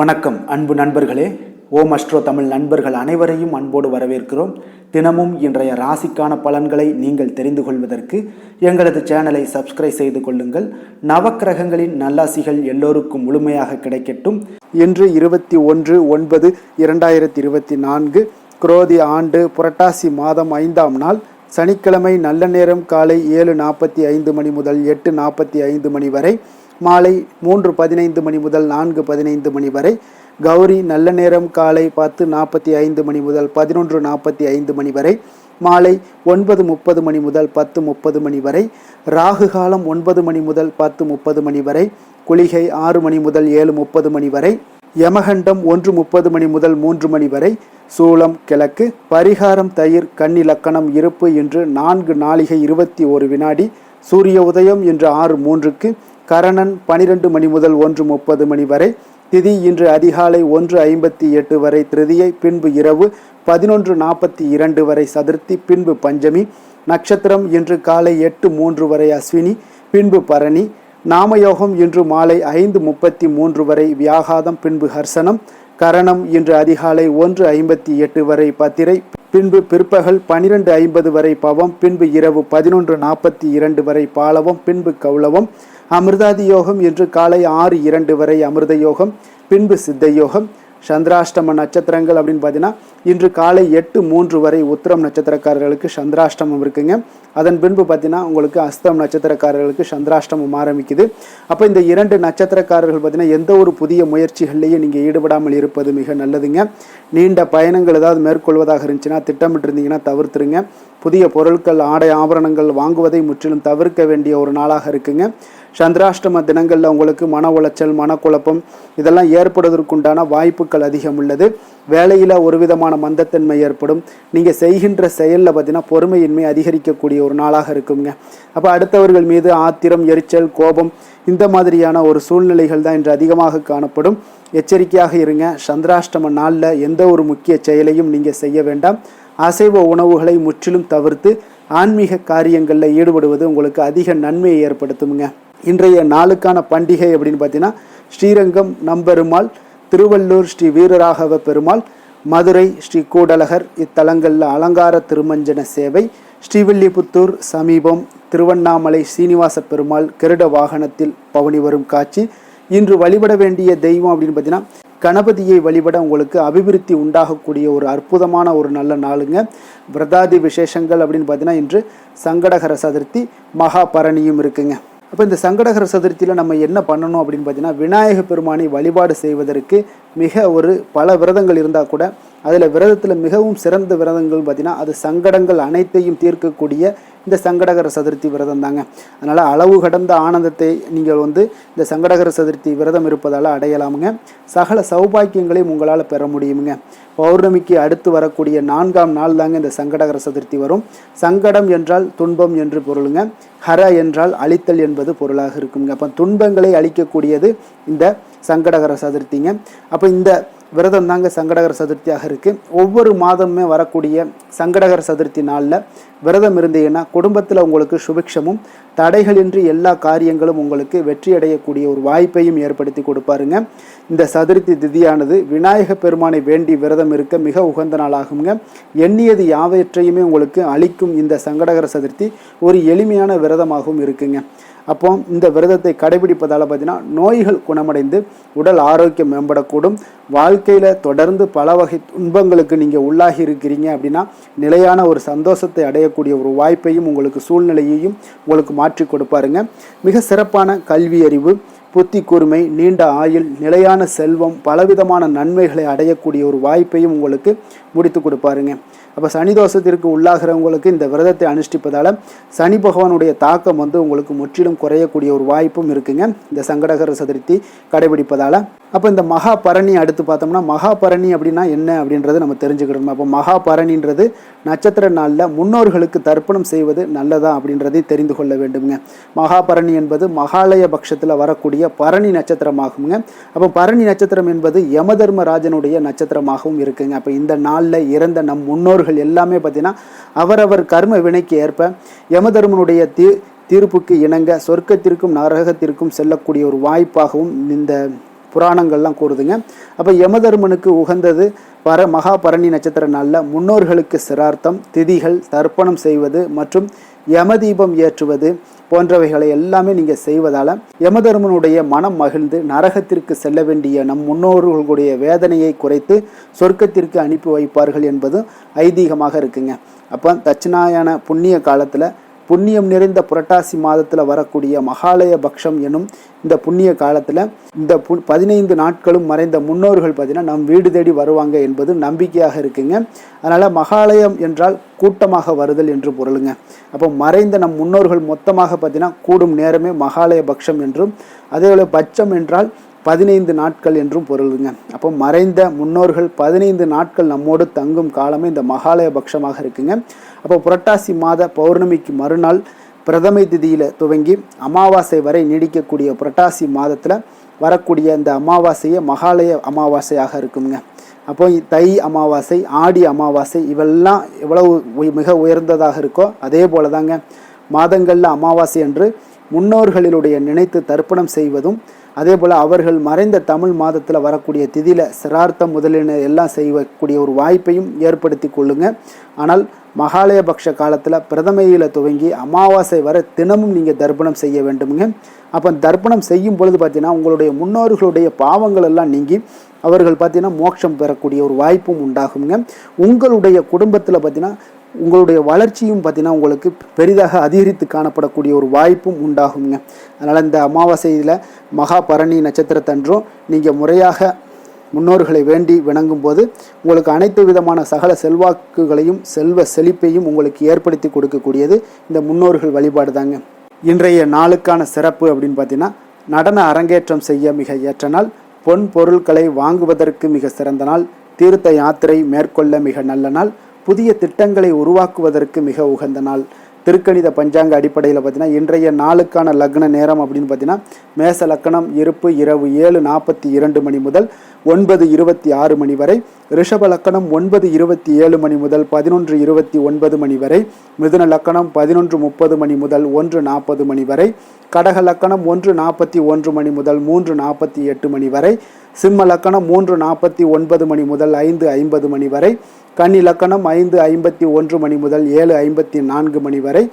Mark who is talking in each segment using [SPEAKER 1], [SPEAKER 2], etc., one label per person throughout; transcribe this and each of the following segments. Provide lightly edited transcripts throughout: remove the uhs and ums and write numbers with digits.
[SPEAKER 1] வணக்கம் அன்பு நண்பர்களே. ஓம் அஸ்ட்ரோ தமிழ் நண்பர்கள் அனைவரையும் அன்போடு வரவேற்கிறோம். தினமும் இன்றைய ராசிக்கான பலன்களை நீங்கள் தெரிந்து கொள்வதற்கு எங்களது சேனலை சப்ஸ்கிரைப் செய்து கொள்ளுங்கள். நவக்கிரகங்களின் நல்லாசிகள் எல்லோருக்கும் முழுமையாக கிடைக்கட்டும். இன்று 21/9/2024 குரோதி ஆண்டு புரட்டாசி மாதம் 5ஆம் நாள் சனிக்கிழமை. நல்ல நேரம் காலை 7:45 மணி முதல் 8:45 மணி வரை, மாலை 3:15 மணி முதல் 4:15 மணி வரை. கௌரி நல்ல நேரம் காலை 10:45 மணி முதல் 11:45 மணி வரை, மாலை 9:30 மணி முதல் 10:30 மணி வரை. ராகு காலம் 9 மணி முதல் 10:30 மணி வரை. குளிகை 6 மணி முதல் 7:30 மணி வரை. யமகண்டம் 1:30 மணி முதல் 3 மணி வரை. சூலம் கிழக்கு. பரிகாரம் தயிர். கன்னி லக்கணம் இருப்பு இன்று 4 நாழிகை 21 வினாடி. சூரிய உதயம் இன்று 6:03க்கு. கரணன் 12 மணி முதல் 1:30 மணி வரை. திதி இன்று அதிகாலை 1:58 வரை திருதியை, பின்பு இரவு 11:42 வரை சதுர்த்தி, பின்பு பஞ்சமி. நட்சத்திரம் இன்று காலை 8:03 வரை அஸ்வினி, பின்பு பரணி. நாமயோகம் இன்று மாலை 5:33 வரை வியாகாதம், பின்பு ஹர்சனம். கரணம் இன்று அதிகாலை 1:58 வரை பத்திரை, பின்பு பிற்பகல் 12:50 வரை பவம், பின்பு இரவு 11:42 வரை பாலவம், பின்பு கௌளவம். அமிர்தாதி யோகம் இன்று காலை 6:02 வரை அமிர்த யோகம், பின்பு சித்த யோகம். சந்திராஷ்டம நட்சத்திரங்கள் அப்படின்னு பார்த்தீங்கன்னா இன்று காலை 8:03 வரை உத்திரம் நட்சத்திரக்காரர்களுக்கு சந்திராஷ்டமம் இருக்குங்க. அதன் பின்பு பார்த்தீங்கன்னா உங்களுக்கு அஸ்தம் நட்சத்திரக்காரர்களுக்கு சந்திராஷ்டமம் ஆரம்பிக்குது. அப்போ இந்த 2 நட்சத்திரக்காரர்கள் பார்த்தீங்கன்னா எந்த ஒரு புதிய முயற்சிகள்லையும் நீங்கள் ஈடுபடாமல் இருப்பது மிக நல்லதுங்க. நீண்ட பயணங்கள் ஏதாவது மேற்கொள்வதாக இருந்துச்சுன்னா திட்டமிட்டு இருந்தீங்கன்னா தவிர்த்துருங்க. புதிய பொருட்கள், ஆடை, ஆபரணங்கள் வாங்குவதை முற்றிலும் தவிர்க்க வேண்டிய ஒரு நாளாக இருக்குங்க. சந்திராஷ்டம தினங்களில் உங்களுக்கு மன உளைச்சல், மனக்குழப்பம் இதெல்லாம் ஏற்படுவதற்குண்டான வாய்ப்புகள் அதிகம் உள்ளது. வேலையில் ஒரு விதமான மந்தத்தன்மை ஏற்படும். நீங்கள் செய்கின்ற செயலில் பார்த்தீங்கன்னா பொறுமையின்மை அதிகரிக்கக்கூடிய ஒரு நாளாக இருக்குங்க. அப்போ அடுத்தவர்கள் மீது ஆத்திரம், எரிச்சல், கோபம் இந்த மாதிரியான ஒரு சூழ்நிலைகள் தான் இன்று அதிகமாக காணப்படும். எச்சரிக்கையாக இருங்க. சந்திராஷ்டம நாளில் எந்த ஒரு முக்கிய செயலையும் நீங்கள் செய்ய வேண்டாம். அசைவ உணவுகளை முற்றிலும் தவிர்த்து ஆன்மீக காரியங்களில் ஈடுபடுவது உங்களுக்கு அதிக நன்மையை ஏற்படுத்துங்க. இன்றைய நாளுக்கான பண்டிகை அப்படின்னு பார்த்தீங்கன்னா ஸ்ரீரங்கம் நம்பெருமாள், திருவள்ளூர் ஸ்ரீ வீரராகவ பெருமாள், மதுரை ஸ்ரீ கூடலகர் இத்தலங்களில் அலங்கார திருமஞ்சன சேவை. ஸ்ரீவில்லிபுத்தூர் சமீபம் திருவண்ணாமலை சீனிவாச பெருமாள் கருட வாகனத்தில் பவனி வரும் காட்சி. இன்று வழிபட வேண்டிய தெய்வம் அப்படின்னு பார்த்தீங்கன்னா கணபதியை வழிபட உங்களுக்கு அபிவிருத்தி உண்டாகக்கூடிய ஒரு அற்புதமான ஒரு நல்ல நாளுங்க. விரதாதி விசேஷங்கள் அப்படின்னு பார்த்தீங்கன்னா இன்று சங்கடகர சதுர்த்தி, மகா பரணியும் இருக்குங்க. அப்போ இந்த சங்கடகர சதுர்த்தியில் நம்ம என்ன பண்ணணும் அப்படின்னு பார்த்தீங்கன்னா விநாயக பெருமானை வழிபாடு செய்வதற்கு மிக பல விரதங்கள் இருந்தால் கூட அதில் விரதத்தில் மிகவும் சிறந்த விரதங்கள் பார்த்தீங்கன்னா அது சங்கடங்கள் அனைத்தையும் தீர்க்கக்கூடிய இந்த சங்கடகர சதுர்த்தி விரதம் தாங்க. அதனால் அளவு கடந்த ஆனந்தத்தை நீங்கள் இந்த சங்கடகர சதுர்த்தி விரதம் இருப்பதால் அடையலாமுங்க. சகல சௌபாக்கியங்களையும் உங்களால் பெற முடியுங்க. பௌர்ணமிக்கு அடுத்து வரக்கூடிய 4ஆம் நாள் தாங்க இந்த சங்கடகர சதுர்த்தி வரும். சங்கடம் என்றால் துன்பம் என்று பொருளுங்க. ஹர என்றால் அழித்தல் என்பது பொருளாக இருக்குங்க. அப்போ துன்பங்களை அழிக்கக்கூடியது இந்த சங்கடகர சதுர்த்திங்க. அப்போ இந்த விரதம் தாங்க சங்கடகர சதுர்த்தியாக இருக்குது. ஒவ்வொரு மாதமுமே வரக்கூடிய சங்கடகர சதுர்த்தி நாளில் விரதம் இருந்தீங்கன்னா குடும்பத்தில் உங்களுக்கு சுபிக்ஷமும் தடைகளின்றி எல்லா காரியங்களும் உங்களுக்கு வெற்றி அடையக்கூடிய ஒரு வாய்ப்பையும் ஏற்படுத்தி கொடுப்பாருங்க. இந்த சதுர்த்தி திதியானது விநாயக பெருமானை வேண்டி விரதம் இருக்க மிக உகந்த நாளாகுங்க. எண்ணியது யாவற்றையுமே உங்களுக்கு அளிக்கும் இந்த சங்கடகர சதுர்த்தி ஒரு எளிமையான விரதமாகவும் இருக்குங்க. அப்போ இந்த விரதத்தை கடைபிடிப்பதால் பார்த்தீங்கன்னா நோய்கள் குணமடைந்து உடல் ஆரோக்கியம் மேம்படக்கூடும். வாழ்க்கையில் தொடர்ந்து பல வகை துன்பங்களுக்கு நீங்கள் உள்ளாகி இருக்கிறீங்க அப்படின்னா நிலையான ஒரு சந்தோஷத்தை அடையக்கூடிய ஒரு வாய்ப்பையும் உங்களுக்கு சூழ்நிலையையும் உங்களுக்கு மாற்றி கொடுப்பாருங்க. மிக சிறப்பான கல்வி அறிவு, புத்தி கூர்மை, நீண்ட ஆயுள், நிலையான செல்வம், பலவிதமான நன்மைகளை அடையக்கூடிய ஒரு வாய்ப்பையும் உங்களுக்கு முடித்து கொடுப்பாருங்க. அப்போ சனி தோஷத்திற்கு உள்ளாகிறவங்களுக்கு இந்த விரதத்தை அனுஷ்டிப்பதால் சனி பகவானுடைய தாக்கம் உங்களுக்கு முற்றிலும் குறையக்கூடிய ஒரு வாய்ப்பும் இருக்குங்க இந்த சங்கடகர சதுர்த்தி கடைபிடிப்பதால். அப்போ இந்த மகா பரணி அடுத்து பார்த்தோம்னா மகா பரணி அப்படின்னா என்ன அப்படின்றத நம்ம தெரிஞ்சுக்கிடணும். அப்போ மகா பரணின்றது நட்சத்திர நாளில் முன்னோர்களுக்கு தர்ப்பணம் செய்வது நல்லதா அப்படின்றதை தெரிந்து கொள்ள வேண்டுங்க. மகா பரணி என்பது மகாலய பட்சத்தில் வரக்கூடிய பரணி நட்சத்திரமாகுங்க. அப்போ பரணி நட்சத்திரம் என்பது யமதர்மராஜனுடைய நட்சத்திரமாகவும் இருக்குங்க. அப்போ இந்த நாளில் இறந்த நம் முன்னோர்கள் எல்லாமே பார்த்தீங்கன்னா அவரவர் கர்ம வினைக்கு ஏற்ப யமதர்மனுடைய தீர்ப்புக்கு இணங்க சொர்க்கத்திற்கும் நரகத்திற்கும் செல்லக்கூடிய ஒரு வாய்ப்பாகவும் இந்த புராணங்கள்லாம் கூறுதுங்க. அப்போ யமதர்மனுக்கு உகந்தது மகா பரணி நட்சத்திர நாளில் முன்னோர்களுக்கு சிரார்த்தம், திதிகள், தர்ப்பணம் செய்வது மற்றும் யமதீபம் ஏற்றுவது போன்றவைகளை எல்லாமே நீங்கள் செய்வதால் யமதர்மனுடைய மனம் மகிழ்ந்து நரகத்திற்கு செல்ல வேண்டிய நம் முன்னோர்களுடைய வேதனையை குறைத்து சொர்க்கத்திற்கு அனுப்பி வைப்பார்கள் என்பது ஐதீகமாக இருக்குங்க. அப்போ தட்சிணாயன புண்ணிய காலத்தில் புண்ணியம் நிறைந்த புரட்டாசி மாதத்தில் வரக்கூடிய மகாலய பக்ஷம் எனும் இந்த புண்ணிய காலத்தில் இந்த 15 நாட்களும் மறைந்த முன்னோர்கள் பார்த்தீங்கன்னா நம் வீடு தேடி வருவாங்க என்பது நம்பிக்கையாக இருக்குங்க. அதனால் மகாலயம் என்றால் கூட்டமாக வருதல் என்று பொருளுங்க. அப்போ மறைந்த நம் முன்னோர்கள் மொத்தமாக பார்த்தீங்கன்னா கூடும் நேரமே மகாலய பக்ஷம் என்றும், அதேபோல் பட்சம் என்றால் 15 நாட்கள் என்றும் பொருளுங்க. அப்போ மறைந்த முன்னோர்கள் 15 நாட்கள் நம்மோடு தங்கும் காலமே இந்த மகாலய பக்ஷமாக இருக்குங்க. அப்போ புரட்டாசி மாத பௌர்ணமிக்கு மறுநாள் பிரதமை திதியில் துவங்கி அமாவாசை வரை நீடிக்கக்கூடிய புரட்டாசி மாதத்தில் வரக்கூடிய இந்த அமாவாசையை மகாலய அமாவாசையாக இருக்குங்க. அப்போ தை அமாவாசை, ஆடி அமாவாசை இவெல்லாம் எவ்வளவு மிக உயர்ந்ததாக இருக்கோ அதே போல தாங்க மாதங்களில் அமாவாசை என்று முன்னோர்களினுடைய நினைத்து தர்ப்பணம் செய்வதும், அதே போல் அவர்கள் மறைந்த தமிழ் மாதத்தில் வரக்கூடிய திதியில் சிரார்த்தம் முதலின எல்லாம் செய்யக்கூடிய ஒரு வாய்ப்பையும் ஏற்படுத்தி கொள்ளுங்க. ஆனால் மகாலயபக்ஷ காலத்தில் பிரதமையில் துவங்கி அமாவாசை வரை தினமும் நீங்கள் தர்ப்பணம் செய்ய வேண்டுமுங்க. அப்போ தர்ப்பணம் செய்யும் பொழுது பார்த்தீங்கன்னா உங்களுடைய முன்னோர்களுடைய பாவங்கள் எல்லாம் நீங்கி அவர்கள் பார்த்தீங்கன்னா மோட்சம் பெறக்கூடிய ஒரு வாய்ப்பும் உண்டாகுங்க. உங்களுடைய குடும்பத்தில் பார்த்தீங்கன்னா உங்களுடைய வளர்ச்சியும் பார்த்தீங்கன்னா உங்களுக்கு பெரிதாக அதிகரித்து காணப்படக்கூடிய ஒரு வாய்ப்பும் உண்டாகுங்க. அதனால் இந்த அமாவாசையில் மகா பரணி நட்சத்திரத்தன்றும் நீங்கள் முறையாக முன்னோர்களை வேண்டி வணங்கும் போது உங்களுக்கு அனைத்து விதமான சகல செல்வாக்குகளையும் செல்வ செழிப்பையும் உங்களுக்கு ஏற்படுத்தி கொடுக்கக்கூடியது இந்த முன்னோர்கள் வழிபாடு தாங்க. இன்றைய நாளுக்கான சிறப்பு அப்படின்னு பார்த்தீங்கன்னா நடன அரங்கேற்றம் செய்ய மிக ஏற்ற நாள், பொன் பொருட்களை வாங்குவதற்கு மிக சிறந்த நாள், தீர்த்த யாத்திரை மேற்கொள்ள மிக நல்ல நாள், புதிய திட்டங்களை உருவாக்குவதற்கு மிக உகந்த நாள். திருக்கணித பஞ்சாங்க அடிப்படையில் பார்த்தீங்கன்னா இன்றைய நாளுக்கான லக்ன நேரம் அப்படின்னு பார்த்தீங்கன்னா மேச லக்கணம் இருப்பு இரவு 7:42 மணி முதல் 9:26 மணி வரை, ரிஷப லக்கணம் 9:27 மணி முதல் 11:29 மணி வரை, மிதுன லக்கணம் 11:30 மணி முதல் 1:40 மணி வரை, கடக லக்கணம் 1:41 மணி முதல் 3:48 மணி வரை, சிம்ம லக்கணம் 3:49 மணி முதல் 5:50 மணி வரை, கன்னி லக்கணம் 5:51 மணி முதல் 7:54 மணி வரை,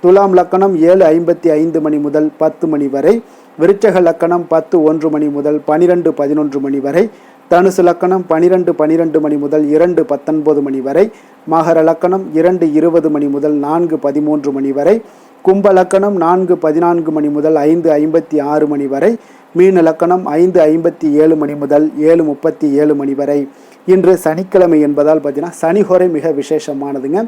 [SPEAKER 1] துலாம் லக்கணம் 7:55 மணி முதல் 10 மணி வரை, விருச்சக லக்கணம் 10:01 மணி முதல் 12:11 மணி வரை, தனுசு லக்கணம் 12:12 மணி முதல் 2:19 மணி வரை, மகர லக்கணம் 2:20 மணி முதல் 4:13 மணி வரை, கும்ப லக்கணம் 4:14 மணி முதல் 5:56 மணி வரை, மீன லக்கணம் 5:57 மணி முதல் 7:37 மணி வரை. இன்று சனிக்கிழமை என்பதால் பார்த்தீங்கன்னா சனிஹோரை மிக விசேஷமானதுங்க.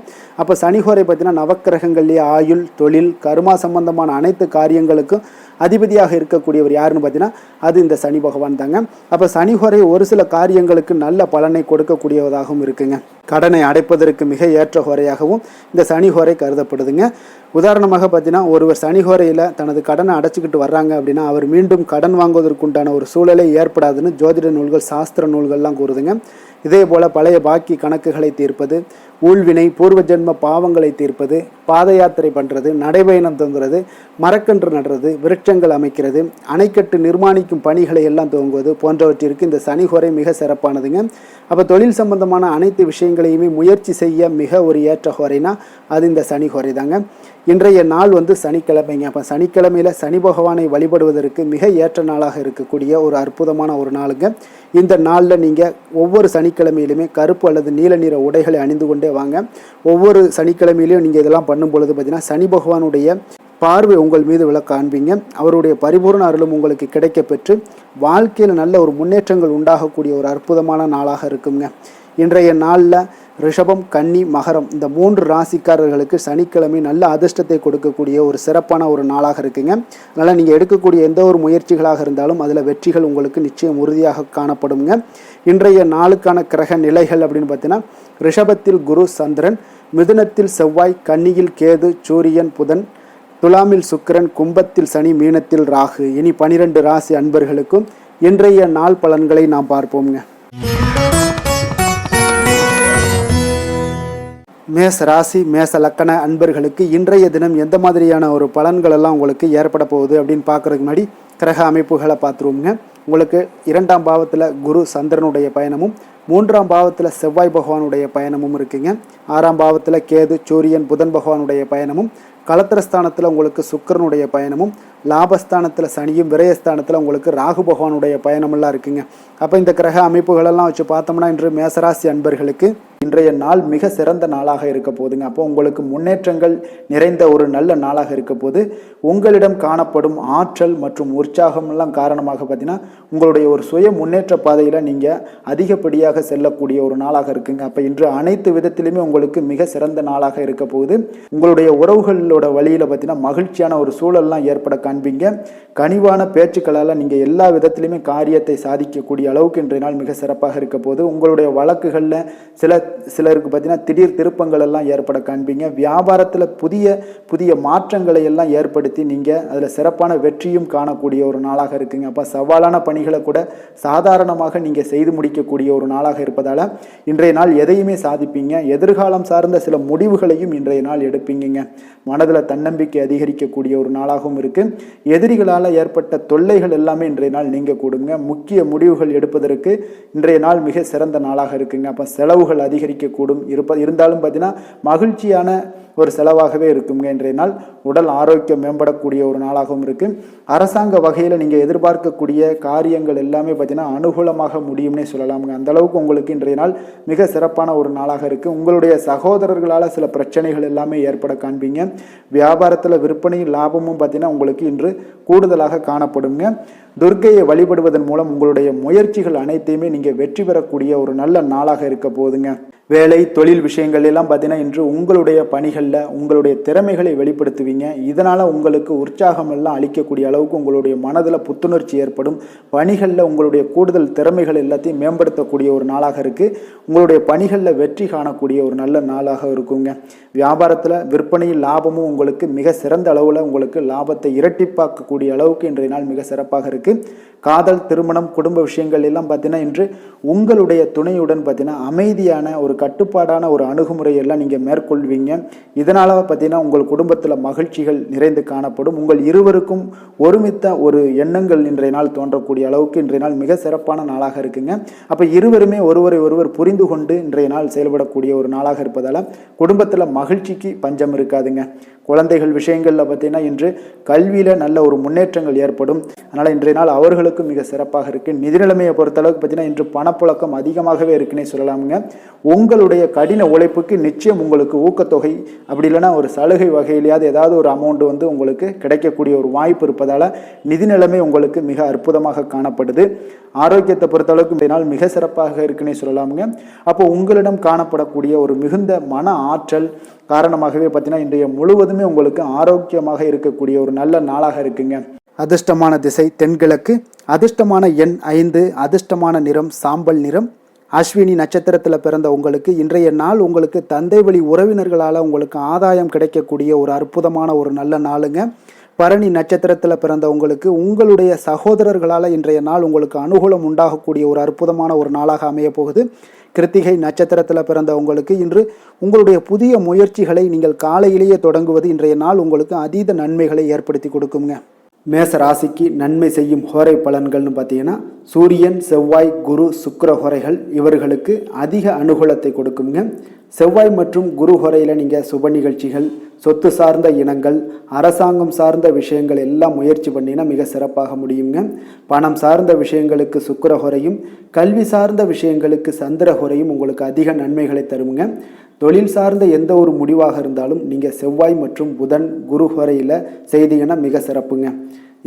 [SPEAKER 1] அப்போ சனிஹோரை பார்த்தீங்கன்னா நவக்கிரகங்கள்லேயே ஆயுள், தொழில், கர்மா சம்பந்தமான அனைத்து காரியங்களுக்கும் அதிபதியாக இருக்கக்கூடியவர் யாருன்னு பார்த்தீங்கன்னா அது இந்த சனி பகவான் தாங்க. அப்போ சனிஹோரை ஒரு சில காரியங்களுக்கு நல்ல பலனை கொடுக்கக்கூடியதாகவும் இருக்குங்க. கடனை அடைப்பதற்கு மிக ஏற்ற ஹோரையாகவும் இந்த சனிஹோரை கருதப்படுதுங்க. உதாரணமாக பார்த்தீங்கன்னா ஒருவர் சனிஹோரையில் தனது கடனை அடைச்சிக்கிட்டு வர்றாங்க அப்படின்னா அவர் மீண்டும் கடன் வாங்குவதற்குண்டான ஒரு சூழலை ஏற்படாதுன்னு ஜோதிட நூல்கள், சாஸ்திர நூல்கள்லாம் கூறுதுங்க. இதே போல் பழைய பாக்கி கணக்குகளை தீர்ப்பது, ஊழ்வினை பூர்வ ஜென்ம பாவங்களை தீர்ப்பது, பாத யாத்திரை பண்ணுறது, நடைபயணம் தங்குறது, மரக்கன்று நடுறது, விருட்சங்கள் அமைக்கிறது, அணைக்கட்டு நிர்மாணிக்கும் பணிகளை எல்லாம் துவங்குவது போன்றவற்றிற்கு இந்த சனிஹோரை மிக சிறப்பானதுங்க. அப்போ தொழில் சம்பந்தமான அனைத்து விஷயங்களையுமே முயற்சி செய்ய மிக ஒரு ஏற்ற ஹோரைனா அது இந்த சனிஹோரை தாங்க. இன்றைய நாள் சனிக்கிழமைங்க. அப்போ சனிக்கிழமையில் சனி பகவானை வழிபடுவதற்கு மிக ஏற்ற நாளாக இருக்கக்கூடிய ஒரு அற்புதமான ஒரு நாளுங்க. இந்த நாளில் நீங்கள் ஒவ்வொரு சனிக்கிழமையிலுமே கருப்பு அல்லது நீல நிற உடைகளை அணிந்து கொண்டே வாங்க. ஒவ்வொரு சனிக்கிழமையிலையும் நீங்கள் இதெல்லாம் பண்ணும் பொழுது பார்த்தீங்கன்னா சனி பகவானுடைய பார்வை உங்கள் மீது விளக்க காண்பீங்க. அவருடைய பரிபூர்ண அருளும் உங்களுக்கு கிடைக்க பெற்று வாழ்க்கையில் நல்ல ஒரு முன்னேற்றங்கள் உண்டாகக்கூடிய ஒரு அற்புதமான நாளாக இருக்குங்க. இன்றைய நாளில் ரிஷபம், கன்னி, மகரம் இந்த 3 ராசிக்காரர்களுக்கு சனிக்கிழமை நல்ல அதிர்ஷ்டத்தை கொடுக்கக்கூடிய ஒரு சிறப்பான ஒரு நாளாக இருக்குங்க. அதனால் நீங்கள் எடுக்கக்கூடிய எந்த ஒரு முயற்சிகளாக இருந்தாலும் அதில் வெற்றிகள் உங்களுக்கு நிச்சயம் உறுதியாக காணப்படுங்க. இன்றைய நாளுக்கான கிரக நிலைகள் அப்படின்னு பார்த்தீங்கன்னா ரிஷபத்தில் குரு சந்திரன், மிதுனத்தில் செவ்வாய், கன்னியில் கேது, சூரியன், புதன், துலாமில் சுக்கிரன், கும்பத்தில் சனி, மீனத்தில் ராகு. இனி 12 ராசி அன்பர்களுக்கும் இன்றைய நாள் பலன்களை நாம் பார்ப்போம்ங்க. மேச ராசி, மேச லக்கண அன்பர்களுக்கு இன்றைய தினம் எந்த மாதிரியான ஒரு பலன்கள் எல்லாம் உங்களுக்கு ஏற்பட போகுது அப்படின்னு பார்க்கறதுக்கு முன்னாடி கிரக அமைப்புகளை பார்த்துருவோங்க. உங்களுக்கு 2ஆம் பாவத்தில் குரு சந்திரனுடைய பயணமும் 3ஆம் பாவத்தில் செவ்வாய் பகவானுடைய பயணமும் இருக்குங்க. 6ஆம் பாவத்தில் கேது சூரியன் புதன் பகவானுடைய பயணமும், களத்திரஸ்தானத்தில் உங்களுக்கு சுக்கிரனுடைய பயணமும், லாபஸ்தானத்தில் சனியும், விரயஸ்தானத்தில் உங்களுக்கு ராகு பகவானுடைய பயணமெல்லாம் இருக்குங்க. அப்போ இந்த கிரக அமைப்புகளெல்லாம் வச்சு பார்த்தோம்னா இன்று மேசராசி அன்பர்களுக்கு இன்றைய நாள் மிக சிறந்த நாளாக இருக்க போதுங்க. அப்போ உங்களுக்கு முன்னேற்றங்கள் நிறைந்த ஒரு நல்ல நாளாக இருக்க போது உங்களிடம் காணப்படும் ஆற்றல் மற்றும் உற்சாகம் எல்லாம் காரணமாக பார்த்தீங்கன்னா உங்களுடைய ஒரு சுய முன்னேற்ற பாதையில் நீங்கள் அதிகப்படியாக செல்லக்கூடிய ஒரு நாளாக இருக்குங்க. அப்போ இன்று அனைத்து விதத்திலுமே உங்களுக்கு மிக சிறந்த நாளாக இருக்க போகுது. உங்களுடைய உறவுகளோட வழியில் பார்த்தீங்கன்னா மகிழ்ச்சியான ஒரு சூழல்லாம் ஏற்பட காண்பீங்க. கனிவான பேச்சுக்களால் நீங்கள் எல்லா விதத்திலுமே காரியத்தை சாதிக்கக்கூடிய அளவுக்கு இன்றைய நாள் மிக சிறப்பாக இருக்க போது. உங்களுடைய வழக்குகளில் சிலருக்கு பார்த்தீங்கன்னா திடீர் திருப்பங்கள் எல்லாம் ஏற்பட காண்பீங்க. வியாபாரத்தில் புதிய புதிய மாற்றங்களை எல்லாம் ஏற்படுத்தி நீங்கள் அதில் சிறப்பான வெற்றியும் காணக்கூடிய ஒரு நாளாக இருக்குங்க. அப்போ சவாலான பணிகளை கூட சாதாரணமாக நீங்கள் செய்து முடிக்கக்கூடிய ஒரு நாளாக இருப்பதால் இன்றைய நாள் எதையுமே சாதிப்பீங்க. எதிர்காலம் சார்ந்த சில முடிவுகளையும் இன்றைய நாள் எடுப்பீங்க. மனதில் தன்னம்பிக்கை அதிகரிக்கக்கூடிய ஒரு நாளாகவும் இருக்குது. எதிரிகளால் ஏற்பட்ட தொல்லைகள் எல்லாமே இன்றைய நாள் நீங்க கூடுங்க. முக்கிய முடிவுகள் எடுப்பதற்கு இன்றைய நாள் மிக சிறந்த நாளாக இருக்குங்க. அப்போ செலவுகள் அதிகரிக்கக்கூடும். இருந்தாலும் பார்த்தீங்கன்னா மகிழ்ச்சியான ஒரு செலவாகவே இருக்குங்க. இன்றைய நாள் உடல் ஆரோக்கியம் மேம்படக்கூடிய ஒரு நாளாகவும் இருக்கு. அரசாங்க வகையில் நீங்கள் எதிர்பார்க்கக்கூடிய காரியங்கள் எல்லாமே பார்த்தீங்கன்னா அனுகூலமாக முடியும்னே சொல்லலாமுங்க. அந்த அளவுக்கு உங்களுக்கு இன்றைய நாள் மிக சிறப்பான ஒரு நாளாக இருக்கு. உங்களுடைய சகோதரர்களால் சில பிரச்சனைகள் எல்லாமே ஏற்பட காண்பீங்க. வியாபாரத்தில் விற்பனையும் லாபமும் பார்த்தீங்கன்னா உங்களுக்கு இன்று கூடுதலாக காணப்படுங்க. துர்க்கையை வழிபடுவதன் மூலம் உங்களுடைய முயற்சிகள் அனைத்தையுமே நீங்கள் வெற்றி பெறக்கூடிய ஒரு நல்ல நாளாக இருக்க போகுதுங்க. வேலை தொழில் விஷயங்கள் எல்லாம் பார்த்தீங்கன்னா இன்று உங்களுடைய பணிகளில் உங்களுடைய திறமைகளை வெளிப்படுத்துவீங்க. இதனால் உங்களுக்கு உற்சாகம் எல்லாம் அளிக்கக்கூடிய அளவுக்கு உங்களுடைய மனதில் புத்துணர்ச்சி ஏற்படும். பணிகளில் உங்களுடைய கூடுதல் திறமைகள் எல்லாத்தையும் மேம்படுத்தக்கூடிய ஒரு நாளாக இருக்குது. உங்களுடைய பணிகளில் வெற்றி காணக்கூடிய ஒரு நல்ல நாளாக இருக்குங்க. வியாபாரத்தில் விற்பனையில் லாபமும் உங்களுக்கு மிக சிறந்த அளவில் உங்களுக்கு லாபத்தை இரட்டிப்பாக்கக்கூடிய அளவுக்கு இன்றைய நாள் மிக சிறப்பாக இருக்குது. காதல், திருமணம், குடும்ப விஷயங்கள் எல்லாம் பார்த்தீங்கன்னா இன்று உங்களுடைய துணையுடன் பார்த்தீங்கன்னா அமைதியான ஒரு கட்டுப்பாடான ஒரு அணுகுமுறையெல்லாம் நீங்கள் மேற்கொள்வீங்க. இதனால் பார்த்தீங்கன்னா உங்கள் குடும்பத்தில் மகிழ்ச்சிகள் நிறைந்து காணப்படும். உங்கள் இருவருக்கும் ஒருமித்த ஒரு எண்ணங்கள் இன்றைய நாள் தோன்றக்கூடிய அளவுக்கு இன்றைய நாள் மிக சிறப்பான நாளாக இருக்குங்க. அப்போ இருவருமே ஒருவரை ஒருவர் புரிந்து கொண்டு இன்றைய நாள் செயல்படக்கூடிய ஒரு நாளாக இருப்பதால் குடும்பத்தில் மகிழ்ச்சிக்கு பஞ்சம் இருக்காதுங்க. குழந்தைகள் விஷயங்களில் பார்த்தீங்கன்னா இன்று கல்வியில் நல்ல ஒரு முன்னேற்றங்கள் ஏற்படும். அதனால் இன்றைய நாள் அவர்களுக்கு மிக சிறப்பாக இருக்குது. நிதி நிலைமையை பொறுத்தளவுக்கு பார்த்தீங்கன்னா இன்று பணப்புழக்கம் அதிகமாகவே இருக்குன்னே சொல்லலாமுங்க. உங்களுடைய கடின உழைப்புக்கு நிச்சயம் உங்களுக்கு ஊக்கத்தொகை அப்படி இல்லைன்னா ஒரு சலுகை வகையிலேயாவது ஏதாவது ஒரு அமௌண்ட் வந்து உங்களுக்கு கிடைக்கக்கூடிய ஒரு வாய்ப்பு இருப்பதால் நிதி நிலைமை உங்களுக்கு மிக அற்புதமாக காணப்படுது. ஆரோக்கியத்தை பொறுத்தளவுக்கு இந்த நாள் மிக சிறப்பாக இருக்குன்னே சொல்லலாமுங்க. அப்போ உங்களிடம் காணப்படக்கூடிய ஒரு மிகுந்த மன ஆற்றல் காரணமாகவே பார்த்தீங்கன்னா இன்றைய முழுவதுமே உங்களுக்கு ஆரோக்கியமாக இருக்கக்கூடிய ஒரு நல்ல நாளாக இருக்குங்க. அதிர்ஷ்டமான திசை தென்கிழக்கு, அதிர்ஷ்டமான எண் 5, அதிர்ஷ்டமான நிறம் சாம்பல் நிறம். அஸ்வினி நட்சத்திரத்தில் பிறந்த உங்களுக்கு இன்றைய நாள் உங்களுக்கு தந்தை வழி உறவினர்களால் உங்களுக்கு ஆதாயம் கிடைக்கக்கூடிய ஒரு அற்புதமான ஒரு நல்ல நாளுங்க. பரணி நட்சத்திரத்தில் பிறந்த உங்களுக்கு உங்களுடைய சகோதரர்களால் இன்றைய நாள் உங்களுக்கு அனுகூலம் உண்டாகக்கூடிய ஒரு அற்புதமான ஒரு நாளாக அமைய போகுது. கிருத்திகை நட்சத்திரத்தில் பிறந்த உங்களுக்கு இன்று உங்களுடைய புதிய முயற்சிகளை நீங்கள் காலையிலேயே தொடங்குவது இன்றைய நாள் உங்களுக்கு அதீத நன்மைகளை ஏற்படுத்தி கொடுக்குங்க. மேச ராசிக்கு நன்மை செய்யும் ஹோரை பலன்கள்னு பார்த்தீங்கன்னா சூரியன், செவ்வாய், குரு, சுக்கிர ஹோரைகள் இவர்களுக்கு அதிக அனுகூலத்தை கொடுக்குங்க. செவ்வாய் மற்றும் குரு ஹோரையில் நீங்கள் சுப நிகழ்ச்சிகள், சொத்து சார்ந்த இனங்கள், அரசாங்கம் சார்ந்த விஷயங்கள் எல்லாம் முயற்சி பண்ணினா மிக சிறப்பாக முடியுங்க. பணம் சார்ந்த விஷயங்களுக்கு சுக்கிர ஹோரையும், கல்வி சார்ந்த விஷயங்களுக்கு சந்திர ஹோரையும் உங்களுக்கு அதிக நன்மைகளை தருங்க. தொழில் சார்ந்த எந்த ஒரு முடிவாக இருந்தாலும் நீங்கள் செவ்வாய் மற்றும் புதன், குரு ஹோரையில் செய்தீங்கன்னா மிக சிறப்புங்க.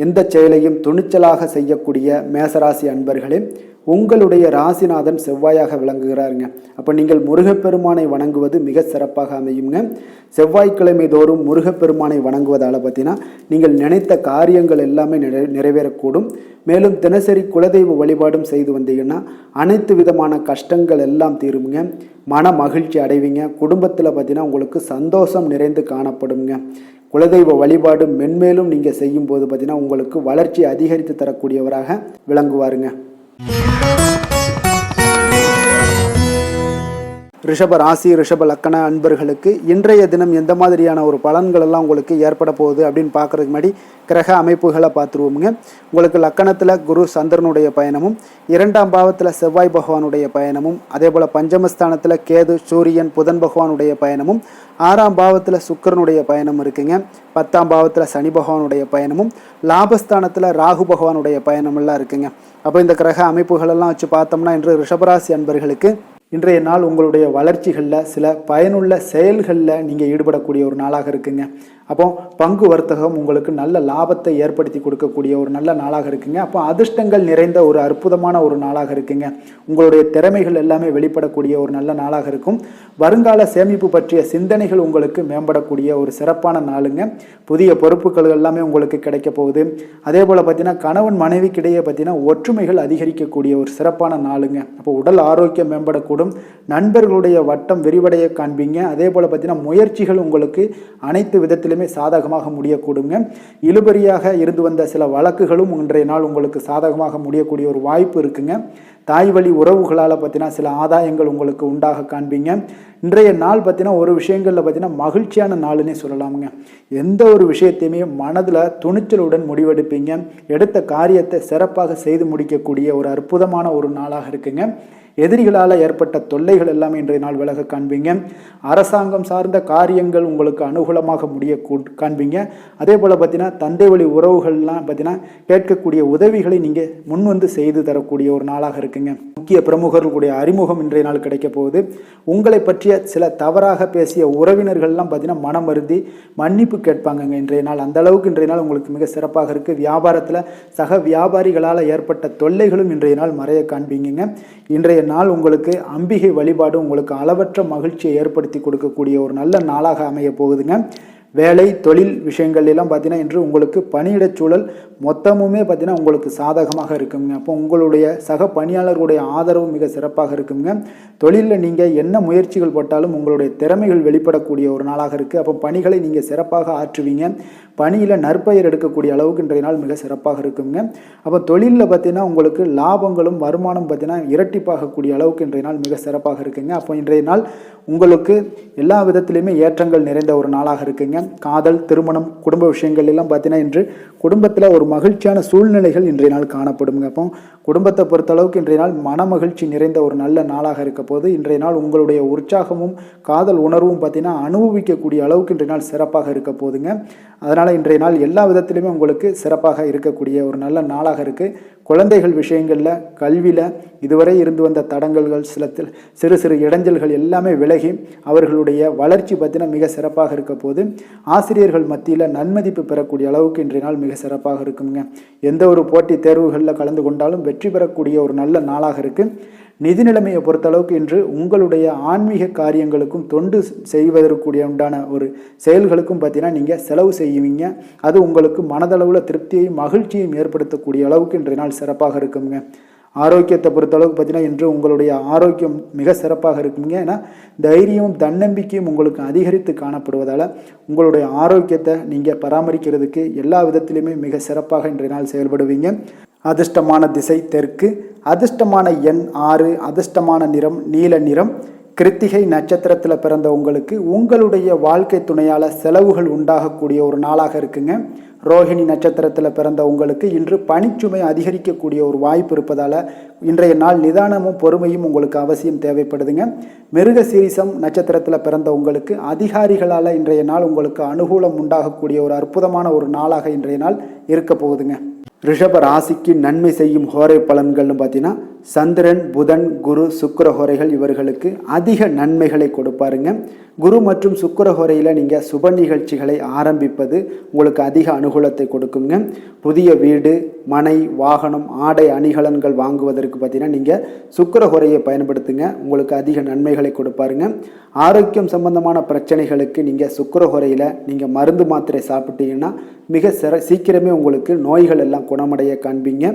[SPEAKER 1] எந்த செயலையும் துணிச்சலாக செய்யக்கூடிய மேசராசி அன்பர்களே, உங்களுடைய ராசிநாதன் செவ்வாயாக விளங்குகிறாருங்க. அப்போ நீங்கள் முருகப்பெருமானை வணங்குவது மிக சிறப்பாக அமையுங்க. செவ்வாய்க்கிழமை தோறும் முருகப்பெருமானை வணங்குவதால் பார்த்தீங்கன்னா நீங்கள் நினைத்த காரியங்கள் எல்லாமே நிறைவேறக்கூடும். மேலும் தினசரி குலதெய்வ வழிபாடும் செய்து வந்தீங்கன்னா அனைத்து விதமான கஷ்டங்கள் எல்லாம் தீருங்க. மன மகிழ்ச்சி அடைவீங்க. குடும்பத்தில் பார்த்தீங்கன்னா உங்களுக்கு சந்தோஷம் நிறைந்து காணப்படுங்க. குலதெய்வ வழிபாடு மென்மேலும் நீங்கள் செய்யும் போது பார்த்தீங்கன்னா உங்களுக்கு வளர்ச்சி அதிகரித்து ரிஷப ராசி ரிஷப லக்கண அன்பர்களுக்கு இன்றைய தினம் எந்த மாதிரியான ஒரு பலன்கள் எல்லாம் உங்களுக்கு ஏற்பட போகுது அப்படின்னு பார்க்கறதுக்கு முன்னாடி கிரக அமைப்புகளை பார்த்துருவோமுங்க. உங்களுக்கு லக்கணத்தில் குரு சந்திரனுடைய பயணமும், 2ஆம் பாவத்தில் செவ்வாய் பகவானுடைய பயணமும், அதே போல் பஞ்சமஸ்தானத்தில் கேது சூரியன் புதன் பகவானுடைய பயணமும், 6ஆம் பாவத்தில் சுக்கிரனுடைய பயணம் இருக்குங்க. 10ஆம் பாவத்தில் சனி பகவானுடைய பயணமும், லாபஸ்தானத்தில் ராகு பகவானுடைய பயணமெல்லாம் இருக்குங்க. அப்போ இந்த கிரக அமைப்புகளெல்லாம் வச்சு பார்த்தோம்னா இன்று ரிஷபராசி அன்பர்களுக்கு இன்றைய நாள் உங்களுடைய வளர்ச்சிகளில் சில பயனுள்ள செயல்களில் நீங்கள் ஈடுபடக்கூடிய ஒரு நாளாக இருக்குங்க. அப்போ பங்கு வர்த்தகம் உங்களுக்கு நல்ல லாபத்தை ஏற்படுத்தி கொடுக்கக்கூடிய ஒரு நல்ல நாளாக இருக்குங்க. அப்போ அதிர்ஷ்டங்கள் நிறைந்த ஒரு அற்புதமான ஒரு நாளாக இருக்குங்க. உங்களுடைய திறமைகள் எல்லாமே வெளிப்படக்கூடிய ஒரு நல்ல நாளாக இருக்கும். வருங்கால சேமிப்பு பற்றிய சிந்தனைகள் உங்களுக்கு மேம்படக்கூடிய ஒரு சிறப்பான நாளுங்க. புதிய பொறுப்புகள் எல்லாமே உங்களுக்கு கிடைக்க போகுது. அதே போல் பார்த்தீங்கன்னா கணவன் மனைவிக்கிடையே பார்த்தீங்கன்னா ஒற்றுமைகள் அதிகரிக்கக்கூடிய ஒரு சிறப்பான நாளுங்க. அப்போ உடல் ஆரோக்கியம் மேம்படக்கூடும். நண்பர்களுடைய வட்டம் விரிவடைய காண்பீங்க. அதே போல் பார்த்தீங்கன்னா முயற்சிகள் உங்களுக்கு அனைத்து விதத்திலும் சாதகமாக முடியக்கூடுங்க. இழுபறியாக இருந்து வந்த சில வழக்குகளும் இன்றைய நாள் உங்களுக்கு சாதகமாக முடியக்கூடிய ஒரு வாய்ப்பு இருக்குங்க. தாய் வழி உறவுகளால் பார்த்தீங்கன்னா சில ஆதாயங்கள் உங்களுக்கு உண்டாக காண்பீங்க. இன்றைய நாள் பார்த்தீங்கன்னா ஒரு விஷயங்களில் பார்த்தீங்கன்னா மகிழ்ச்சியான நாளுன்னே சொல்லலாமுங்க. எந்த ஒரு விஷயத்தையுமே மனதில் துணிச்சலுடன் முடிவெடுப்பீங்க. எடுத்த காரியத்தை சிறப்பாக செய்து முடிக்கக்கூடிய ஒரு அற்புதமான ஒரு நாளாக இருக்குங்க. எதிரிகளால் ஏற்பட்ட தொல்லைகள் எல்லாமே இன்றைய நாள் விலக காண்பீங்க. அரசாங்கம் சார்ந்த காரியங்கள் உங்களுக்கு அனுகூலமாக முடிய காண்பீங்க. அதே போல் பார்த்தீங்கன்னா தந்தை வழி உறவுகள்லாம் பார்த்தீங்கன்னா கேட்கக்கூடிய உதவிகளை நீங்கள் முன் வந்து செய்து தரக்கூடிய ஒரு நாளாக இருக்குங்க. முக்கிய பிரமுகர்களுடைய அறிமுகம் இன்றைய நாள் கிடைக்க போகுது. உங்களை பற்றிய சில தவறாக பேசிய உறவினர்கள்லாம் பார்த்தீங்கன்னா மனம் வருந்தி மன்னிப்பு கேட்பாங்கங்க இன்றைய நாள். அந்த அளவுக்கு இன்றைய நாள் உங்களுக்கு மிக சிறப்பாக இருக்குது. வியாபாரத்தில் சக வியாபாரிகளால் ஏற்பட்ட தொல்லைகளும் இன்றைய நாள் மறைய காண்பீங்க. இன்றைய நாள் உங்களுக்கு அம்பிகை வழிபாடு உங்களுக்கு அளவற்ற மகிழ்ச்சியை ஏற்படுத்தி கொடுக்கக்கூடிய ஒரு நல்ல நாளாக அமைய போகுதுங்க. வேலை தொழில் விஷயங்கள் எல்லாம் பார்த்தீங்கன்னா இன்று உங்களுக்கு பணியிடச் சூழல் மொத்தமுமே பார்த்தீங்கன்னா உங்களுக்கு சாதகமாக இருக்குங்க. அப்போ உங்களுடைய சக பணியாளர்களுடைய ஆதரவு மிக சிறப்பாக இருக்குங்க. தொழிலில் நீங்கள் என்ன முயற்சிகள் போட்டாலும் உங்களுடைய திறமைகள் வெளிப்படக்கூடிய ஒரு நாளாக இருக்குது. அப்போ பணிகளை நீங்கள் சிறப்பாக ஆற்றுவீங்க. பணியில் நற்பெயர் எடுக்கக்கூடிய அளவுக்கு இன்றைய நாள் மிக சிறப்பாக இருக்குங்க. அப்போ தொழிலில் பார்த்தீங்கன்னா உங்களுக்கு லாபங்களும் வருமானம் பார்த்தீங்கன்னா இரட்டிப்பாகக்கூடிய அளவுக்கு இன்றைய நாள் மிக சிறப்பாக இருக்குங்க. அப்போ இன்றைய நாள் உங்களுக்கு எல்லா விதத்திலையுமே ஏற்றங்கள் நிறைந்த ஒரு நாளாக இருக்குங்க. காதல் திருமணம் குடும்ப விஷயங்கள் எல்லாம் பார்த்தீங்கன்னா இன்று குடும்பத்தில் ஒரு மகிழ்ச்சியான சூழ்நிலைகள் இன்றைய நாள் காணப்படுங்க. அப்போ குடும்பத்தை பொறுத்த அளவுக்கு இன்றைய நாள் மன மகிழ்ச்சி நிறைந்த ஒரு நல்ல நாளாக இருக்க போது இன்றைய நாள் உங்களுடைய உற்சாகமும் காதல் உணர்வும் பார்த்தீங்கன்னா அனுபவிக்கக்கூடிய அளவுக்கு இன்றைய நாள் சிறப்பாக இருக்க போதுங்க. அதனால் இன்றைய நாள் எல்லா விதத்திலுமே உங்களுக்கு சிறப்பாக இருக்கக்கூடிய ஒரு நல்ல நாளாக இருக்குது. குழந்தைகள் விஷயங்களில் கல்வியில் இதுவரை இருந்து வந்த தடங்கல்கள் சிறு சிறு இடைஞ்சல்கள் எல்லாமே விலகி அவர்களுடைய வளர்ச்சி பார்த்தீங்கன்னா மிக சிறப்பாக இருக்க போது ஆசிரியர்கள் மத்தியில் நன்மதிப்பு பெறக்கூடிய அளவுக்கு இன்றைய நாள் மிக சிறப்பாக இருக்குங்க. எந்த ஒரு போட்டி தேர்வுகளில் கலந்து கொண்டாலும் வெற்றி பெறக்கூடிய ஒரு நல்ல நாளாக இருக்குது. நிதி நிலைமையை பொறுத்தளவுக்கு இன்று உங்களுடைய ஆன்மீக காரியங்களுக்கும் தொண்டு செய்வதற்குரிய உண்டான ஒரு செயல்களுக்கும் பார்த்தீங்கன்னா நீங்கள் செலவு செய்வீங்க. அது உங்களுக்கு மனதளவில் திருப்தியையும் மகிழ்ச்சியையும் ஏற்படுத்தக்கூடிய அளவுக்கு இன்றைய நாள் சிறப்பாக இருக்குங்க. ஆரோக்கியத்தை பொறுத்தளவுக்கு பார்த்தீங்கன்னா இன்று உங்களுடைய ஆரோக்கியம் மிக சிறப்பாக இருக்குங்க. ஏன்னா தைரியமும் தன்னம்பிக்கையும் உங்களுக்கு அதிகரித்து காணப்படுவதால் உங்களுடைய ஆரோக்கியத்தை நீங்கள் பராமரிக்கிறதுக்கு எல்லா விதத்திலையுமே மிக சிறப்பாக இன்றைய நாள் செயல்படுவீங்க. அதிர்ஷ்டமான திசை தெற்கு, அதிர்ஷ்டமான எண் 6, அதிர்ஷ்டமான நிறம் நீல நிறம். கிருத்திகை நட்சத்திரத்தில் பிறந்த உங்களுக்கு உங்களுடைய வாழ்க்கை துணையால் செலவுகள் உண்டாகக்கூடிய ஒரு நாளாக இருக்குங்க. ரோஹிணி நட்சத்திரத்தில் பிறந்த உங்களுக்கு இன்று பணிச்சுமை அதிகரிக்கக்கூடிய ஒரு வாய்ப்பு இருப்பதால் இன்றைய நாள் நிதானமும் பொறுமையும் உங்களுக்கு அவசியம் தேவைப்படுதுங்க. மிருக சீரிசம் நட்சத்திரத்தில் பிறந்த உங்களுக்கு அதிகாரிகளால் இன்றைய நாள் உங்களுக்கு அனுகூலம் உண்டாகக்கூடிய ஒரு அற்புதமான ஒரு நாளாக இன்றைய நாள் இருக்க போகுதுங்க. ரிஷப ராசிக்கு நன்மை செய்யும் ஹோரை பலன்கள்னு பார்த்தீங்கன்னா சந்திரன் புதன் குரு சுக்கிர ஹோரைகள் இவர்களுக்கு அதிக நன்மைகளை கொடுப்பாருங்க. குரு மற்றும் சுக்கிர ஹோரையில் நீங்கள் சுப நிகழ்ச்சிகளை ஆரம்பிப்பது உங்களுக்கு அதிக அனுகூலத்தை கொடுக்குங்க. புதிய வீடு மனை வாகனம் ஆடை அணிகலன்கள் வாங்குவதற்கு பார்த்தீங்கன்னா நீங்கள் சுக்கிர ஹோரையை பயன்படுத்துங்க. உங்களுக்கு அதிக நன்மைகளை கொடுப்பாருங்க. ஆரோக்கியம் சம்பந்தமான பிரச்சனைகளுக்கு நீங்கள் சுக்கிர ஹோரையில் நீங்கள் மருந்து மாத்திரை சாப்பிட்டீங்கன்னா மிக சீக்கிரமே உங்களுக்கு நோய்கள் எல்லாம் குணமடைய காண்பீங்க.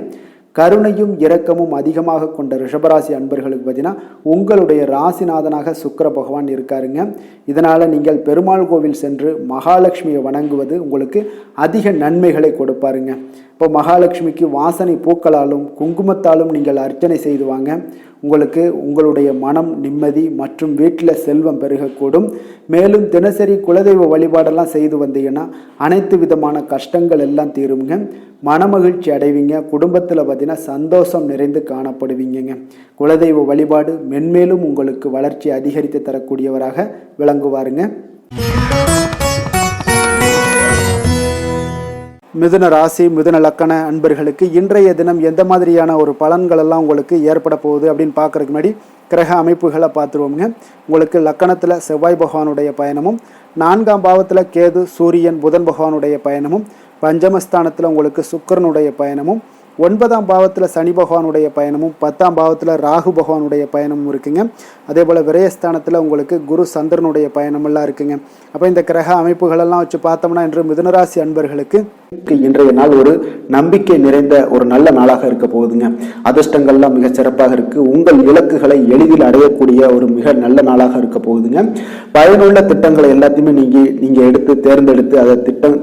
[SPEAKER 1] கருணையும் இரக்கமும் அதிகமாக கொண்ட ரிஷபராசி அன்பர்களுக்கு பார்த்தீங்கன்னா உங்களுடைய ராசிநாதனாக சுக்கிர பகவான் இருக்காருங்க. இதனால் நீங்கள் பெருமாள் கோவில் சென்று மகாலட்சுமியை வணங்குவது உங்களுக்கு அதிக நன்மைகளை கொடுப்பாருங்க. இப்போ மகாலட்சுமிக்கு வாசனை பூக்களாலும் குங்குமத்தாலும் நீங்கள் அர்ச்சனை செய்து வாங்க. உங்களுக்கு உங்களுடைய மனம் நிம்மதி மற்றும் வீட்டில் செல்வம் பெருகக்கூடும். மேலும் தினசரி குலதெய்வ வழிபாடெல்லாம் செய்து வந்தீங்கன்னா அனைத்து விதமான கஷ்டங்கள் எல்லாம் தீருங்க. மனமகிழ்ச்சி அடைவீங்க. குடும்பத்தில் பார்த்தீங்கன்னா சந்தோஷம் நிறைந்து காணப்படுவீங்க. குலதெய்வ வழிபாடு மென்மேலும் உங்களுக்கு வளர்ச்சி அதிகரித்து தரக்கூடியவராக விளங்குவாருங்க. மிதுன ராசி மிதுன லக்கண அன்பர்களுக்கு இன்றைய தினம் எந்த மாதிரியான ஒரு பலன்கள் எல்லாம் உங்களுக்கு ஏற்பட போகுது அப்படின்னு பார்க்கறதுக்கு முன்னாடி கிரக அமைப்புகளை பார்த்துருவோங்க. உங்களுக்கு லக்கணத்தில் செவ்வாய் பகவானுடைய பயணமும், 4ஆம் பாவத்தில் கேது சூரியன் புதன் பகவானுடைய பயணமும், பஞ்சமஸ்தானத்தில் உங்களுக்கு சுக்கிரனுடைய பயணமும், 9ஆம் பாவத்தில் சனி பகவானுடைய பயணமும், 10ஆம் பாவத்தில் ராகு பகவானுடைய பயணமும் இருக்குங்க. அதே போல் விரயஸ்தானத்தில் உங்களுக்கு குரு சந்திரனுடைய பயணமெல்லாம் இருக்குங்க. அப்போ இந்த கிரக அமைப்புகளெல்லாம் வச்சு பார்த்தோம்னா இன்று மிதுனராசி அன்பர்களுக்கு இன்றைய நாள் ஒரு நம்பிக்கை நிறைந்த ஒரு நல்ல நாளாக இருக்க போகுதுங்க. அதிர்ஷ்டங்கள்லாம் மிக சிறப்பாக இருக்கு. உங்கள் இலக்குகளை எளிதில் அடையக்கூடிய ஒரு மிக நல்ல நாளாக இருக்க போகுதுங்க. பயனுள்ள திட்டங்களை எல்லாத்தையுமே நீங்க எடுத்து தேர்ந்தெடுத்து அதை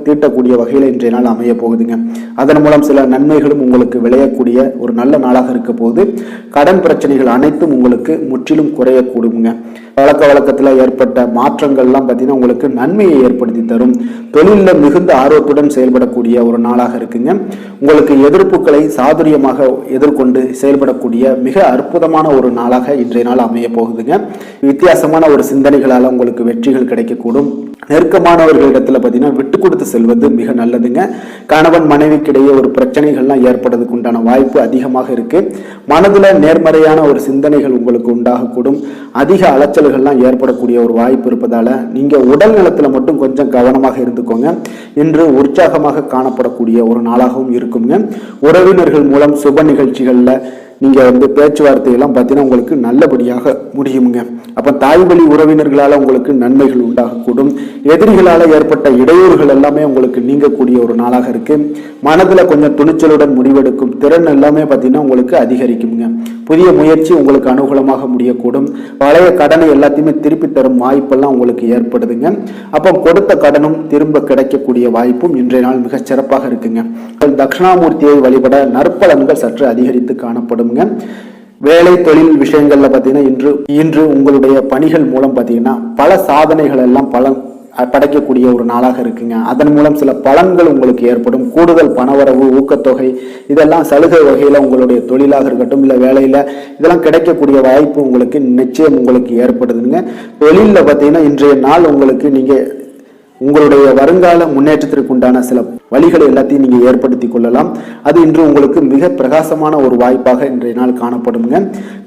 [SPEAKER 1] தீட்டக்கூடிய வகையில் இன்றைய நாள் அமைய போகுதுங்க. அதன் மூலம் சில நன்மைகளும் உங்களுக்கு விளையக்கூடிய ஒரு நல்ல நாளாக இருக்க போகுது. கடன் பிரச்சனைகள் அனைத்தும் உங்களுக்கு முற்றிலும் குறையக்கூடுங்க. பழக்க வழக்கத்தில் ஏற்பட்ட மாற்றங்கள்லாம் பார்த்தீங்கன்னா உங்களுக்கு நன்மையை ஏற்படுத்தி தரும். தொழிலில் மிகுந்த ஆர்வத்துடன் செயல்படக்கூடிய ஒரு நாளாக இருக்குங்க. உங்களுக்கு எதிர்ப்புகளை சாதுரியமாக எதிர்கொண்டு செயல்படக்கூடிய மிக அற்புதமான ஒரு நாளாக இன்றைய நாள் அமைய போகுதுங்க. வித்தியாசமான ஒரு சிந்தனைகளால் உங்களுக்கு வெற்றிகள் கிடைக்கக்கூடும். நெருக்கமானவர்களிடத்துல பார்த்தீங்கன்னா விட்டு கொடுத்து செல்வது மிக நல்லதுங்க. கணவன் மனைவிக்கிடையே ஒரு பிரச்சனைகள்லாம் ஏற்படுறதுக்கு உண்டான வாய்ப்பு அதிகமாக இருக்கு. மனதுல நேர்மறையான ஒரு சிந்தனைகள் உங்களுக்கு உண்டாகக்கூடும். அதிக அலைச்சல்கள்லாம் ஏற்படக்கூடிய ஒரு வாய்ப்பு இருப்பதால நீங்க உடல் நலத்துல மட்டும் கொஞ்சம் கவனமாக இருந்துக்கோங்க. இன்று உற்சாகமாக காணப்படக்கூடிய ஒரு நாளாகவும் இருக்குங்க. உறவினர்கள் மூலம் சுப நிகழ்ச்சிகள்ல நீங்க பேச்சுவார்த்தை எல்லாம் பார்த்தீங்கன்னா உங்களுக்கு நல்லபடியாக முடியுங்க. அப்ப தாய் வழி உறவினர்களால உங்களுக்கு நன்மைகள் உண்டாகக்கூடும். எதிரிகளால ஏற்பட்ட இடையூறுகள் எல்லாமே உங்களுக்கு நீங்கக்கூடிய ஒரு நாளாக இருக்கு. மனதுல கொஞ்சம் துணிச்சலுடன் முடிவெடுக்கும் திறன் எல்லாமே பார்த்தீங்கன்னா உங்களுக்கு அதிகரிக்குங்க. புதிய முயற்சி உங்களுக்கு அனுகூலமாக முடியக்கூடும். பழைய கடனை எல்லாத்தையுமே திருப்பி தரும் வாய்ப்பெல்லாம் உங்களுக்கு ஏற்படுதுங்க. அப்போ கொடுத்த கடனும் திரும்ப கிடைக்கக்கூடிய வாய்ப்பும் இன்றைய நாள் மிக சிறப்பாக இருக்குங்க. தட்சிணாமூர்த்தியை வழிபட நற்பலன்கள் சற்று அதிகரித்து காணப்படும். வேலை தொழில் விஷயங்கள்ல பாத்தீங்கன்னா இன்று உங்களுடைய பணிகள் மூலம் பாத்தீங்கன்னா பல சாதனைகள் எல்லாம் படைக்கக்கூடிய ஒரு நாளாக இருக்குங்க. அதன் மூலம் சில பலன்கள் உங்களுக்கு ஏற்படும். கூடுதல் பணவரவு, ஊக்கத்தொகை இதெல்லாம் சலுகை வகையில உங்களுடைய தொழிலாக இருக்கட்டும் இல்ல வேலையில இதெல்லாம் கிடைக்கக்கூடிய வாய்ப்பு உங்களுக்கு நிச்சயம் உங்களுக்கு ஏற்படுதுங்க. தொழில பாத்தீங்கன்னா இன்றைய நாள் உங்களுக்கு நீங்க உங்களுடைய வருங்கால முன்னேற்றத்திற்கு உண்டான சில வழிகளை எல்லாத்தையும் நீங்க ஏற்படுத்தி கொள்ளலாம். அது இன்று உங்களுக்கு மிக பிரகாசமான ஒரு வாய்ப்பாக இன்றைய நாள் காணப்படுங்க.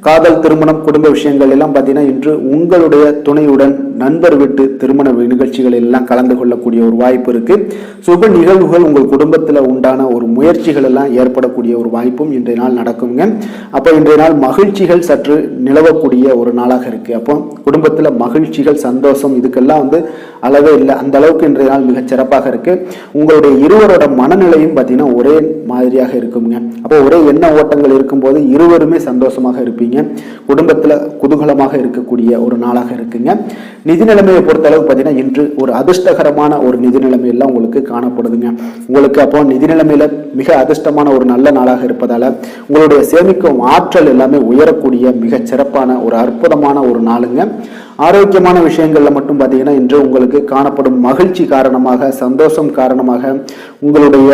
[SPEAKER 1] காதல், திருமணம், குடும்ப விஷயங்கள் எல்லாம் பார்த்தீங்கன்னா இன்று உங்களுடைய துணையுடன் நண்பர் வீட்டு திருமண நிகழ்ச்சிகள் எல்லாம் கலந்து கொள்ளக்கூடிய ஒரு வாய்ப்பு இருக்கு. சுப நிகழ்வுகள் உங்கள் குடும்பத்தில் உண்டான ஒரு முயற்சிகள் எல்லாம் ஏற்படக்கூடிய ஒரு வாய்ப்பும் இன்றைய நாள் நடக்குங்க. அப்போ இன்றைய நாள் மகிழ்ச்சிகள் சற்று நிலவக்கூடிய ஒரு நாளாக இருக்கு. அப்போ குடும்பத்தில் மகிழ்ச்சிகள், சந்தோஷம் இதுக்கெல்லாம் அளவே இல்லை. அந்த அளவுக்கு இன்றைய நாள் மிக சிறப்பாக இருக்கு. உங்களுடைய இருவரோட மனநிலையும் பார்த்தீங்கன்னா ஒரே மாதிரியாக இருக்குங்க. அப்போ ஒரே எண்ண ஓட்டங்கள் இருக்கும்போது இருவருமே சந்தோஷமாக இருப்பீங்க. குடும்பத்தில் குதூகலமாக இருக்கக்கூடிய ஒரு நாளாக இருக்குங்க. நிதி நிலைமையை பொறுத்த அளவுக்கு பார்த்தீங்கன்னா இன்று ஒரு அதிர்ஷ்டகரமான ஒரு நிதி நிலைமை எல்லாம் உங்களுக்கு காணப்படுதுங்க. உங்களுக்கு அப்போ நிதி நிலைமையில மிக அதிர்ஷ்டமான ஒரு நல்ல நாளாக இருப்பதால உங்களுடைய சேமிக்கும் ஆற்றல் எல்லாமே உயரக்கூடிய மிக சிறப்பான ஒரு அற்புதமான ஒரு நாளுங்க. ஆரோக்கியமான விஷயங்கள்ல மட்டும் பார்த்தீங்கன்னா இன்று உங்களுக்கு காணப்படும் மகிழ்ச்சி காரணமாக, சந்தோஷம் காரணமாக உங்களுடைய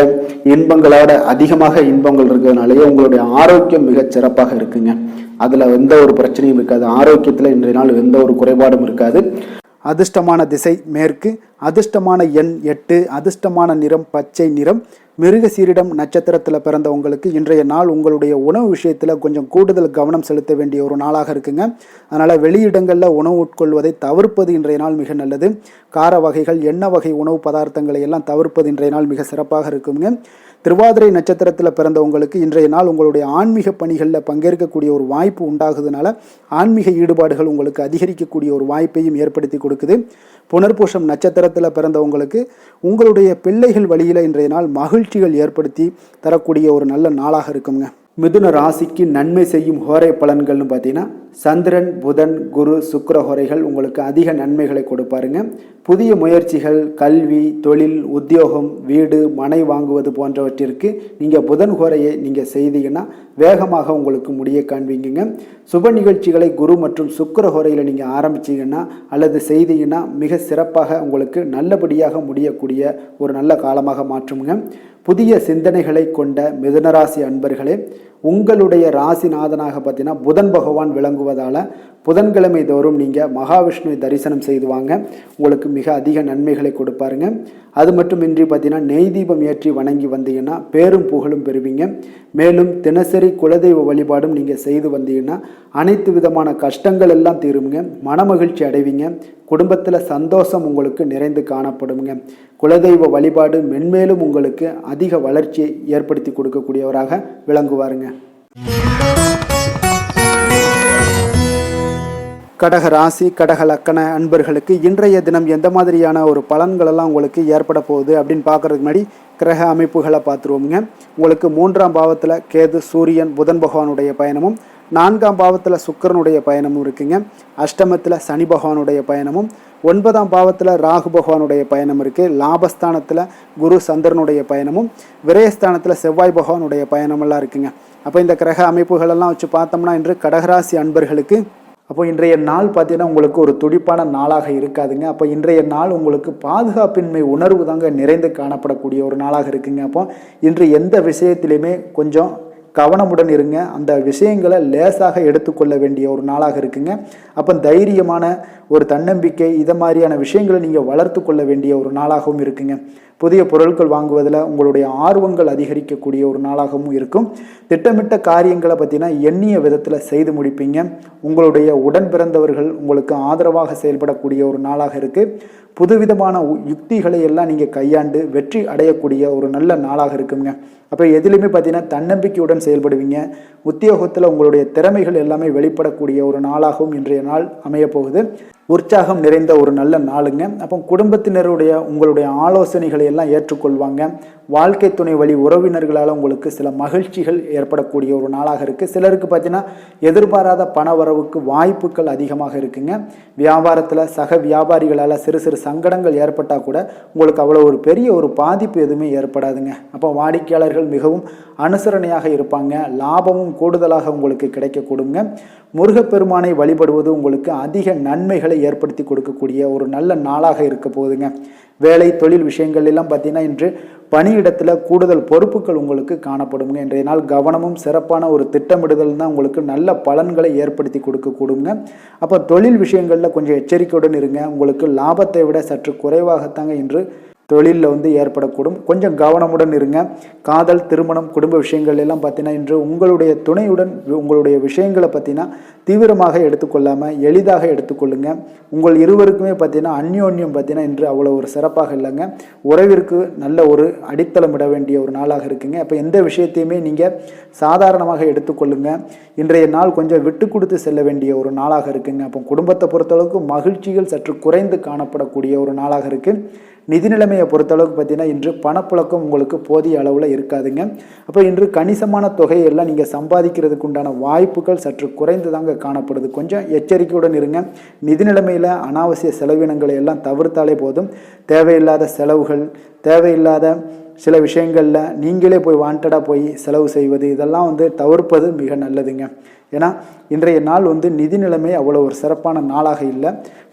[SPEAKER 1] இன்பங்களோட அதிகமாக இன்பங்கள் இருக்கிறதுனாலேயே உங்களுடைய ஆரோக்கியம் மிக சிறப்பாக இருக்குங்க. அதுல எந்த ஒரு பிரச்சனையும் இருக்காது. ஆரோக்கியத்துல இன்றைய நாள் எந்த ஒரு குறைபாடும் இருக்காது. அதிர்ஷ்டமான திசை மேற்கு, அதிர்ஷ்டமான எண் 8, அதிர்ஷ்டமான நிறம் பச்சை நிறம். மிருகசீரிடம் நட்சத்திரத்தில் பிறந்த உங்களுக்கு இன்றைய நாள் உங்களுடைய உணவு விஷயத்தில் கொஞ்சம் கூடுதல் கவனம் செலுத்த வேண்டிய ஒரு நாளாக இருக்குங்க. அதனால் வெளியிடங்களில் உணவு உட்கொள்வதை தவிர்ப்பது இன்றைய நாள் மிக நல்லது. கார வகைகள், எண்ணெய் வகை உணவு பதார்த்தங்களை எல்லாம் தவிர்ப்பது இன்றைய நாள் மிக சிறப்பாக இருக்குங்க. திருவாதிரை நட்சத்திரத்தில் பிறந்த உங்களுக்கு இன்றைய நாள் உங்களுடைய ஆன்மீக பணிகளில் பங்கேற்கக்கூடிய ஒரு வாய்ப்பு உண்டாகுதுனால ஆன்மீக ஈடுபாடுகள் உங்களுக்கு அதிகரிக்கக்கூடிய ஒரு வாய்ப்பையும் ஏற்படுத்தி கொடுக்குது. புனர்பூசம் நட்சத்திரத்தில் பிறந்தவங்களுக்கு உங்களுடைய பிள்ளைகள் வழியில் இன்றைய நாள் மகிழ்ச்சிகள் ஏற்படுத்தி தரக்கூடிய ஒரு நல்ல நாளாக இருக்குங்க. மிதுன ராசிக்கு நன்மை செய்யும் ஹோரை பலன்கள்னு பார்த்தீங்கன்னா சந்திரன், புதன், குரு, சுக்கிர ஹோரைகள் உங்களுக்கு அதிக நன்மைகளை கொடுப்பாருங்க. புதிய முயற்சிகள், கல்வி, தொழில், உத்தியோகம், வீடு, மனை வாங்குவது போன்றவற்றிற்கு நீங்கள் புதன் ஹோரையை நீங்கள் செய்தீங்கன்னா வேகமாக உங்களுக்கு முடிய காண்பீங்க. சுப நிகழ்ச்சிகளை குரு மற்றும் சுக்கிர ஹோரையில் நீங்கள் ஆரம்பிச்சிங்கன்னா அல்லது செய்தீங்கன்னா மிக சிறப்பாக உங்களுக்கு நல்லபடியாக முடியக்கூடிய ஒரு நல்ல காலமாக மாற்றுங்க. புதிய சிந்தனைகளை கொண்ட மிதுனராசி அன்பர்களே, உங்களுடைய ராசிநாதனாக பார்த்தீங்கன்னா புதன் பகவான் விளங்குவதால் புதன்கிழமை தோறும் நீங்கள் மகாவிஷ்ணுவை தரிசனம் செய்து வாங்க, உங்களுக்கு மிக அதிக நன்மைகளை கொடுப்பாருங்க. அது மட்டுமின்றி பார்த்தீங்கன்னா நெய் தீபம் ஏற்றி வணங்கி வந்தீங்கன்னா பேரும் புகழும் பெறுவீங்க. மேலும் தினசரி குலதெய்வ வழிபாடும் நீங்கள் செய்து வந்தீங்கன்னா அனைத்து விதமான கஷ்டங்கள் எல்லாம் தீருங்க, மனமகிழ்ச்சி அடைவீங்க, குடும்பத்தில் சந்தோஷம் உங்களுக்கு நிறைந்து காணப்படுங்க. குலதெய்வ வழிபாடு மென்மேலும் உங்களுக்கு அதிக வளர்ச்சியை ஏற்படுத்தி கொடுக்கக்கூடியவராக விளங்குவாருங்க. கடக ராசி, கடக லக்கண அன்பர்களுக்கு இன்றைய தினம் எந்த மாதிரியான ஒரு பலன்களெல்லாம் உங்களுக்கு ஏற்பட போகுது அப்படின்னு பார்க்குறதுக்கு முன்னாடி கிரக அமைப்புகளை பார்த்துருவோங்க. உங்களுக்கு 3ஆம் பாவத்தில் கேது, சூரியன், புதன் பகவானுடைய பயணமும், 4ஆம் பாவத்தில் சுக்கிரனுடைய பயணமும் இருக்குங்க. அஷ்டமத்தில் சனி பகவானுடைய பயணமும், 9ஆம் பாவத்தில் ராகு பகவானுடைய பயணம் இருக்குது. லாபஸ்தானத்தில் குரு சந்திரனுடைய பயணமும், விரயஸ்தானத்தில் செவ்வாய் பகவானுடைய பயணமெல்லாம் இருக்குங்க. அப்போ இந்த கிரக அமைப்புகளெல்லாம் வச்சு பார்த்தோம்னா இன்று கடகராசி அன்பர்களுக்கு அப்போ இன்றைய நாள் பார்த்தீங்கன்னா உங்களுக்கு ஒரு துடிப்பான நாளாக இருக்காதுங்க. அப்போ இன்றைய நாள் உங்களுக்கு பாதுகாப்பின்மை உணர்வு தாங்க நிறைந்து காணப்படக்கூடிய ஒரு நாளாக இருக்குங்க. அப்போ இன்று எந்த விஷயத்திலையுமே கொஞ்சம் கவனமுடன் இருங்க, அந்த விஷயங்களை லேசாக எடுத்துக்கொள்ள வேண்டிய ஒரு நாளாக இருக்குங்க. அப்போ தைரியமான ஒரு தன்னம்பிக்கை இதை மாதிரியான விஷயங்களை நீங்கள் வளர்த்து கொள்ள வேண்டிய ஒரு நாளாகவும் இருக்குங்க. புதிய பொருட்கள் வாங்குவதில் உங்களுடைய ஆர்வங்கள் அதிகரிக்கக்கூடிய ஒரு நாளாகவும் இருக்கும். திட்டமிட்ட காரியங்களை பார்த்தீங்கன்னா எண்ணிய விதத்தில் செய்து முடிப்பீங்க. உங்களுடைய உடன் பிறந்தவர்கள் உங்களுக்கு ஆதரவாக செயல்படக்கூடிய ஒரு நாளாக இருக்குது. புதுவிதமான யுக்திகளை எல்லாம் நீங்கள் கையாண்டு வெற்றி அடையக்கூடிய ஒரு நல்ல நாளாக இருக்குங்க. அப்போ எதிலுமே பார்த்தீங்கன்னா தன்னம்பிக்கையுடன் செயல்படுவீங்க. உத்தியோகத்தில் உங்களுடைய திறமைகள் எல்லாமே வெளிப்படக்கூடிய ஒரு நாளாகவும் இன்றைய நாள் அமையப்போகுது. உற்சாகம் நிறைந்த ஒரு நல்ல நாளுங்க. அப்போ குடும்பத்தினருடைய உங்களுடைய ஆலோசனைகளை எல்லாம் ஏற்றுக்கொள்வாங்க. வாழ்க்கை துணை வழி உறவினர்களால் உங்களுக்கு சில மகிழ்ச்சிகள் ஏற்படக்கூடிய ஒரு நாளாக இருக்குது. சிலருக்கு பார்த்தீங்கன்னா எதிர்பாராத பண வரவுக்கு வாய்ப்புகள் அதிகமாக இருக்குங்க. வியாபாரத்தில் சக வியாபாரிகளால் சிறு சிறு சங்கடங்கள் ஏற்பட்டால் கூட உங்களுக்கு அவ்வளோ ஒரு பெரிய ஒரு பாதிப்பு எதுவுமே ஏற்படாதுங்க. அப்போ வாடிக்கையாளர்கள் மிகவும் அனுசரணையாக இருப்பாங்க. லாபமும் கூடுதலாக உங்களுக்கு கிடைக்கக்கூடுங்க. முருகப்பெருமானை வழிபடுவது உங்களுக்கு அதிக நன்மைகளை ஏற்படுத்தி கொடுக்கக்கூடிய ஒரு நல்ல நாளாக இருக்க போகுதுங்க. வேலை தொழில் விஷயங்கள் எல்லாம் பார்த்தீங்கன்னா இன்று பணியிடத்தில் கூடுதல் பொறுப்புகள் உங்களுக்கு காணப்படுங்க. இன்றைய நாள் கவனமும் சிறப்பான ஒரு திட்டமிடுதல் தான் உங்களுக்கு நல்ல பலன்களை ஏற்படுத்தி கொடுக்கக்கூடுங்க. அப்போ தொழில் விஷயங்களில் கொஞ்சம் எச்சரிக்கையுடன் இருங்க. உங்களுக்கு லாபத்தை விட சற்று குறைவாகத்தாங்க இன்று தொழிலில் ஏற்படக்கூடும். கொஞ்சம் கவனமுடன் இருங்க. காதல், திருமணம், குடும்ப விஷயங்கள் எல்லாம் பார்த்தீங்கன்னா இன்று உங்களுடைய துணையுடன் உங்களுடைய விஷயங்களை பார்த்தீங்கன்னா தீவிரமாக எடுத்துக்கொள்ளாமல் எளிதாக எடுத்துக்கொள்ளுங்க. உங்கள் இருவருக்குமே பார்த்தீங்கன்னா அந்யோன்யம் பார்த்தீங்கன்னா இன்று அவ்வளோ ஒரு சிறப்பாக இல்லைங்க. உறவிற்கு நல்ல ஒரு அடித்தளமிட வேண்டிய ஒரு நாளாக இருக்குங்க. அப்போ எந்த விஷயத்தையுமே நீங்கள் சாதாரணமாக எடுத்துக்கொள்ளுங்க. இன்றைய நாள் கொஞ்சம் விட்டு கொடுத்து செல்ல வேண்டிய ஒரு நாளாக இருக்குங்க. அப்போ குடும்பத்தை பொறுத்தளவுக்கு மகிழ்ச்சிகள் சற்று குறைந்து காணப்படக்கூடிய ஒரு நாளாக இருக்குது. நிதி நிலைமையை பொறுத்தளவுக்கு பார்த்தீங்கன்னா இன்று பணப்புழக்கம் உங்களுக்கு போதிய அளவில் இருக்காதுங்க. அப்போ இன்று கணிசமான தொகையெல்லாம் நீங்கள் சம்பாதிக்கிறதுக்கு உண்டான வாய்ப்புகள் சற்று குறைந்து தாங்க காணப்படுது. கொஞ்சம் எச்சரிக்கையுடன் இருங்க. நிதி நிலைமையில் அனாவசிய செலவினங்களை எல்லாம் தவிர்த்தாலே போதும். தேவையில்லாத செலவுகள், தேவையில்லாத சில விஷயங்களில் நீங்களே போய் வாண்டடாக போய் செலவு செய்வது இதெல்லாம் தவிர்ப்பது மிக நல்லதுங்க. ஏன்னா இன்றைய நாள் நிதி நிலைமை அவ்வளோ ஒரு சிறப்பான நாளாக இல்லை.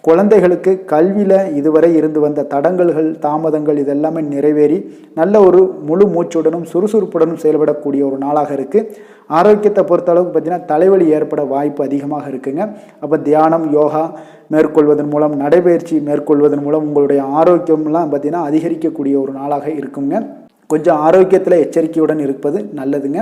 [SPEAKER 1] குழந்தைகளுக்கு கல்வியில் இதுவரை இருந்து வந்த தடங்கல்கள், தாமதங்கள் இதெல்லாமே நிறைவேறி நல்ல ஒரு முழு மூச்சுடனும் சுறுசுறுப்புடனும் செயல்படக்கூடிய ஒரு நாளாக இருக்குது. ஆரோக்கியத்தை பொறுத்தளவுக்கு பார்த்தீங்கன்னா தலைவலி ஏற்பட வாய்ப்பு அதிகமாக இருக்குங்க. அப்போ தியானம், யோகா மேற்கொள்வதன் மூலம், நடைபயிற்சி மேற்கொள்வதன் மூலம் உங்களுடைய ஆரோக்கியம்லாம் பார்த்தீங்கன்னா அதிகரிக்கக்கூடிய ஒரு நாளாக இருக்குங்க. கொஞ்சம் ஆரோக்கியத்தில் எச்சரிக்கையுடன் இருப்பது நல்லதுங்க.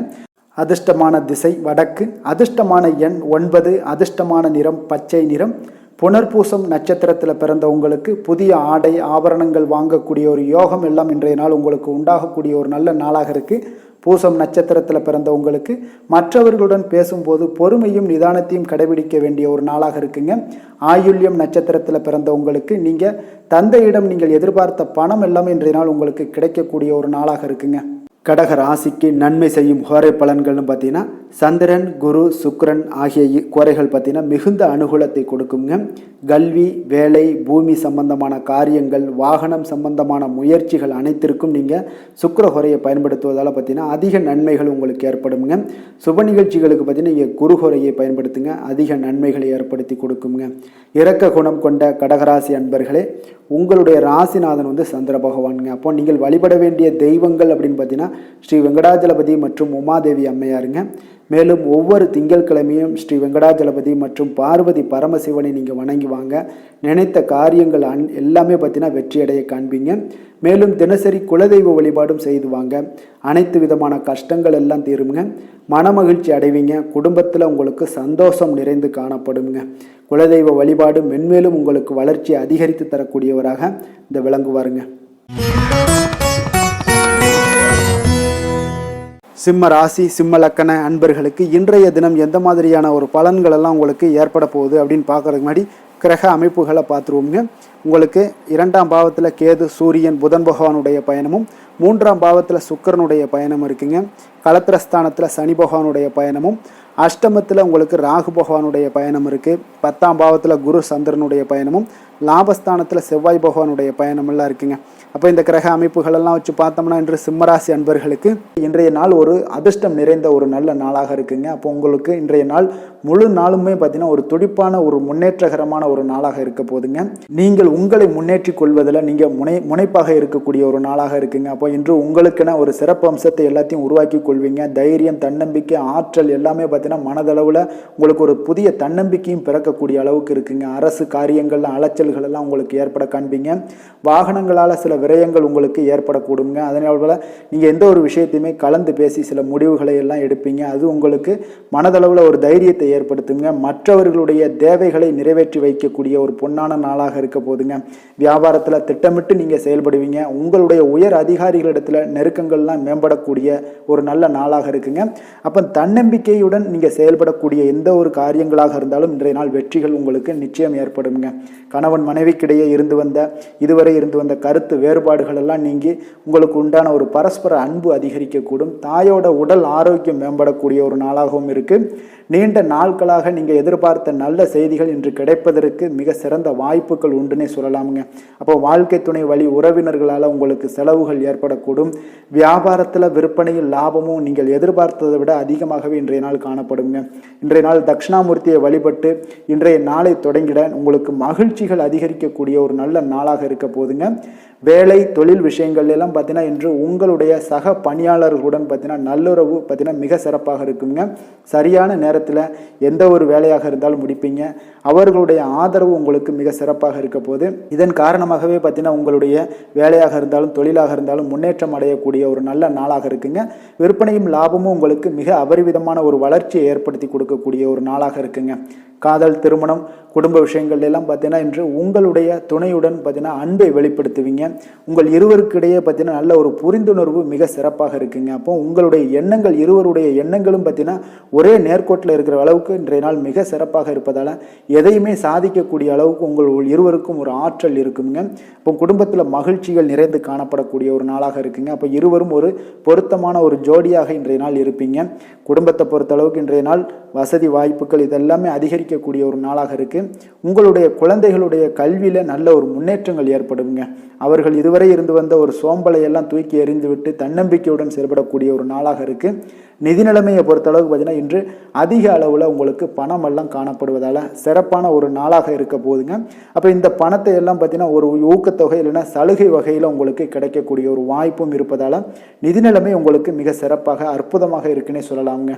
[SPEAKER 1] அதிர்ஷ்டமான திசை வடக்கு, அதிர்ஷ்டமான எண் 9, அதிர்ஷ்டமான நிறம் பச்சை நிறம். புனர்பூசம் நட்சத்திரத்தில் பிறந்த உங்களுக்கு புதிய ஆடை ஆபரணங்கள் வாங்கக்கூடிய ஒரு யோகம் எல்லாம் இன்றைய நாள் உங்களுக்கு உண்டாகக்கூடிய ஒரு நல்ல நாளாக இருக்குது. பூசம் நட்சத்திரத்தில் பிறந்த உங்களுக்கு மற்றவர்களுடன் பேசும்போது பொறுமையும் நிதானத்தையும் கடைபிடிக்க வேண்டிய ஒரு நாளாக இருக்குங்க. ஆயுள்யம் நட்சத்திரத்தில் பிறந்த உங்களுக்கு நீங்கள் தந்தையிடம் நீங்கள் எதிர்பார்த்த பணம் எல்லாமே இன்றைய நாள் உங்களுக்கு கிடைக்கக்கூடிய ஒரு நாளாக இருக்குங்க. கடக ராசிக்கு நன்மை செய்யும் கோரை பலன்கள்னு பார்த்தீங்கன்னா சந்திரன், குரு, சுக்கிரன் ஆகிய கோரைகள் பார்த்தீங்கன்னா மிகுந்த அனுகூலத்தை கொடுக்குங்க. கல்வி, வேலை, பூமி சம்பந்தமான காரியங்கள், வாகனம் சம்பந்தமான முயற்சிகள் அனைத்திற்கும் நீங்கள் சுக்கிர கோரையை பயன்படுத்துவதால் பார்த்தீங்கன்னா அதிக நன்மைகள் உங்களுக்கு ஏற்படுங்க. சுப நிகழ்ச்சிகளுக்கு பார்த்தீங்கன்னா நீங்கள் குரு கோரையை பயன்படுத்துங்க, அதிக நன்மைகளை ஏற்படுத்தி கொடுக்குங்க. இரக்க குணம் கொண்ட கடகராசி அன்பர்களே, உங்களுடைய ராசிநாதன் சந்திர பகவானுங்க. அப்போ நீங்கள் வழிபட வேண்டிய தெய்வங்கள் அப்படின்னு பார்த்தீங்கன்னா ஸ்ரீ வெங்கடாஜலபதி மற்றும் உமாதேவி அம்மையாருங்க. மேலும் ஒவ்வொரு திங்கட்கிழமையும் ஸ்ரீ வெங்கடாஜலபதி மற்றும் பார்வதி பரமசிவனை நீங்கள் வணங்கி வாங்க. நினைத்த காரியங்கள் எல்லாமே பார்த்தீங்கன்னா வெற்றியடைய காண்பீங்க. மேலும் தினசரி குலதெய்வ வழிபாடும் செய்து வாங்க. அனைத்து விதமான கஷ்டங்கள் எல்லாம் தீருங்க. மனமகிழ்ச்சி அடைவீங்க. குடும்பத்தில் உங்களுக்கு சந்தோஷம் நிறைந்து காணப்படுங்க. குலதெய்வ வழிபாடு மென்மேலும் உங்களுக்கு வளர்ச்சியை அதிகரித்து தரக்கூடியவராக இந்த விளங்குவாருங்க. சிம்ம ராசி, சிம்ம லக்கண அன்பர்களுக்கு இன்றைய தினம் எந்த மாதிரியான ஒரு பலன்கள் எல்லாம் உங்களுக்கு ஏற்பட போகுது அப்படின்னு பார்க்கறதுக்கு முன்னாடி கிரக அமைப்புகளை பார்த்துருவோங்க. உங்களுக்கு 2ஆம் பாவத்தில் கேது, சூரியன், புதன் பகவானுடைய பயணமும், 3ஆம் பாவத்தில் சுக்கிரனுடைய பயணம் இருக்குங்க. களத்திரஸ்தானத்தில் சனி பகவானுடைய பயணமும், அஷ்டமத்தில் உங்களுக்கு ராகு பகவானுடைய பயணம் இருக்குது. 10ஆம் பாவத்தில் குரு சந்திரனுடைய பயணமும், லாபஸ்தானத்தில் செவ்வாய் பகவானுடைய பயணமெல்லாம் இருக்குங்க. அப்போ இந்த கிரக அமைப்புகளெல்லாம் வச்சு பார்த்தோம்னா இன்று சிம்மராசி அன்பர்களுக்கு இன்றைய நாள் ஒரு அதிர்ஷ்டம் நிறைந்த ஒரு நல்ல நாளாக இருக்குங்க. அப்போ உங்களுக்கு இன்றைய நாள் முழு நாளுமே பார்த்தீங்கன்னா ஒரு துடிப்பான ஒரு முன்னேற்றகரமான ஒரு நாளாக இருக்க போதுங்க. நீங்கள் உங்களை முன்னேற்றி கொள்வதில் நீங்கள் முனைப்பாக இருக்கக்கூடிய ஒரு நாளாக இருக்குங்க. அப்போ இன்று உங்களுக்கென ஒரு சிறப்பு அம்சத்தை எல்லாத்தையும் உருவாக்கி கொள்வீங்க. தைரியம், தன்னம்பிக்கை, ஆற்றல் எல்லாமே பார்த்தீங்கன்னா மனதளவில் உங்களுக்கு ஒரு புதிய தன்னம்பிக்கையும் பிறக்கக்கூடிய அளவுக்கு இருக்குங்க. அரசு காரியங்கள்ல அலைச்சல்கள் எல்லாம் உங்களுக்கு ஏற்பட காண்பீங்க. வாகனங்களால் சில விரயங்கள் உங்களுக்கு ஏற்படக்கூடுங்க. அதனால நீங்கள் எந்த ஒரு விஷயத்தையுமே கலந்து பேசி சில முடிவுகளை எல்லாம் எடுப்பீங்க. அது உங்களுக்கு மனதளவில் ஒரு தைரியத்தை ஏற்படுத்துங்க. மற்றவர்களுடைய தேவைகளை நிறைவேற்றி வைக்கக்கூடிய ஒரு பொன்னான நாளாக இருக்க போதுங்க. வியாபாரத்தில் திட்டமிட்டு நீங்கள் செயல்படுவீங்க. உங்களுடைய உயர் அதிகாரிகளிடத்தில் நெருக்கங்கள்லாம் மேம்படக்கூடிய ஒரு நல்ல நாளாக இருக்குங்க. அப்போ தன்னம்பிக்கையுடன் நீங்கள் செயல்படக்கூடிய எந்த ஒரு காரியங்களாக இருந்தாலும் இன்றைய நாள் வெற்றிகள் உங்களுக்கு நிச்சயம் ஏற்படுங்க. கணவன் மனைவிக்கிடையே இதுவரை இருந்து வந்த கருத்து வேறுபாடுகள் எல்லாம் நீங்கி உங்களுக்கு உண்டான ஒரு பரஸ்பர அன்பு அதிகரிக்கக்கூடும். தாயோட உடல் ஆரோக்கியம் மேம்படக்கூடிய ஒரு நாளாகவும் இருக்கு. நீண்ட நாட்களாக நீங்கள் எதிர்பார்த்த நல்ல செய்திகள் இன்று கிடைப்பதற்கு மிக சிறந்த வாய்ப்புகள் உண்டுன்னே சொல்லலாமுங்க. அப்போ வாழ்க்கை துணை வழி உறவினர்களால் உங்களுக்கு செலவுகள் ஏற்படக்கூடும். வியாபாரத்தில் விற்பனையில் லாபமும் நீங்கள் எதிர்பார்த்ததை விட அதிகமாகவே இன்றைய நாள் காணப்படுங்க. இன்றைய நாள் தட்சிணாமூர்த்தியை வழிபட்டு இன்றைய நாளை தொடங்கிட உங்களுக்கு மகிழ்ச்சிகள் அதிகரிக்கக்கூடிய ஒரு நல்ல நாளாக இருக்க போதுங்க. வேலை, தொழில் விஷயங்கள் எல்லாம் பார்த்தீங்கன்னா இன்று உங்களுடைய சக பணியாளர்களுடன் பார்த்தீங்கன்னா நல்லுறவு பார்த்தீங்கன்னா மிக சிறப்பாக இருக்குங்க. சரியான நேரத்தில் எந்த ஒரு வேலையாக இருந்தாலும் முடிப்பீங்க. அவர்களுடைய ஆதரவு உங்களுக்கு மிக சிறப்பாக இருக்க போது. இதன் காரணமாகவே பார்த்தீங்கன்னா உங்களுடைய வேலையாக இருந்தாலும் தொழிலாக இருந்தாலும் முன்னேற்றம் அடையக்கூடிய ஒரு நல்ல நாளாக இருக்குங்க. விற்பனையும் லாபமும் உங்களுக்கு மிக அபரிவிதமான ஒரு வளர்ச்சியை ஏற்படுத்தி கொடுக்கக்கூடிய ஒரு நாளாக இருக்குங்க. காதல், திருமணம், குடும்ப விஷயங்கள் எல்லாம் பார்த்தீங்கன்னா இன்று உங்களுடைய துணையுடன் பார்த்தீங்கன்னா அன்பை வெளிப்படுத்துவீங்க. உங்கள் இருவருக்கிடையே பார்த்தீங்கன்னா நல்ல ஒரு புரிந்துணர்வு மிக சிறப்பாக இருக்குங்க. அப்போ உங்களுடைய எண்ணங்கள், இருவருடைய எண்ணங்களும் பார்த்தீங்கன்னா ஒரே நேர்கோட்டில் இருக்கிற அளவுக்கு இன்றைய நாள் மிக சிறப்பாக இருப்பதால் எதையுமே சாதிக்கக்கூடிய அளவுக்கு உங்கள் இருவருக்கும் ஒரு ஆற்றல் இருக்குங்க. இப்போ குடும்பத்தில் மகிழ்ச்சிகள் நிறைந்து காணப்படக்கூடிய ஒரு நாளாக இருக்குங்க. அப்போ இருவரும் ஒரு பொருத்தமான ஒரு ஜோடியாக இன்றைய நாள் இருப்பீங்க. குடும்பத்தை பொறுத்த அளவுக்கு இன்றைய நாள் வசதி வாய்ப்புகள் இதெல்லாமே அதிகரிக்கக்கூடிய ஒரு நாளாக இருக்கு. உங்களுடைய குழந்தைகளுடைய கல்வியில நல்ல ஒரு முன்னேற்றங்கள் ஏற்படுங்க. அவர்கள் இதுவரை இருந்து வந்த ஒரு சோம்பலை எல்லாம் தூக்கி எறிந்துவிட்டு தன்னம்பிக்கையுடன் செயல்படக்கூடிய ஒரு நாளாக இருக்கு. நிதி நிலைமையை பொறுத்த அளவுக்கு பார்த்தீங்கன்னா இன்று அதிக அளவில் உங்களுக்கு பணம் எல்லாம் காணப்படுவதால் சிறப்பான ஒரு நாளாக இருக்க போதுங்க. அப்போ இந்த பணத்தை எல்லாம் பார்த்தீங்கன்னா ஒரு ஊக்கத்தொகை இல்லைன்னா சலுகை வகையில் உங்களுக்கு கிடைக்கக்கூடிய ஒரு வாய்ப்பும் இருப்பதால் நிதி நிலைமை உங்களுக்கு மிக சிறப்பாக அற்புதமாக இருக்குன்னே சொல்லலாமுங்க.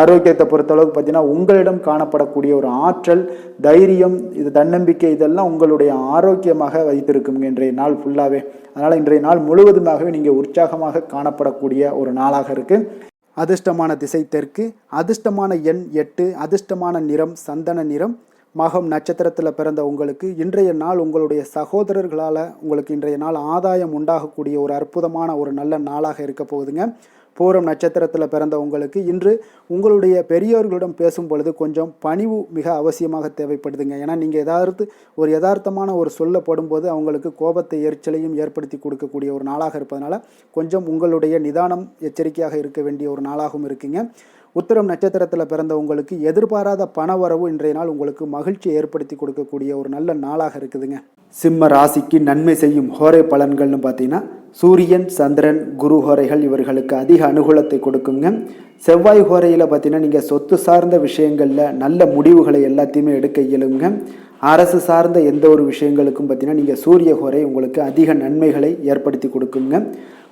[SPEAKER 1] ஆரோக்கியத்தை பொறுத்தளவுக்கு பார்த்தீங்கன்னா உங்களிடம் காணப்படக்கூடிய ஒரு ஆற்றல், தைரியம், இது தன்னம்பிக்கை இதெல்லாம் உங்களுடைய ஆரோக்கியமாக வைத்திருக்குங்க இன்றைய நாள் ஃபுல்லாகவே. அதனால் இன்றைய நாள் முழுவதுமாகவே நீங்கள் உற்சாகமாக காணப்படக்கூடிய ஒரு நாளாக இருக்குது. அதிர்ஷ்டமான திசை தெற்கு, அதிர்ஷ்டமான எண் 8, அதிர்ஷ்டமான நிறம் சந்தன நிறம், மகம் நட்சத்திரத்தில் பிறந்த உங்களுக்கு இன்றைய நாள் உங்களுடைய சகோதரர்களால் உங்களுக்கு இன்றைய நாள் ஆதாயம் உண்டாகக்கூடிய ஒரு அற்புதமான ஒரு நல்ல நாளாக இருக்க போகுதுங்க. பூரம் நட்சத்திரத்தில் பிறந்த உங்களுக்கு இன்று உங்களுடைய பெரியோர்களிடம் பேசும் பொழுது கொஞ்சம் பணிவு மிக அவசியமாக தேவைப்படுதுங்க. ஏன்னா நீங்கள் ஒரு யதார்த்தமான ஒரு சொல்ல போடும்போது அவங்களுக்கு கோபத்தை எரிச்சலையும் ஏற்படுத்தி கொடுக்கக்கூடிய ஒரு நாளாக இருப்பதனால கொஞ்சம் உங்களுடைய நிதானம் எச்சரிக்கையாக இருக்க வேண்டிய ஒரு நாளாகவும் இருக்குங்க. உத்திரம் நட்சத்திரத்தில் பிறந்த உங்களுக்கு எதிர்பாராத பண வரவு இன்றைய நாள் உங்களுக்கு மகிழ்ச்சியை ஏற்படுத்தி கொடுக்கக்கூடிய ஒரு நல்ல நாளாக இருக்குதுங்க. சிம்ம ராசிக்கு நன்மை செய்யும் ஹோரை பலன்கள்னு பார்த்தீங்கன்னா சூரியன், சந்திரன், குரு ஹோரைகள் இவர்களுக்கு அதிக அனுகூலத்தை கொடுக்குங்க. செவ்வாய் ஹோரையில் பார்த்தீங்கன்னா நீங்கள் சொத்து சார்ந்த விஷயங்களில் நல்ல முடிவுகளை எல்லாத்தையுமே எடுக்க இயலுங்க. அரசு சார்ந்த எந்த ஒரு விஷயங்களுக்கும் பார்த்தீங்கன்னா நீங்கள் சூரிய ஹோரை உங்களுக்கு அதிக நன்மைகளை ஏற்படுத்தி கொடுக்குங்க.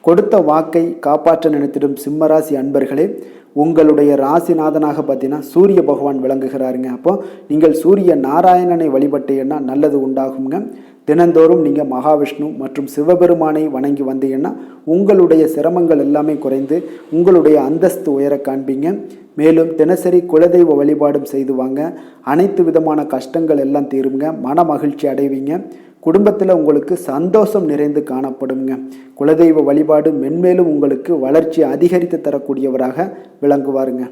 [SPEAKER 1] கொடுத்த வாக்கை காப்பாற்ற நினைத்திடும் சிம்மராசி அன்பர்களே, உங்களுடைய ராசிநாதனாக பார்த்தீங்கன்னா சூரிய பகவான் விளங்குகிறாருங்க. அப்போ நீங்கள் சூரிய நாராயணனை வழிபட்டீங்கன்னா நல்லது உண்டாகுங்க. தினந்தோறும் நீங்கள் மகாவிஷ்ணு மற்றும் சிவபெருமானை வணங்கி வந்தீங்கன்னா உங்களுடைய சிரமங்கள் எல்லாமே குறைந்து உங்களுடைய அந்தஸ்து உயர காண்பீங்க. மேலும் தினசரி குலதெய்வ வழிபாடும் செய்து வாங்க. அனைத்து விதமான கஷ்டங்கள் எல்லாம் தீருங்க. மன மகிழ்ச்சி அடைவீங்க. குடும்பத்தில் உங்களுக்கு சந்தோஷம் நிறைந்து காணப்படுங்க. குலதெய்வ வழிபாடு மென்மேலும் உங்களுக்கு வளர்ச்சி அதிகரித்து தரக்கூடியவராக விளங்குவாருங்க.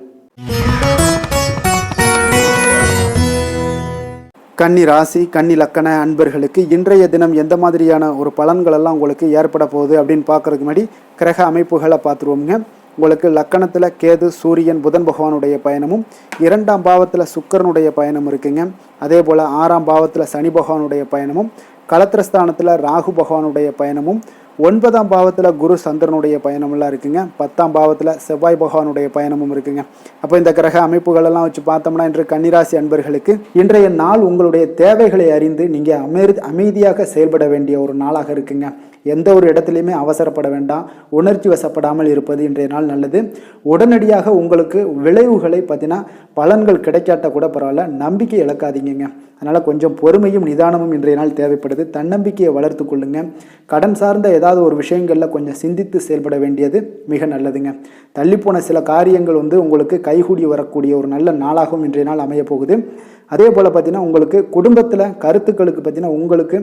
[SPEAKER 1] கன்னி ராசி, கன்னி லக்கண அன்பர்களுக்கு இன்றைய தினம் எந்த மாதிரியான ஒரு பலன்கள் எல்லாம் உங்களுக்கு ஏற்பட போகுது அப்படின்னு பார்க்கறதுக்கு முன்னாடி கிரக அமைப்புகளை பார்த்துருவோங்க. உங்களுக்கு லக்கணத்தில் கேது, சூரியன், புதன் பகவானுடைய பயணமும், 2ஆம் பாவத்தில் சுக்கிரனுடைய பயணம் இருக்குங்க. அதே போல் 6ஆம் பாவத்தில் சனி பகவானுடைய பயணமும், களத்திரஸ்தானத்தில் ராகு பகவானுடைய பயணமும், 9ஆம் பாவத்தில் குரு சந்திரனுடைய பயணமெல்லாம் இருக்குங்க. 10ஆம் பாவத்தில் செவ்வாய் பகவானுடைய பயணமும் இருக்குங்க. அப்போ இந்த கிரக அமைப்புகளெல்லாம் வச்சு பார்த்தோம்னா இன்று கன்னிராசி அன்பர்களுக்கு இன்றைய நாள் உங்களுடைய தேவைகளை அறிந்து நீங்கள் அமைதியாக செயல்பட வேண்டிய ஒரு நாளாக இருக்குங்க. எந்த ஒரு இடத்துலையுமே அவசரப்பட வேண்டாம். உணர்ச்சி வசப்படாமல் இருப்பது இன்றைய நாள் நல்லது. உடனடியாக உங்களுக்கு விளைவுகளை பார்த்தீங்கன்னா பலன்கள் கிடைக்காட்ட கூட பரவாயில்ல, நம்பிக்கை இழக்காதீங்க. அதனால் கொஞ்சம் பொறுமையும் நிதானமும் இன்றைய நாள் தேவைப்படுது. தன்னம்பிக்கையை வளர்த்து கொள்ளுங்க. கடன் சார்ந்த ஏதாவது ஒரு விஷயங்களில் கொஞ்சம் சிந்தித்து செயல்பட வேண்டியது மிக நல்லதுங்க. தள்ளிப்போன சில காரியங்கள் உங்களுக்கு கைகூடி வரக்கூடிய ஒரு நல்ல நாளாகவும் இன்றைய நாள் அமைய போகுது. அதே போல் பார்த்தீங்கன்னா உங்களுக்கு குடும்பத்தில் கருத்துக்களுக்கு பார்த்தீங்கன்னா உங்களுக்கு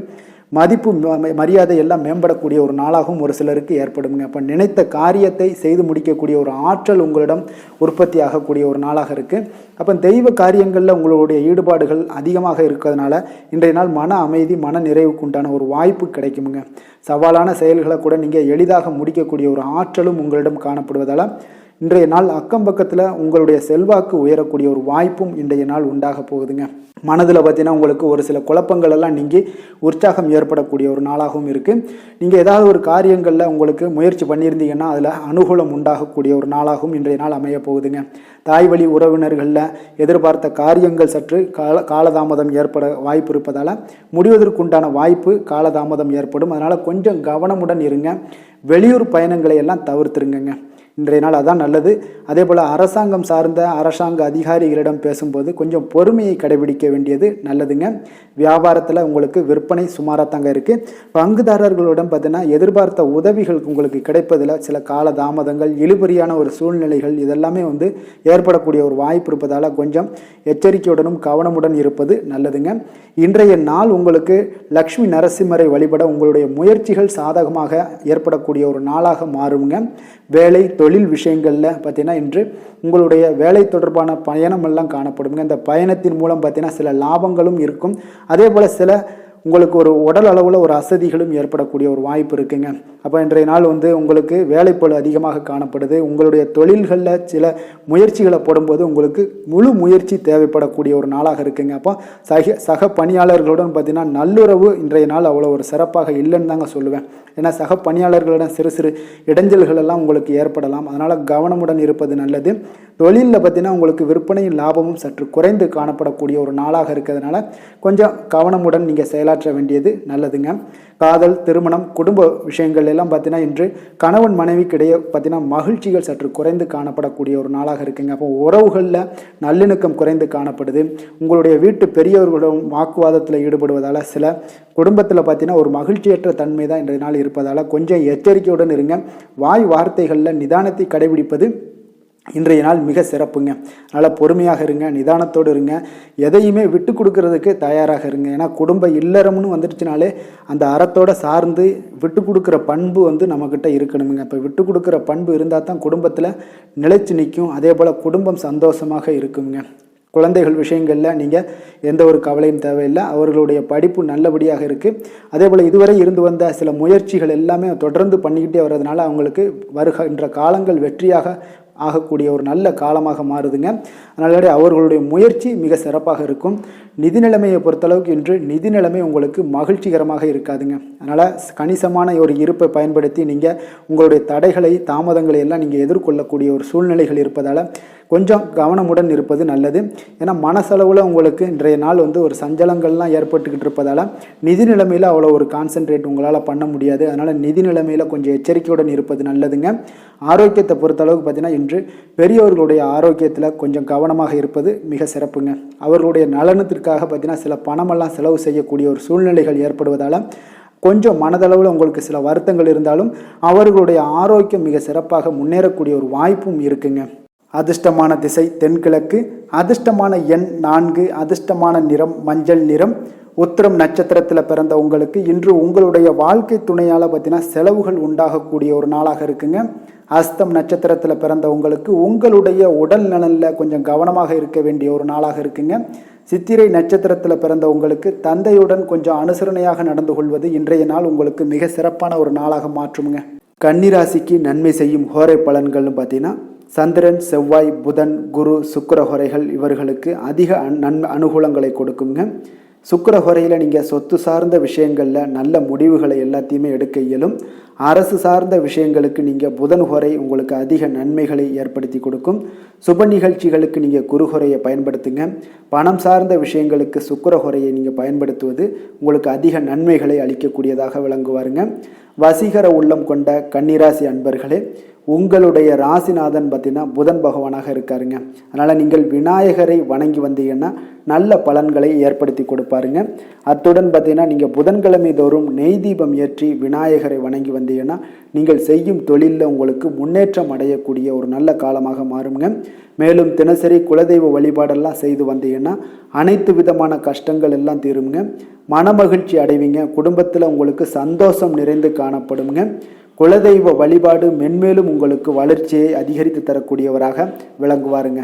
[SPEAKER 1] மதிப்பு மரியாதை எல்லாம் மேம்படக்கூடிய ஒரு நாளாகவும் ஒரு சிலருக்கு ஏற்படுங்க. அப்போ நினைத்த காரியத்தை செய்து முடிக்கக்கூடிய ஒரு ஆற்றல் உங்களிடம் உற்பத்தி ஆகக்கூடிய ஒரு நாளாக இருக்குது. அப்போ தெய்வ காரியங்களில் உங்களுடைய ஈடுபாடுகள் அதிகமாக இருக்கிறதுனால இன்றைய நாள் மன அமைதி, மன நிறைவுக்கு உண்டான ஒரு வாய்ப்பு கிடைக்குமுங்க. சவாலான செயல்களை கூட நீங்கள் எளிதாக முடிக்கக்கூடிய ஒரு ஆற்றலும் உங்களிடம் காணப்படுவதால் இன்றைய நாள் அக்கம் பக்கத்தில் உங்களுடைய செல்வாக்கு உயரக்கூடிய ஒரு வாய்ப்பும் இன்றைய நாள் உண்டாக போகுதுங்க. மனதில் பார்த்தீங்கன்னா உங்களுக்கு ஒரு சில குழப்பங்கள் எல்லாம் நீங்கி உற்சாகம் ஏற்படக்கூடிய ஒரு நாளாகவும் இருக்குது. நீங்கள் ஏதாவது ஒரு காரியங்களில் உங்களுக்கு முயற்சி பண்ணியிருந்தீங்கன்னா அதில் அனுகூலம் உண்டாகக்கூடிய ஒரு நாளாகவும் இன்றைய நாள் அமைய போகுதுங்க. தாய் வழி உறவினர்களில் எதிர்பார்த்த காரியங்கள் சற்று காலதாமதம் ஏற்பட வாய்ப்பு இருப்பதால் முடிவதற்குண்டான வாய்ப்பு காலதாமதம் ஏற்படும். அதனால் கொஞ்சம் கவனமுடன் இருங்க. வெளியூர் பயணங்களை எல்லாம் தவிர்த்துருங்க. இன்றைய நாள் அதான் நல்லது. அதே போல் அரசாங்கம் சார்ந்த அரசாங்க அதிகாரிகளிடம் பேசும்போது கொஞ்சம் பொறுமையை கடைபிடிக்க வேண்டியது நல்லதுங்க. வியாபாரத்தில் உங்களுக்கு விற்பனை சுமாராக தாங்க இருக்குது. பங்குதாரர்களுடன் பார்த்தீங்கன்னா எதிர்பார்த்த உதவிகள் உங்களுக்கு கிடைப்பதில் சில கால தாமதங்கள், இழுபறியான ஒரு சூழ்நிலைகள் இதெல்லாமே ஏற்படக்கூடிய ஒரு வாய்ப்பு இருப்பதால் கொஞ்சம் எச்சரிக்கையுடனும் கவனமுடன் இருப்பது நல்லதுங்க. இன்றைய நாள் உங்களுக்கு லக்ஷ்மி நரசிம்மரை வழிபட உங்களுடைய முயற்சிகள் சாதகமாக ஏற்படக்கூடிய ஒரு நாளாக மாறுங்க. வேலை தொழில் விஷயங்களில் பார்த்தீங்கன்னா இன்று உங்களுடைய வேலை தொடர்பான பயணமெல்லாம் காணப்படுங்க. இந்த பயணத்தின் மூலம் பார்த்தீங்கன்னா சில லாபங்களும் இருக்கும். அதே போல் சில உங்களுக்கு ஒரு உடல் அளவில் ஒரு அசதிகளும் ஏற்படக்கூடிய ஒரு வாய்ப்பு இருக்குங்க. அப்போ இன்றைய நாள் உங்களுக்கு வேலைப்பளு அதிகமாக காணப்படுது. உங்களுடைய தொழில்களில் சில முயற்சிகளை போடும்போது உங்களுக்கு முழு முயற்சி தேவைப்படக்கூடிய ஒரு நாளாக இருக்குங்க. அப்போ சக பணியாளர்களுடன் பார்த்தீங்கன்னா நல்லுறவு இன்றைய நாள் அவ்வளோ ஒரு சிறப்பாக இல்லைன்னு தாங்க சொல்லுவேன். ஏன்னா சக பணியாளர்களிடம் சிறு சிறு இடைஞ்சல்கள் எல்லாம் உங்களுக்கு ஏற்படலாம். அதனால் கவனமுடன் இருப்பது நல்லது. தொழிலில் பார்த்தீங்கன்னா உங்களுக்கு விற்பனையும் லாபமும் சற்று குறைந்து காணப்படக்கூடிய ஒரு நாளாக இருக்கிறதுனால கொஞ்சம் கவனமுடன் நீங்கள் செயலாற்ற வேண்டியது நல்லதுங்க. காதல், திருமணம், குடும்ப விஷயங்கள் எல்லாம் பார்த்தீங்கன்னா இன்று கணவன் மனைவிக்கிடையே பார்த்தீங்கன்னா மகிழ்ச்சிகள் சற்று குறைந்து காணப்படக்கூடிய ஒரு நாளாக இருக்குங்க. அப்போ உறவுகளில் நல்லிணக்கம் குறைந்து காணப்படுது. உங்களுடைய வீட்டு பெரியவர்களுடன் வாக்குவாதத்தில் ஈடுபடுவதால் சில குடும்பத்தில் பார்த்தீங்கன்னா ஒரு மகிழ்ச்சியற்ற தன்மை தான் இன்றைய நாள் இருப்பதால் கொஞ்சம் எச்சரிக்கையுடன் இருங்க. வாய் வார்த்தைகளில் நிதானத்தை கடைபிடிப்பது இன்றைய நாள் மிக சிறப்புங்க. அதனால் பொறுமையாக இருங்க, நிதானத்தோடு இருங்க, எதையுமே விட்டு கொடுக்கறதுக்கு தயாராக இருங்க. ஏன்னா குடும்ப இல்லறம்னு வந்துடுச்சுனாலே அந்த அறத்தோடு சார்ந்து விட்டு கொடுக்குற பண்பு நம்மக்கிட்ட இருக்கணுங்க. இப்போ விட்டு கொடுக்குற பண்பு இருந்தால் தான் குடும்பத்தில் நிலைச்சு நிற்கும். அதே போல் குடும்பம் சந்தோஷமாக இருக்குங்க. குழந்தைகள் விஷயங்களில் நீங்கள் எந்த ஒரு கவலையும் தேவையில்லை. அவர்களுடைய படிப்பு நல்லபடியாக இருக்குது. அதே போல் இதுவரை இருந்து வந்த சில முயற்சிகள் எல்லாமே தொடர்ந்து பண்ணிக்கிட்டே வர்றதுனால அவங்களுக்கு வருகின்ற காலங்கள் வெற்றியாக ஆகக்கூடிய ஒரு நல்ல காலமாக மாறுதுங்க. அதனால அவர்களுடைய முயற்சி மிக சிறப்பாக இருக்கும். நிதி நிலைமையை பொறுத்தளவுக்கு இன்று நிதி நிலைமை உங்களுக்கு மகிழ்ச்சிகரமாக இருக்காதுங்க. அதனால் கணிசமான ஒரு இருப்பை பயன்படுத்தி நீங்கள் உங்களுடைய தடைகளை தாமதங்களை எல்லாம் நீங்கள் எதிர்கொள்ளக்கூடிய ஒரு சூழ்நிலைகள் இருப்பதால் கொஞ்சம் கவனமுடன் இருப்பது நல்லது. ஏன்னா மனசளவில் உங்களுக்கு இன்றைய நாள் ஒரு சஞ்சலங்கள்லாம் ஏற்பட்டுக்கிட்டு இருப்பதால் நிதி நிலைமையில் அவ்வளோ ஒரு கான்சென்ட்ரேட் உங்களால் பண்ண முடியாது. அதனால் நிதி நிலைமையில் கொஞ்சம் எச்சரிக்கையுடன் இருப்பது நல்லதுங்க. ஆரோக்கியத்தை பொறுத்தளவுக்கு பார்த்தீங்கன்னா இன்று பெரியவர்களுடைய ஆரோக்கியத்தில் கொஞ்சம் கவனமாக இருப்பது மிக சிறப்புங்க. அவர்களுடைய நலனத்திற்காக பார்த்தீங்கன்னா சில பணமெல்லாம் செலவு செய்யக்கூடிய ஒரு சூழ்நிலைகள் ஏற்படுவதால் கொஞ்சம் மனதளவில் உங்களுக்கு சில வருத்தங்கள் இருந்தாலும் அவர்களுடைய ஆரோக்கியம் மிக சிறப்பாக முன்னேறக்கூடிய ஒரு வாய்ப்பும் இருக்குங்க. அதிர்ஷ்டமான திசை தென்கிழக்கு, அதிர்ஷ்டமான எண் 4, அதிர்ஷ்டமான நிறம் மஞ்சள் நிறம். உத்திரம் நட்சத்திரத்தில் பிறந்த உங்களுக்கு இன்று உங்களுடைய வாழ்க்கை துணையால் பார்த்தீங்கன்னா செலவுகள் உண்டாகக்கூடிய ஒரு நாளாக இருக்குங்க. அஸ்தம் நட்சத்திரத்தில் பிறந்த உங்களுக்கு உங்களுடைய உடல் நலனில் கொஞ்சம் கவனமாக இருக்க வேண்டிய ஒரு நாளாக இருக்குங்க. சித்திரை நட்சத்திரத்தில் பிறந்த உங்களுக்கு தந்தையுடன் கொஞ்சம் அனுசரணையாக நடந்து கொள்வது இன்றைய நாள் உங்களுக்கு மிக சிறப்பான ஒரு நாளாக மாற்றுமுங்க. கன்னிராசிக்கு நன்மை செய்யும் ஹோரை பலன்கள்னு பார்த்தீங்கன்னா சந்திரன், செவ்வாய், புதன், குரு, சுக்கிர ஹோரைகள் இவர்களுக்கு அதிக அனுகூலங்களை கொடுக்குங்க. சுக்கிர ஹோரையில் நீங்கள் சொத்து சார்ந்த விஷயங்களில் நல்ல முடிவுகளை எல்லாத்தையுமே எடுக்க இயலும். அரசு சார்ந்த விஷயங்களுக்கு நீங்கள் புதன் ஹோரை உங்களுக்கு அதிக நன்மைகளை ஏற்படுத்தி கொடுக்கும். சுப நிகழ்ச்சிகளுக்கு நீங்கள் குரு ஹோரையை பயன்படுத்துங்க. பணம் சார்ந்த விஷயங்களுக்கு சுக்கிர ஹோரையை நீங்கள் பயன்படுத்துவது உங்களுக்கு அதிக நன்மைகளை அளிக்கக்கூடியதாக விளங்குவாருங்க. வசீகர உள்ளம் கொண்ட கன்னிராசி அன்பர்களே, உங்களுடைய ராசிநாதன் பார்த்தீங்கன்னா புதன் பகவானாக இருக்காருங்க. அதனால் நீங்கள் விநாயகரை வணங்கி வந்தீங்கன்னா நல்ல பலன்களை ஏற்படுத்தி கொடுப்பாருங்க. அத்துடன் பார்த்தீங்கன்னா நீங்கள் புதன்கிழமை தோறும் நெய் தீபம் ஏற்றி விநாயகரை வணங்கி வந்தீங்கன்னா நீங்கள் செய்யும் தொழிலில் உங்களுக்கு முன்னேற்றம் அடையக்கூடிய ஒரு நல்ல காலமாக மாறுங்க. மேலும் தினசரி குலதெய்வ வழிபாடெல்லாம் செய்து வந்தீங்கன்னா அனைத்து விதமான கஷ்டங்கள் எல்லாம் தீருங்க. மனமகிழ்ச்சி அடைவீங்க. குடும்பத்தில் உங்களுக்கு சந்தோஷம் நிறைந்து காணப்படுங்க. குலதெய்வ வழிபாடு மென்மேலும் உங்களுக்கு வளர்ச்சியை அதிகரித்து தரக்கூடியவராக விளங்குவாருங்க.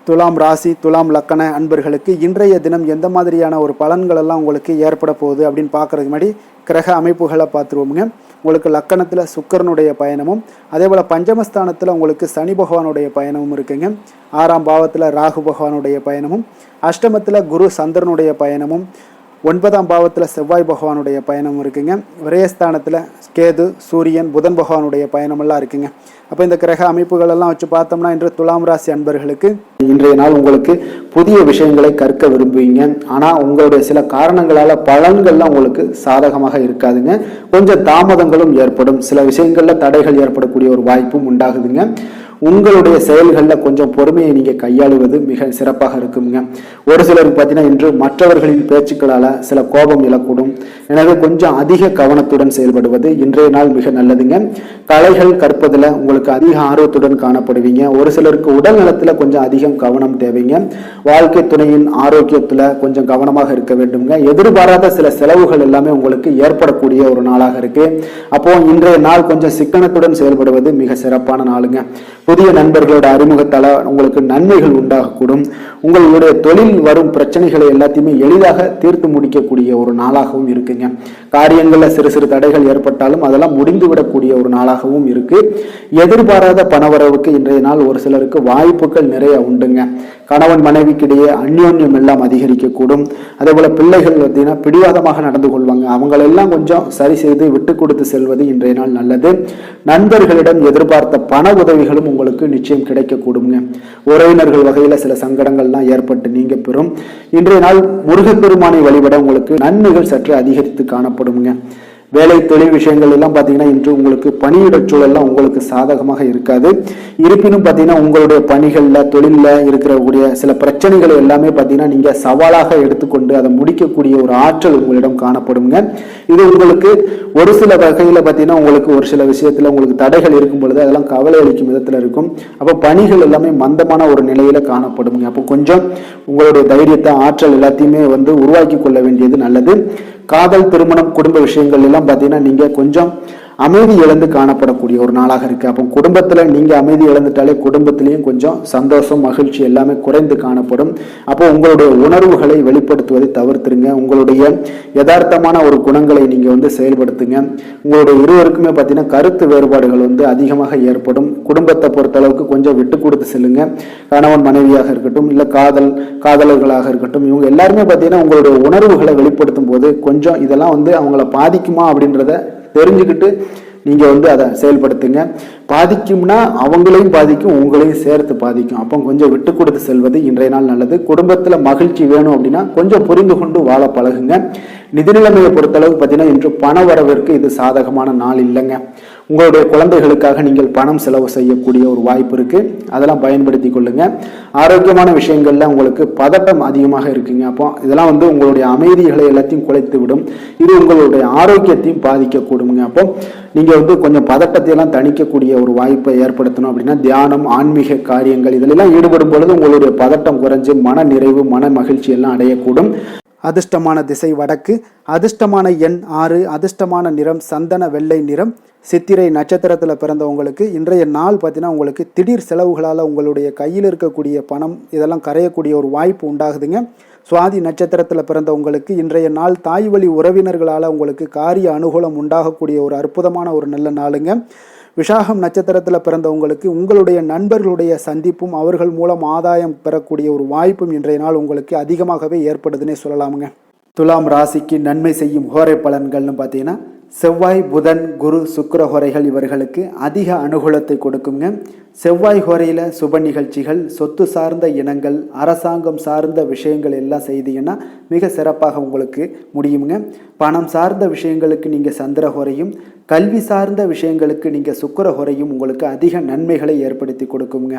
[SPEAKER 1] துலாம் ராசி, துலாம் லக்கண அன்பர்களுக்கு இன்றைய தினம் எந்த மாதிரியான ஒரு பலன்கள் எல்லாம் உங்களுக்கு ஏற்பட போகுது அப்படின்னு பார்க்கறதுக்கு முன்னாடி கிரக அமைப்புகளை பார்த்துருவோமுங்க. உங்களுக்கு லக்கணத்தில் சுக்கிரனுடைய பயணமும், அதே போல் பஞ்சமஸ்தானத்தில் உங்களுக்கு சனி பகவானுடைய பயணமும் இருக்குங்க. 6ஆம் பாவத்தில் ராகு பகவானுடைய பயணமும், அஷ்டமத்தில் குரு சந்திரனுடைய பயணமும், 9ஆம் பாவத்தில் செவ்வாய் பகவானுடைய பயணம் இருக்குங்க. விரயஸ்தானத்தில் கேது, சூரியன், புதன் பகவானுடைய பயணமெல்லாம் இருக்குங்க. அப்போ இந்த கிரக அமைப்புகள் எல்லாம் வச்சு பார்த்தோம்னா இன்று துலாம் ராசி அன்பர்களுக்கு இன்றைய நாள் உங்களுக்கு புதிய விஷயங்களை கற்க விரும்புவீங்க. ஆனால் உங்களுடைய சில காரணங்களால் பலன்கள்லாம் உங்களுக்கு சாதகமாக இருக்காதுங்க. கொஞ்சம் தாமதங்களும் ஏற்படும். சில விஷயங்களில் தடைகள் ஏற்படக்கூடிய ஒரு வாய்ப்பும் உண்டாகுதுங்க. உங்களுடைய செயல்களில் கொஞ்சம் பொறுமையை நீங்கள் கையாளுவது மிக சிறப்பாக இருக்குங்க. ஒரு சிலருக்கு பார்த்தீங்கன்னா இன்று மற்றவர்களின் பேச்சுக்களால் சில கோபம் இழக்கூடும். எனவே கொஞ்சம் அதிக கவனத்துடன் செயல்படுவது இன்றைய நாள் மிக நல்லதுங்க. கலைகள் கற்பதில் உங்களுக்கு அதிக ஆர்வத்துடன் காணப்படுவீங்க. ஒரு சிலருக்கு உடல் நலத்தில் கொஞ்சம் அதிகம் கவனம் தேவைங்க. வாழ்க்கை துணையின் ஆரோக்கியத்தில் கொஞ்சம் கவனமாக இருக்க வேண்டுங்க. எதிர்பாராத சில செலவுகள் எல்லாமே உங்களுக்கு ஏற்படக்கூடிய ஒரு நாளாக இருக்கு. அப்போ இன்றைய நாள் கொஞ்சம் சிக்கனத்துடன் செயல்படுவது மிக சிறப்பான நாளுங்க. புதிய நண்பர்களோட அறிமுகத்தால் உங்களுக்கு நன்மைகள் உண்டாகக்கூடும். உங்களுடைய தொழில் வரும் பிரச்சனைகளை எல்லாத்தையுமே எளிதாக தீர்த்து முடிக்கக்கூடிய ஒரு நாளாகவும் இருக்குங்க. காரியங்களில் சிறு சிறு தடைகள் ஏற்பட்டாலும் அதெல்லாம் முடிந்துவிடக்கூடிய ஒரு நாளாகவும் இருக்கு. எதிர்பாராத பணவரவுக்கு இன்றைய நாள் ஒரு சிலருக்கு வாய்ப்புகள் நிறைய உண்டுங்க. கணவன் மனைவிக்கிடையே அந்யோன்யம் எல்லாம் அதிகரிக்கக்கூடும். அதே போல பிள்ளைகள் பார்த்தீங்கன்னா பிடிவாதமாக நடந்து கொள்வாங்க. அவங்களெல்லாம் கொஞ்சம் சரி செய்து விட்டு கொடுத்து செல்வது இன்றைய நாள் நல்லது. நண்பர்களிடம் எதிர்பார்த்த பண உதவிகளும் உங்களுக்கு நிச்சயம் கிடைக்கக்கூடுங்க. உறவினர்கள் வகையில சில சங்கடங்கள்லாம் ஏற்பட்டு நீங்க பெறும். இன்றைய நாள் முருகப்பெருமானை வழிபட உங்களுக்கு நன்மைகள் சற்று அதிகரித்து காணப்படுங்க. வேலை தொழில் விஷயங்கள் எல்லாம் பார்த்தீங்கன்னா இன்று உங்களுக்கு பணியிட சூழல்லாம் உங்களுக்கு சாதகமாக இருக்காது. இருப்பினும் பார்த்தீங்கன்னா உங்களுடைய பணிகளில் தொழிலில் இருக்கக்கூடிய சில பிரச்சனைகளை எல்லாமே பார்த்தீங்கன்னா நீங்கள் சவாலாக எடுத்துக்கொண்டு அதை முடிக்கக்கூடிய ஒரு ஆற்றல் உங்களிடம் காணப்படுங்க. இது உங்களுக்கு ஒரு சில வகையில் பார்த்தீங்கன்னா உங்களுக்கு ஒரு சில விஷயத்தில் உங்களுக்கு தடைகள் இருக்கும் பொழுது அதெல்லாம் கவலை அளிக்கும் விதத்தில் இருக்கும். அப்போ பணிகள் எல்லாமே மந்தமான ஒரு நிலையில காணப்படுங்க. அப்போ கொஞ்சம் உங்களுடைய தைரியத்தை ஆற்றல் எல்லாத்தையுமே உருவாக்கி கொள்ள வேண்டியது நல்லது. காதல், திருமணம், குடும்ப விஷயங்கள் எல்லாம் பார்த்தீங்கன்னா நீங்க கொஞ்சம் அமைதி இழந்து காணப்படக்கூடிய ஒரு நாளாக இருக்கு. அப்போ குடும்பத்துல நீங்க அமைதி இழந்துட்டாலே குடும்பத்திலையும் கொஞ்சம் சந்தோஷம், மகிழ்ச்சி எல்லாமே குறைந்து காணப்படும். அப்போ உங்களுடைய உணர்வுகளை வெளிப்படுத்துவதை தவிர்த்துருங்க. உங்களுடைய யதார்த்தமான ஒரு குணங்களை நீங்க செயல்படுத்துங்க. உங்களுடைய இருவருக்குமே பார்த்தீங்கன்னா கருத்து வேறுபாடுகள் அதிகமாக ஏற்படும். குடும்பத்தை பொறுத்த அளவுக்கு கொஞ்சம் விட்டு கொடுத்து செல்லுங்க. கணவன் மனைவியாக இருக்கட்டும், இல்ல காதலர்களாக இருக்கட்டும், இவங்க எல்லாருமே பார்த்தீங்கன்னா உங்களுடைய உணர்வுகளை வெளிப்படுத்தும் போது கொஞ்சம் இதெல்லாம் அவங்கள பாதிக்குமா அப்படின்றத தெரிஞ்சுக்கிட்டு நீங்க அதை செயல்படுத்துங்க. பாதிக்கும்னா அவங்களையும் பாதிக்கும், உங்களையும் சேர்த்து பாதிக்கும். அப்போ கொஞ்சம் விட்டு கொடுத்து செல்வது இன்றைய நாள் நல்லது. குடும்பத்துல மகிழ்ச்சி வேணும் அப்படின்னா கொஞ்சம் புரிந்து கொண்டு வாழ பழகுங்க. நிதி நிலைமையை பொறுத்தளவு பார்த்தீங்கன்னா இன்று பண வரவிற்கு இது சாதகமான நாள் இல்லைங்க. உங்களுடைய குழந்தைகளுக்காக நீங்கள் பணம் செலவு செய்யக்கூடிய ஒரு வாய்ப்பு இருக்கு. அதெல்லாம் பயன்படுத்தி கொள்ளுங்க. ஆரோக்கியமான விஷயங்கள்ல உங்களுக்கு பதட்டம் அதிகமாக இருக்குங்க. அப்போ இதெல்லாம் உங்களுடைய அமைதிகளை எல்லாத்தையும் குலைத்து விடும். இது உங்களுடைய ஆரோக்கியத்தையும் பாதிக்கக்கூடுங்க. அப்போ நீங்க கொஞ்சம் பதட்டத்தை எல்லாம் தணிக்கக்கூடிய ஒரு வாய்ப்பை ஏற்படுத்தணும் அப்படின்னா தியானம், ஆன்மீக காரியங்கள் இதிலெல்லாம் ஈடுபடும் பொழுது உங்களுடைய பதட்டம் குறைஞ்சு மன நிறைவு, மன மகிழ்ச்சி எல்லாம் அடையக்கூடும். அதிர்ஷ்டமான திசை வடக்கு, அதிர்ஷ்டமான எண் 6, அதிர்ஷ்டமான நிறம் சந்தன வெள்ளை நிறம். சித்திரை நட்சத்திரத்தில் பிறந்தவங்களுக்கு இன்றைய நாள் பார்த்தீங்கன்னா உங்களுக்கு திடீர் செலவுகளால் உங்களுடைய கையில் இருக்கக்கூடிய பணம் இதெல்லாம் கரையக்கூடிய ஒரு வாய்ப்பு உண்டாகுதுங்க. சுவாதி நட்சத்திரத்தில் பிறந்தவங்களுக்கு இன்றைய நாள் தாய் வழி உறவினர்களால் உங்களுக்கு காரிய அனுகூலம் உண்டாகக்கூடிய ஒரு அற்புதமான ஒரு நல்ல நாளுங்க. விஷாகம் நட்சத்திரத்தில் பிறந்தவங்களுக்கு உங்களுடைய நண்பர்களுடைய சந்திப்பும் அவர்கள் மூலம் ஆதாயம் பெறக்கூடிய ஒரு வாய்ப்பும் இன்றைய நாள் உங்களுக்கு அதிகமாகவே ஏற்படுதுன்னே சொல்லலாமுங்க. துலாம் ராசிக்கு நன்மை செய்யும் ஹோரை பலன்கள்னு பார்த்தீங்கன்னா செவ்வாய், புதன், குரு, சுக்கிர ஹோரைகள் இவர்களுக்கு அதிக அனுகூலத்தை கொடுக்குங்க. செவ்வாய் ஹோரையில் சுப நிகழ்ச்சிகள், சொத்து சார்ந்த இனங்கள், அரசாங்கம் சார்ந்த விஷயங்கள் எல்லாம் செய்தீங்கன்னா மிக சிறப்பாக உங்களுக்கு முடியுங்க. பணம் சார்ந்த விஷயங்களுக்கு நீங்கள் சந்திர ஹோரையும், கல்வி சார்ந்த விஷயங்களுக்கு நீங்கள் சுக்கிர ஹோரையும் உங்களுக்கு அதிக நன்மைகளை ஏற்படுத்தி கொடுக்குங்க.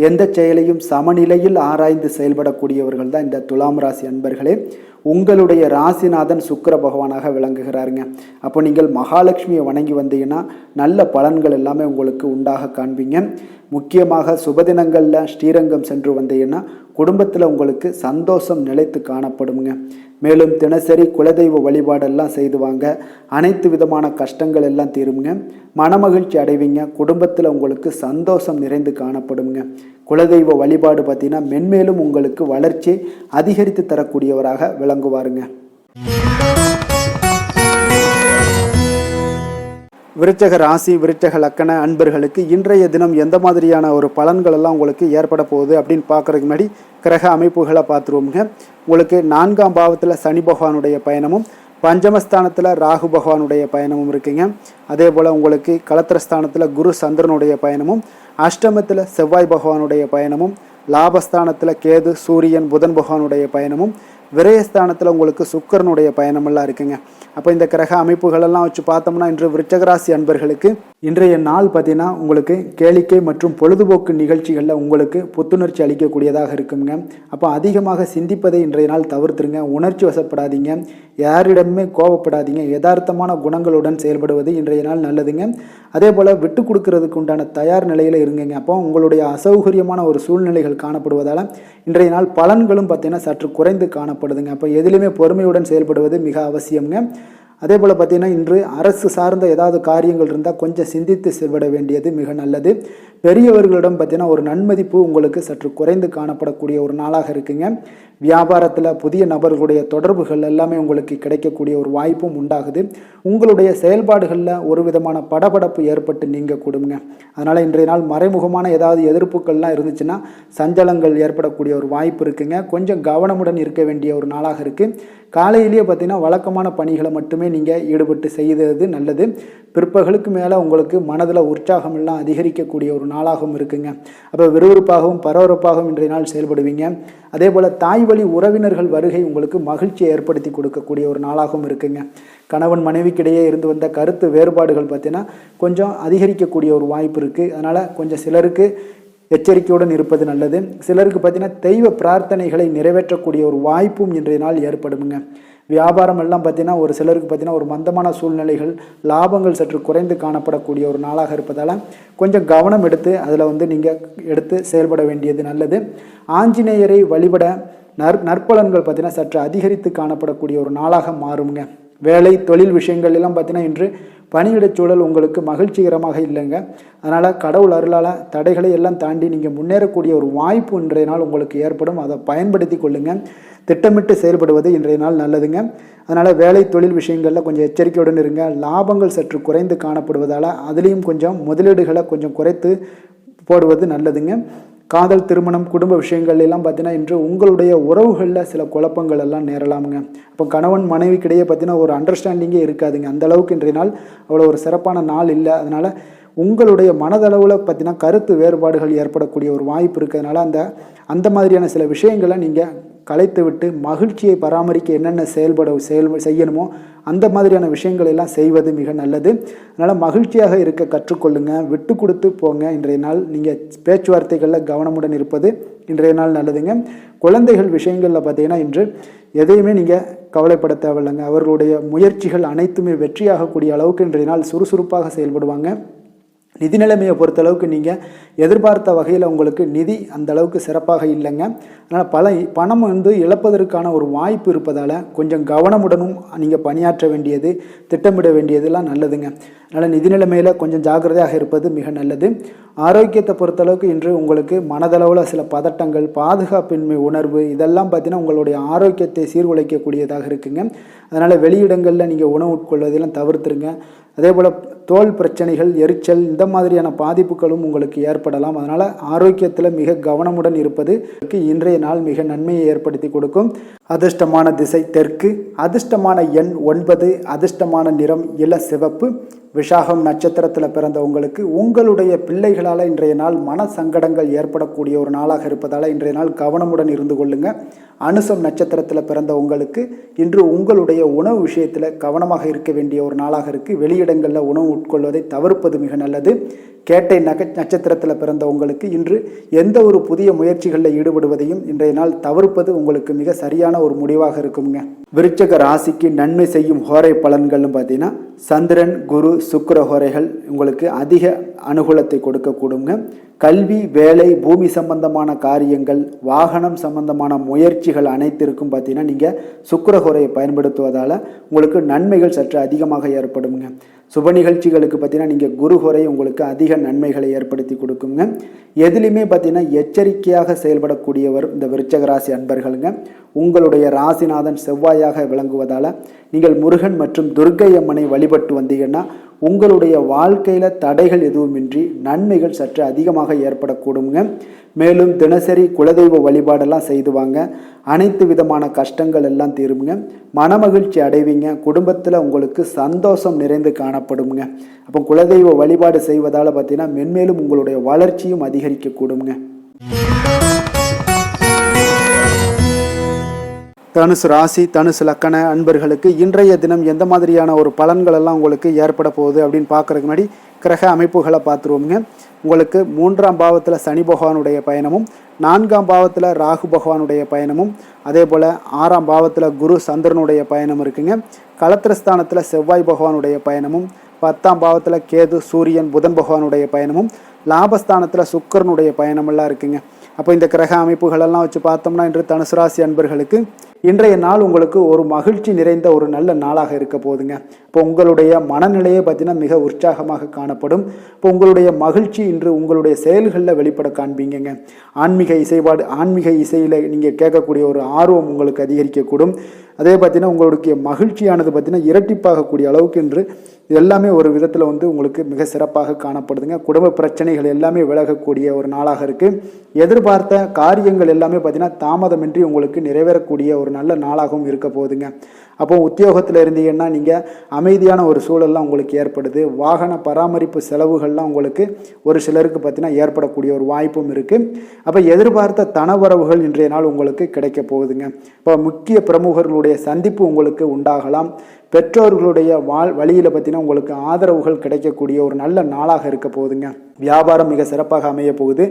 [SPEAKER 1] எந்த செயலையும் சமநிலையில் ஆராய்ந்து செயல்படக்கூடியவர்கள் தான் இந்த துலாம் ராசி அன்பர்களே. உங்களுடைய ராசிநாதன் சுக்கிர பகவானாக விளங்குகிறாருங்க. அப்போ நீங்கள் மகாலட்சுமியை வணங்கி வந்தீங்கன்னா நல்ல பலன்கள் எல்லாமே உங்களுக்கு உண்டாக காண்பீங்க. முக்கியமாக சுபதினங்களில் ஸ்ரீரங்கம் சென்று வந்தீங்கன்னா குடும்பத்தில் உங்களுக்கு சந்தோஷம் நிலைத்து காணப்படுங்க. மேலும் தினசரி குலதெய்வ வழிபாடெல்லாம் செய்து வாங்க. அனைத்து விதமான கஷ்டங்கள் எல்லாம் தீருங்க. மனமகிழ்ச்சி அடைவீங்க. குடும்பத்தில் உங்களுக்கு சந்தோஷம் நிறைந்து காணப்படுங்க. குலதெய்வ வழிபாடு பார்த்தீங்கன்னா மென்மேலும் உங்களுக்கு வளர்ச்சி அதிகரித்து தரக்கூடியவராக விளங்குவாருங்க. விருச்சக ராசி, விருச்சக லக்கண அன்பர்களுக்கு இன்றைய தினம் எந்த மாதிரியான ஒரு பலன்கள் எல்லாம் உங்களுக்கு ஏற்பட போகுது அப்படின்னு பார்க்கறதுக்கு முன்னாடி கிரக அமைப்புகளை பார்த்துருவோங்க. உங்களுக்கு 4ஆம் பாவத்தில் சனி பகவானுடைய பயணமும், பஞ்சமஸ்தானத்தில் ராகு பகவானுடைய பயணமும் இருக்குங்க. அதே போல் உங்களுக்கு களத்திரஸ்தானத்தில் குரு சந்திரனுடைய பயணமும், அஷ்டமத்தில் செவ்வாய் பகவானுடைய பயணமும், லாபஸ்தானத்தில் கேது, சூரியன், புதன் பகவானுடைய பயணமும், விரயஸ்தானத்தில் உங்களுக்கு சுக்கிரனுடைய பயணமெல்லாம் இருக்குங்க. அப்போ இந்த கிரக அமைப்புகளெல்லாம் வச்சு பார்த்தோம்னா இன்று விருச்சகராசி அன்பர்களுக்கு இன்றைய நாள் பார்த்தீங்கன்னா உங்களுக்கு கேளிக்கை மற்றும் பொழுதுபோக்கு நிகழ்ச்சிகளில் உங்களுக்கு புத்துணர்ச்சி அளிக்கக்கூடியதாக இருக்குங்க. அப்போ அதிகமாக சிந்திப்பதை இன்றைய நாள் தவிர்த்துருங்க. உணர்ச்சி வசப்படாதீங்க, யாரிடமே கோபப்படாதீங்க. யதார்த்தமான குணங்களுடன் செயல்படுவது இன்றைய நாள் நல்லதுங்க. அதே போல் விட்டு கொடுக்கறதுக்கு உண்டான தயார் நிலையில் இருங்க. அப்போ உங்களுடைய அசௌகரியமான ஒரு சூழ்நிலைகள் காணப்படுவதால் இன்றைய நாள் பலன்களும் பார்த்தீங்கன்னா சற்று குறைந்து காணப்படுதுங்க. அப்போ எதிலுமே பொறுமையுடன் செயல்படுவது மிக அவசியம்ங்க. அதே போல் பார்த்தீங்கன்னா இன்று அரசு சார்ந்த ஏதாவது காரியங்கள் இருந்தால் கொஞ்சம் சிந்தித்து செயல்பட வேண்டியது மிக நல்லது. பெரியவர்களிடம் பார்த்தீங்கன்னா ஒரு நன்மதிப்பு உங்களுக்கு சற்று குறைந்து காணப்படக்கூடிய ஒரு நாளாக இருக்குங்க. வியாபாரத்தில் புதிய நபர்களுடைய தொடர்புகள் எல்லாமே உங்களுக்கு கிடைக்கக்கூடிய ஒரு வாய்ப்பும் உண்டாகுது. உங்களுடைய செயல்பாடுகளில் ஒரு விதமான படபடப்பு ஏற்பட்டு நீங்க கொடுங்க. அதனால் இன்றைய நாள் மறைமுகமான ஏதாவது எதிர்ப்புகள்லாம் இருந்துச்சுன்னா சஞ்சலங்கள் ஏற்படக்கூடிய ஒரு வாய்ப்பு இருக்குங்க. கொஞ்சம் கவனமுடன் இருக்க வேண்டிய ஒரு நாளாக இருக்குது. காலையிலேயே பார்த்தீங்கன்னா வழக்கமான பணிகளை மட்டுமே நீங்கள் ஈடுபட்டு செய்கிறது நல்லது. பிற்பகலுக்கு மேலே உங்களுக்கு மனதில் உற்சாகம் எல்லாம் அதிகரிக்கக்கூடிய ஒரு நாளாகவும் இருக்குங்க. அப்போ விறுவிறுப்பாகவும் பரபரப்பாகவும் இன்றைய நாள் செயல்படுவீங்க. அதே போல் தாய் வழி உறவினர்கள் வருகை உங்களுக்கு மகிழ்ச்சியை ஏற்படுத்தி கொடுக்கக்கூடிய ஒரு நாளாகவும் இருக்குங்க. கணவன் மனைவிக்கிடையே இருந்து வந்த கருத்து வேறுபாடுகள் பார்த்தீங்கன்னா கொஞ்சம் அதிகரிக்கக்கூடிய ஒரு வாய்ப்பு இருக்குது. அதனால் கொஞ்சம் சிலருக்கு எச்சரிக்கையுடன் இருப்பது நல்லது. சிலருக்கு பார்த்தீங்கன்னா தெய்வ பிரார்த்தனைகளை நிறைவேற்றக்கூடிய ஒரு வாய்ப்பும் இன்றைய நாள் ஏற்படுமுங்க. வியாபாரம் எல்லாம் பார்த்தீங்கன்னா ஒரு சிலருக்கு பார்த்தீங்கன்னா ஒரு மந்தமான சூழ்நிலைகள், லாபங்கள் சற்று குறைந்து காணப்படக்கூடிய ஒரு நாளாக இருப்பதால் கொஞ்சம் கவனம் எடுத்து அதில் நீங்கள் எடுத்து செயல்பட வேண்டியது நல்லது. ஆஞ்சநேயரை வழிபட நற்பலன்கள் பார்த்தீங்கன்னா சற்று அதிகரித்து காணப்படக்கூடிய ஒரு நாளாக மாறுங்க. வேலை தொழில் விஷயங்கள் எல்லாம் பார்த்தீங்கன்னா இன்று பணியிடச் சூழல் உங்களுக்கு மகிழ்ச்சிகரமாக இல்லைங்க. அதனால் கடவுள் அருளால் தடைகளை எல்லாம் தாண்டி நீங்கள் முன்னேறக்கூடிய ஒரு வாய்ப்பு இன்றைய நாள் உங்களுக்கு ஏற்படும். அதை பயன்படுத்தி கொள்ளுங்கள். திட்டமிட்டு செயல்படுவது இன்றைய நாள் நல்லதுங்க. அதனால் வேலை தொழில் விஷயங்களில் கொஞ்சம் எச்சரிக்கையுடன் இருங்க. லாபங்கள் சற்று குறைந்து காணப்படுவதால் அதுலேயும் கொஞ்சம் முதலீடுகளை கொஞ்சம் குறைத்து போடுவது நல்லதுங்க. காதல், திருமணம், குடும்ப விஷயங்கள் எல்லாம் பார்த்தீங்கன்னா இன்று உங்களுடைய உறவுகளில் சில குழப்பங்கள் எல்லாம் நேரலாமுங்க. இப்போ கணவன் மனைவிக்கிடையே பார்த்தீங்கன்னா ஒரு அண்டர்ஸ்டாண்டிங்கே இருக்காதுங்க. அந்த அளவுக்கு இன்றைய நாள் அவ்வளோ ஒரு சிறப்பான நாள் இல்லை. அதனால் உங்களுடைய மனதளவில் பார்த்தீங்கன்னா கருத்து வேறுபாடுகள் ஏற்படக்கூடிய ஒரு வாய்ப்பு இருக்கிறதுனால அந்த மாதிரியான சில விஷயங்களை நீங்கள் கலைத்து விட்டு மகிழ்ச்சியை பராமரிக்க என்னென்ன செய்யணுமோ அந்த மாதிரியான விஷயங்கள் எல்லாம் செய்வது மிக நல்லது. அதனால் மகிழ்ச்சியாக இருக்க கற்றுக்கொள்ளுங்க. விட்டு கொடுத்து போங்க. இன்றைய நாள் நீங்கள் பேச்சுவார்த்தைகளில் கவனமுடன் இருப்பது இன்றைய நாள் நல்லதுங்க. குழந்தைகள் விஷயங்களில் பார்த்தீங்கன்னா இன்று எதையுமே நீங்கள் கவலைப்பட தேவையில்லைங்க. அவர்களுடைய முயற்சிகள் அனைத்துமே வெற்றியாகக்கூடிய அளவுக்கு இன்றைய நாள் சுறுசுறுப்பாக செயல்படுவாங்க. நிதி நிலைமையை பொறுத்தளவுக்கு நீங்கள் எதிர்பார்த்த வகையில் உங்களுக்கு நிதி அந்த அளவுக்கு சிறப்பாக இல்லைங்க. அதனால் பணம் இழப்பதற்கான ஒரு வாய்ப்பு இருப்பதால் கொஞ்சம் கவனமுடனும் நீங்கள் பணியாற்ற வேண்டியது, திட்டமிட வேண்டியதெல்லாம் நல்லதுங்க. அதனால் நிதி நிலைமையில் கொஞ்சம் ஜாக்கிரதையாக இருப்பது மிக நல்லது. ஆரோக்கியத்தை பொறுத்தளவுக்கு இன்று உங்களுக்கு மனதளவில் சில பதட்டங்கள், பாதுகாப்பின்மை உணர்வு இதெல்லாம் பார்த்தீங்கன்னா உங்களுடைய ஆரோக்கியத்தை சீர்குலைக்கக்கூடியதாக இருக்குங்க. அதனால் வெளியிடங்களில் நீங்கள் உணவு உட்கொள்வதெல்லாம் தவிர்த்துருங்க. அதே போல் தோல் பிரச்சனைகள், எரிச்சல் இந்த மாதிரியான பாதிப்புகளும் உங்களுக்கு ஏற்படலாம். அதனால் ஆரோக்கியத்தில் மிக கவனமுடன் இருப்பது இன்றைய நாள் மிக நன்மையை ஏற்படுத்தி கொடுக்கும். அதிர்ஷ்டமான திசை தெற்கு, அதிர்ஷ்டமான எண் 9, அதிர்ஷ்டமான நிறம் இள சிவப்பு. விஷாகம் நட்சத்திரத்தில் பிறந்த உங்களுக்கு உங்களுடைய பிள்ளைகளால் இன்றைய நாள் மன சங்கடங்கள் ஏற்படக்கூடிய ஒரு நாளாக இருப்பதால் இன்றைய நாள் கவனமுடன் இருந்து கொள்ளுங்க. அனுசம் நட்சத்திரத்தில் பிறந்த உங்களுக்கு இன்று உங்களுடைய உணவு விஷயத்தில் கவனமாக இருக்க வேண்டிய ஒரு நாளாக இருக்குது. வெளியிடங்களில் உணவு உட்கொள்வதை தவிர்ப்பது மிக நல்லது. கேட்டை நட்சத்திரத்தில் பிறந்த உங்களுக்கு இன்று எந்த ஒரு புதிய முயற்சிகளில் ஈடுபடுவதையும் இன்றைய நாள் தவிர்ப்பது உங்களுக்கு மிக சரியான ஒரு முடிவாக இருக்குங்க. விருச்சக ராசிக்கு நன்மை செய்யும் ஹோரை பலன்கள்னு பார்த்தீங்கன்னா சந்திரன், குரு, சுக்கிர ஹோரைகள் உங்களுக்கு அதிக அனுகூலத்தை கொடுக்கக்கூடுங்க. கல்வி, வேலை, பூமி சம்பந்தமான காரியங்கள், வாகனம் சம்பந்தமான முயற்சிகள் அனைத்திற்கும் பார்த்தீங்கன்னா நீங்கள் சுக்கிர ஹோரையை பயன்படுத்துவதால் உங்களுக்கு நன்மைகள் சற்று அதிகமாக ஏற்படுங்க. சுப நிகழ்ச்சிகளுக்கு பார்த்தீங்கன்னா நீங்கள் குரு ஹோரை உங்களுக்கு அதிக நன்மைகளை ஏற்படுத்தி கொடுக்குங்க. எதுலையுமே பார்த்தீங்கன்னா எச்சரிக்கையாக செயல்படக்கூடியவர் இந்த விருச்சக ராசி அன்பர்களுங்க. உங்களுடைய ராசிநாதன் செவ்வாயாக விளங்குவதால் நீங்கள் முருகன் மற்றும் துர்க்கை அம்மனை வழிபட்டு வந்தீங்கன்னா உங்களுடைய வாழ்க்கையில் தடைகள் எதுவுமின்றி நன்மைகள் சற்று அதிகமாக ஏற்படக்கூடுங்க. மேலும் தினசரி குலதெய்வ வழிபாடெல்லாம் செய்து வாங்க. அனைத்து விதமான கஷ்டங்கள் எல்லாம் தீருங்க. மனமகிழ்ச்சி அடைவீங்க. குடும்பத்தில் உங்களுக்கு சந்தோஷம் நிறைந்து காணப்படுங்க. அப்போ குலதெய்வ வழிபாடு செய்வதால் பார்த்தீங்கன்னா மென்மேலும் உங்களுடைய வளர்ச்சியும் அதிகரிக்கக்கூடுங்க. தனுசு ராசி, தனுசு லக்கண அன்பர்களுக்கு இன்றைய தினம் எந்த மாதிரியான ஒரு பலன்கள் எல்லாம் உங்களுக்கு ஏற்பட போகுது அப்படின்னு பார்க்குறதுக்கு முன்னாடி கிரக அமைப்புகளை பார்த்துருவோங்க. உங்களுக்கு 3ஆம் பாவத்தில் சனி பகவானுடைய பயணமும், 4ஆம் பாவத்தில் ராகு பகவானுடைய பயணமும், அதே போல் 6ஆம் பாவத்தில் குரு சந்திரனுடைய பயணம் இருக்குங்க. களத்திரஸ்தானத்தில் செவ்வாய் பகவானுடைய பயணமும், 10ஆம் பாவத்தில் கேது, சூரியன், புதன் பகவானுடைய பயணமும், லாபஸ்தானத்தில் சுக்கிரனுடைய பயணமெல்லாம் இருக்குங்க. அப்போ இந்த கிரக அமைப்புகளெல்லாம் வச்சு பார்த்தோம்னா இன்று தனுசு ராசி அன்பர்களுக்கு இன்றைய நாள் உங்களுக்கு ஒரு மகிழ்ச்சி நிறைந்த ஒரு நல்ல நாளாக இருக்க போகுதுங்க. இப்போ உங்களுடைய மனநிலையை பார்த்தீங்கன்னா மிக உற்சாகமாக காணப்படும். இப்போ உங்களுடைய மகிழ்ச்சி இன்று உங்களுடைய செயல்களில் வெளிப்பட காண்பீங்க. ஆன்மீக இசையில் நீங்கள் கேட்கக்கூடிய ஒரு ஆர்வம் உங்களுக்கு அதிகரிக்கக்கூடும். அதே பார்த்தீங்கன்னா உங்களுடைய மகிழ்ச்சியானது பார்த்தீங்கன்னா இரட்டிப்பாகக்கூடிய அளவுக்கு இன்று எல்லாமே ஒரு விதத்தில் உங்களுக்கு மிக சிறப்பாக காணப்படுதுங்க. குடும்ப பிரச்சனைகள் எல்லாமே விலகக்கூடிய ஒரு நாளாக இருக்குது. எதிர்பார்த்த காரியங்கள் எல்லாமே பார்த்தீங்கன்னா தாமதமின்றி உங்களுக்கு நிறைவேறக்கூடிய ஒரு நல்ல நாளாகவும் இருக்க போகுதுங்க. அப்போ உத்தியோகத்தில் இருந்தீங்கன்னா நீங்கள் அமைதியான ஒரு சூழல்லாம் உங்களுக்கு ஏற்படுது. வாகன பராமரிப்பு செலவுகள்லாம் உங்களுக்கு ஒரு சிலருக்கு பார்த்தீங்கன்னா ஏற்படக்கூடிய ஒரு வாய்ப்பும் இருக்குது. அப்போ எதிர்பார்த்த தனவரவுகள் இன்றைய நாள் உங்களுக்கு கிடைக்க போகுதுங்க. இப்போ முக்கிய பிரமுகர்களுடைய சந்திப்பு உங்களுக்கு உண்டாகலாம். பெற்றோர்களுடைய வழியில் பார்த்தீங்கன்னா உங்களுக்கு ஆதரவுகள் கிடைக்கக்கூடிய ஒரு நல்ல நாளாக இருக்க போகுதுங்க. வியாபாரம் மிக சிறப்பாக அமைய போகுது.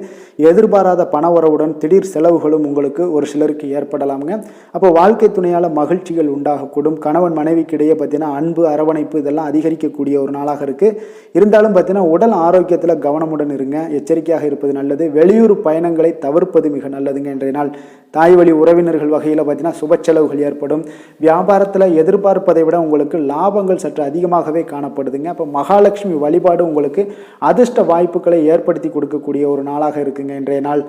[SPEAKER 1] எதிர்பாராத பணவரவுடன் திடீர் செலவுகளும் உங்களுக்கு ஒரு சிலருக்கு ஏற்படலாமுங்க. அப்போ வாழ்க்கை துணையால் மகிழ்ச்சிகள் உண்டாகக்கூடும். கணவன் மனைவிக்கு இடையே பார்த்தீங்கன்னா அன்பு, அரவணைப்பு இதெல்லாம் அதிகரிக்கக்கூடிய ஒரு நாளாக இருக்குது. இருந்தாலும் பார்த்தீங்கன்னா உடல் ஆரோக்கியத்தில் கவனமுடன் இருங்க, எச்சரிக்கையாக இருப்பது நல்லது. வெளியூர் பயணங்களை தவிர்ப்பது மிக நல்லதுங்க. இன்றைய நாள் தாய் வழி உறவினர்கள் வகையில் பார்த்தீங்கன்னா சுப செலவுகள் ஏற்படும். வியாபாரத்தில் எதிர்பார்ப்பதை விட உங்களுக்கு லாபங்கள் சற்று அதிகமாகவே காணப்படுதுங்க. அப்போ மகாலட்சுமி வழிபாடு உங்களுக்கு அதிர்ஷ்ட வாய்ப்புகளை ஏற்படுத்தி கொடுக்கக்கூடிய ஒரு நாளாக இருக்குங்க இன்றைய நாள்.